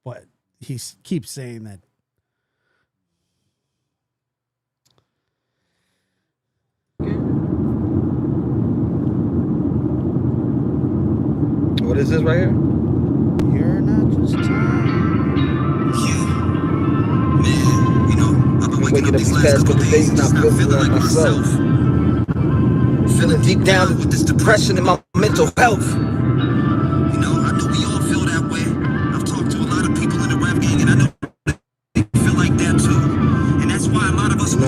But he keeps saying that. What is this right here? You're not just time. I've been waking up these past couple days not feeling like myself. Feeling deep down with this depression in my mental health. You know, I know we all feel that way. I've talked to a lot of people in the rap gang, and I know they feel like that too. And that's why a lot of us, you know,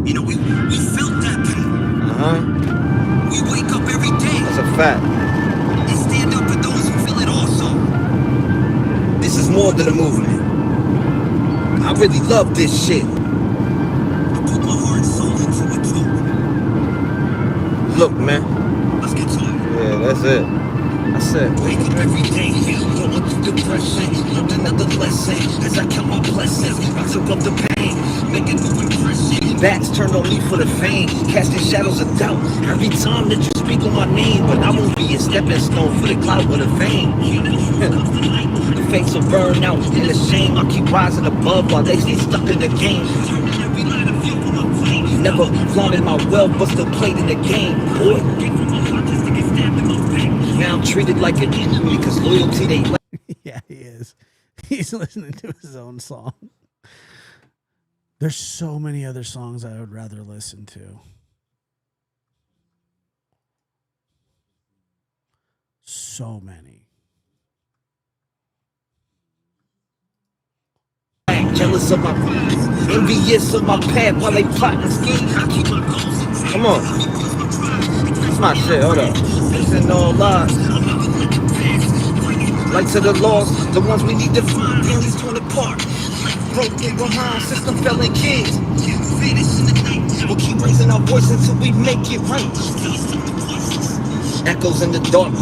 you know, we felt that pain. We wake up every day. That's a fact. And stand up for those who feel it also. This is more than a movement. I really love this shit. I put my heart and soul into it too. Look, man. Let's get to it. Yeah, that's it. I said, wake up every day, going through depression, learned another lesson. As I count my blessings, rise above the pain, make a new impression. Backs turned on me for the fame, casting shadows of doubt. Every time that you speak on my name, but I won't be a stepping stone for the clout or the fame. The face will burn out in the shame. I keep rising above while they stay stuck in the game. Never flaunted my wealth, but still played in the game, boy. Now I'm treated like an enemy because loyalty they like. Yeah, he is. He's listening to his own song. There's so many other songs I would rather listen to. So many. Jealous of my envious of my path while they plot and scheme. Come on. That's my shit, hold up. This ain't no lies. Lights of the lost, the ones we need to find. Families torn apart. Broken behind, system failing kids. We'll keep raising our voice until we make it right. Echoes in the dark.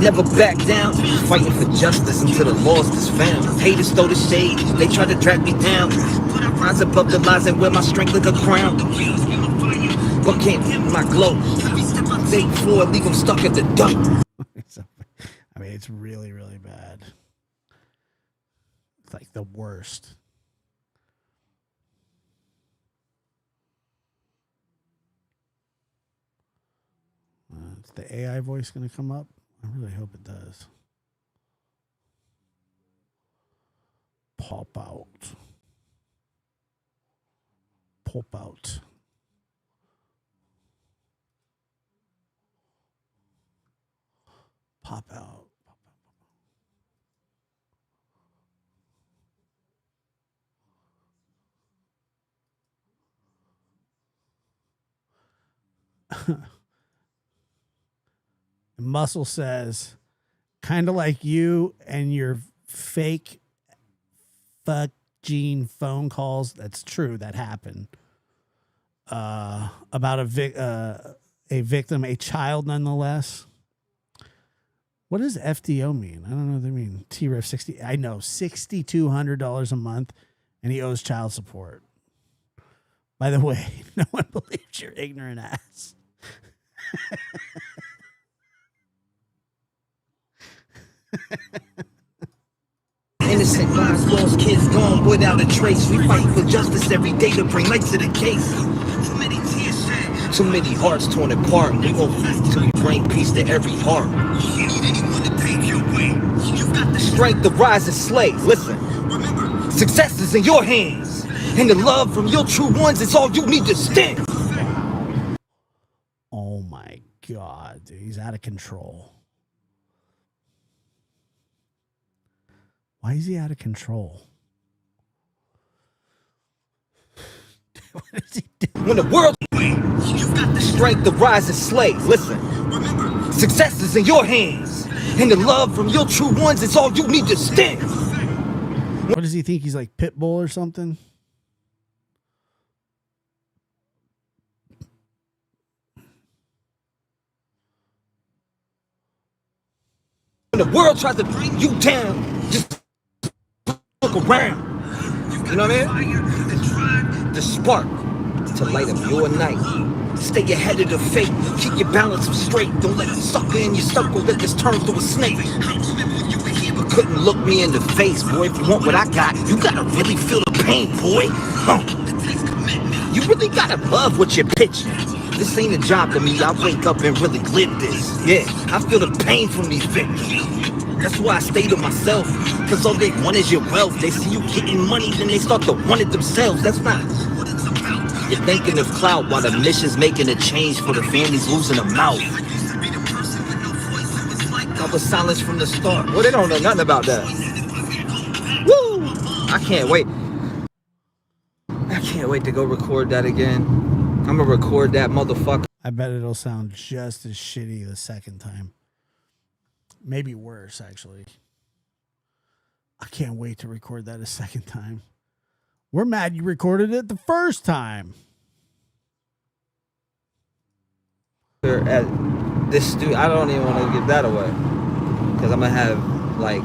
Never back down, fighting for justice until the lost is found. Haters throw the shade, they try to drag me down. I rise above the lies and wear my strength like a crown. But can't my glow. Day before, leave them stuck at the dump. I mean, it's really, really bad. It's like the worst. Is the AI voice going to come up? I really hope it does. Pop out. Pop out. Pop out. Muscle says, kind of like you and your fake fuck gene phone calls. That's true. That happened. About a victim, a child nonetheless. What does FDO mean? I don't know what they mean. TRIF 60. I know, $6,200 a month, and he owes child support. By the way, no one believes your ignorant ass. Innocent lives lost, kids gone without a trace. We fight for justice every day to bring light to the case. Too many hearts torn apart. We won't fight till we bring peace to every heart. Strength to rise and slay. Listen, success is in your hands, and the love from your true ones is all you need to stand. Oh my God, dude, he's out of control. Why is he out of control? What is he doing? When the world, you've got the strength to rise and slay. Listen, success is in your hands, and the love from your true ones is all you need to stand. What does he think? He's like Pitbull or something? When the world tries to bring you down, just look around. You know what I mean? The spark to light up your night. Stay ahead of the fate. Keep your balance straight. Don't let them sucker in your circle that just turns to a snake. You couldn't look me in the face, boy. If you want what I got, you gotta really feel the pain, boy. Huh. You really gotta love what you're pitching. This ain't a job to me. I wake up and really live this. Yeah, I feel the pain from these victims. That's why I stay to myself. Cause all they want is your wealth. They see you getting money, then they start to want it themselves. That's not what it's about. You're thinking of clout while the mission's making a change for the families losing a mouth. I was silenced from the start. Well, they don't know nothing about that. Woo! I can't wait. I can't wait to go record that again. I'm gonna record that motherfucker. I bet it'll sound just as shitty the second time. Maybe worse, actually. I can't wait to record that a second time. We're mad you recorded it the first time. At this studio, I don't even want to give that away. Because I'm gonna have, like,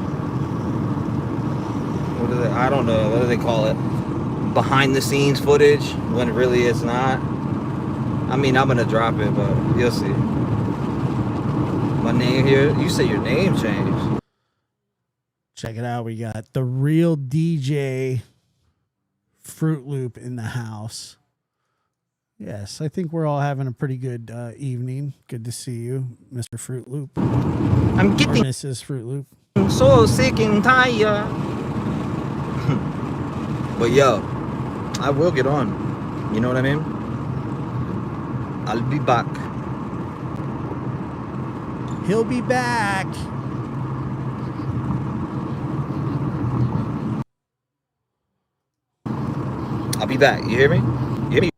I don't know, what do they call it? Behind the scenes footage, when really it's not. I mean, I'm gonna drop it, but you'll see. My name here, you say your name changed. Check it out. We got the real DJ Fruit Loop in the house. Yes, I think we're all having a pretty good evening. Good to see you, Mr. Fruit Loop. I'm getting Mrs. Fruit Loop. so sick and tired. But yo, I will get on. You know what I mean? I'll be back. He'll be back. I'll be back. You hear me? You hear me?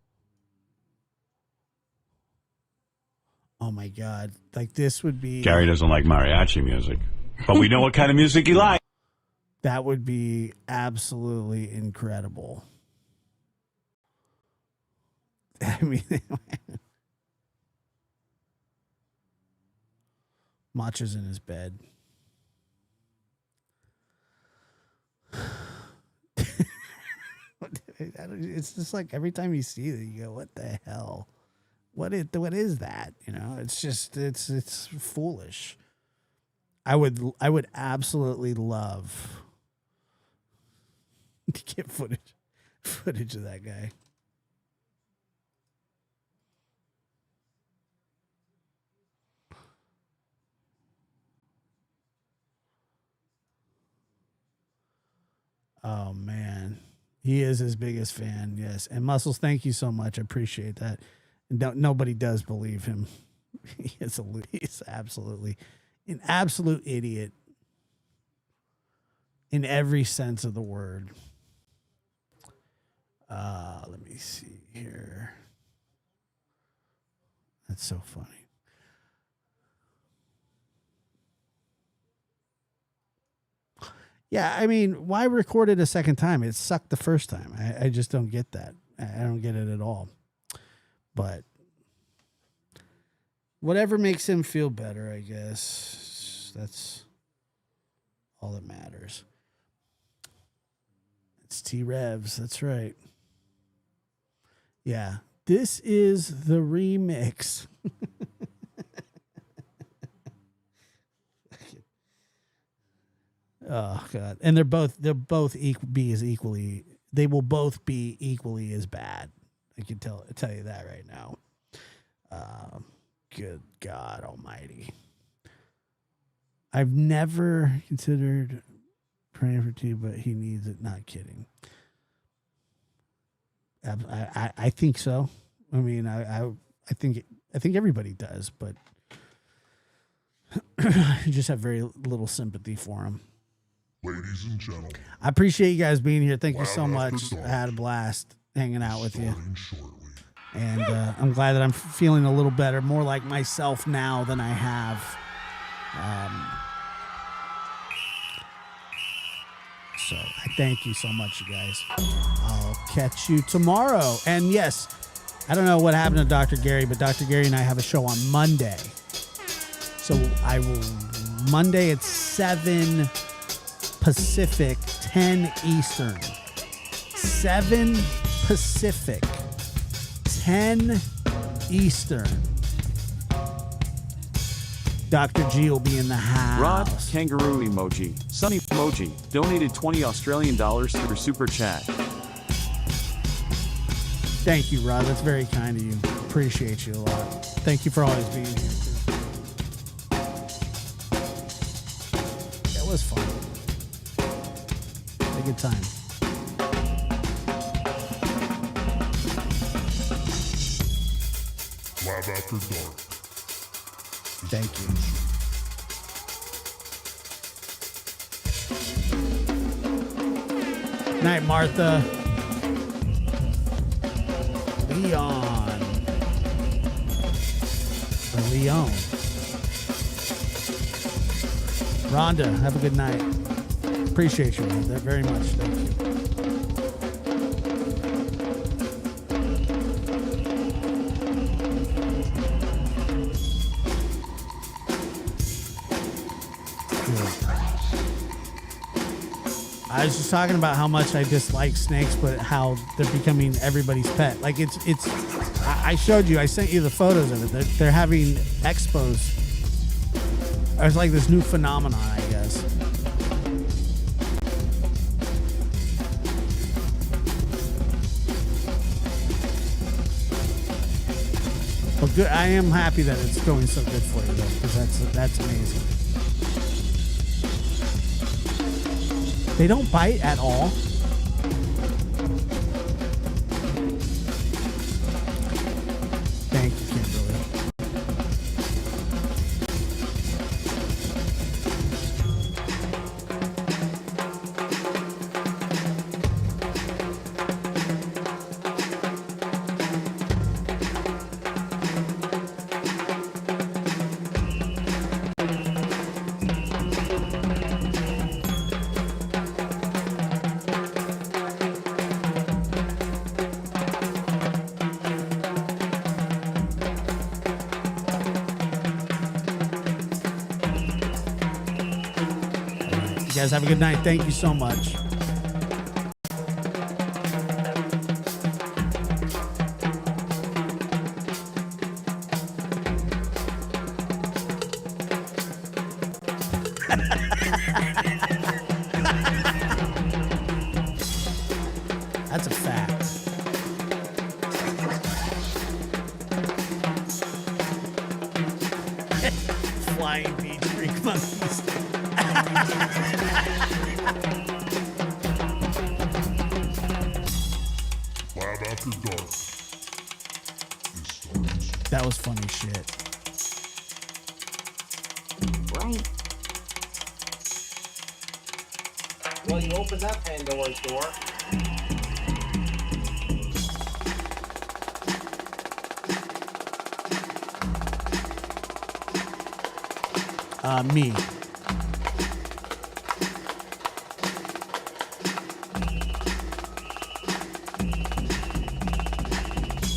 Oh my God. Like this would be. Gary doesn't like mariachi music, but we know what kind of music he likes. That would be absolutely incredible. I mean, Macha's in his bed. It's just like every time you see it, you go, "What the hell? What is that?" You know, it's just it's foolish. I would absolutely love to get footage of that guy. Oh man, he is his biggest fan. Yes, and Muscles, thank you so much. I appreciate that. And nobody does believe him. He's absolutely an absolute idiot in every sense of the word. Let me see here. That's so funny. Yeah, I mean, why record it a second time? It sucked the first time. I just don't get that. I don't get it at all. But whatever makes him feel better, I guess. That's all that matters. It's T-Revs. That's right. Yeah, this is the remix. Oh God! And they will both be equally as bad. I can tell you that right now. Good God Almighty! I've never considered praying for T, but he needs it. Not kidding. I think so. I mean, I think everybody does, but you just have very little sympathy for him. Ladies and gentlemen, I appreciate you guys being here. Thank you so much. I had a blast hanging out with you. And I'm glad that I'm feeling a little better, more like myself now than I have. So I thank you so much, you guys. I'll catch you tomorrow. And yes, I don't know what happened to Dr. Gary, but Dr. Gary and I have a show on Monday. So I will, Monday at 7 Pacific, 10 Eastern. 7 Pacific, 10 Eastern. Dr. G will be in the house. Rod, kangaroo emoji, sunny emoji, donated 20 Australian dollars through Super Chat. Thank you, Rod. That's very kind of you. Appreciate you a lot. Thank you for always being here, too. It was fun. Had a good time. Lab After Dark. Thank you. Night, Martha. Leon. Or Leon. Rhonda, have a good night. Appreciate you very much. Thank you. I was just talking about how much I dislike snakes, but how they're becoming everybody's pet. Like I showed you, I sent you the photos of it. They're having expos. It's like this new phenomenon, I guess. Well, good. I am happy that it's going so good for you, though, because that's amazing. They don't bite at all. Thank you, Kimberly. Guys, have a good night. Thank you so much. That's a fact. Flying beach freak monkeys. Lab After Dark. That was funny shit. Right. Well, you opened that Pandora's door. Me.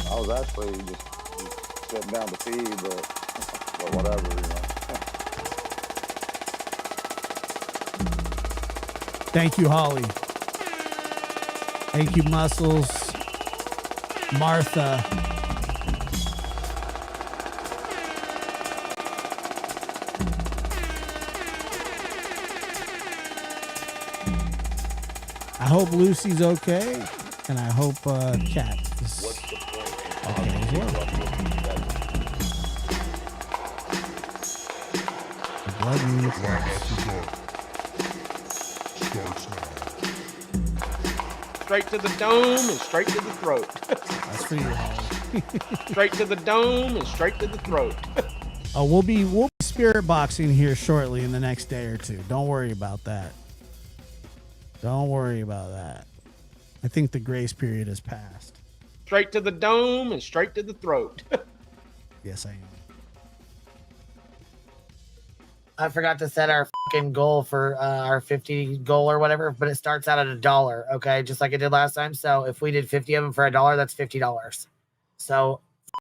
I was actually just sitting down to pee, but whatever, you know. Thank you, Holly. Thank you, Muscles. Martha. I hope Lucy's okay, and I hope Kat is What's the point in okay causing as well. disruption? The blood means Lab After Dark starts now. Straight to the dome and straight to the throat. that's for you, Holly. Straight to the dome and straight to the throat. Oh, we'll be spirit boxing here shortly in the next day or two. Don't worry about that. Don't worry about that. I think the grace period has passed. Straight to the dome and straight to the throat. Yes, I am. I forgot to set our fucking goal for our 50 goal or whatever, but it starts out at $1. Okay, just like I did last time. So if we did 50 of them for $1, that's $50. So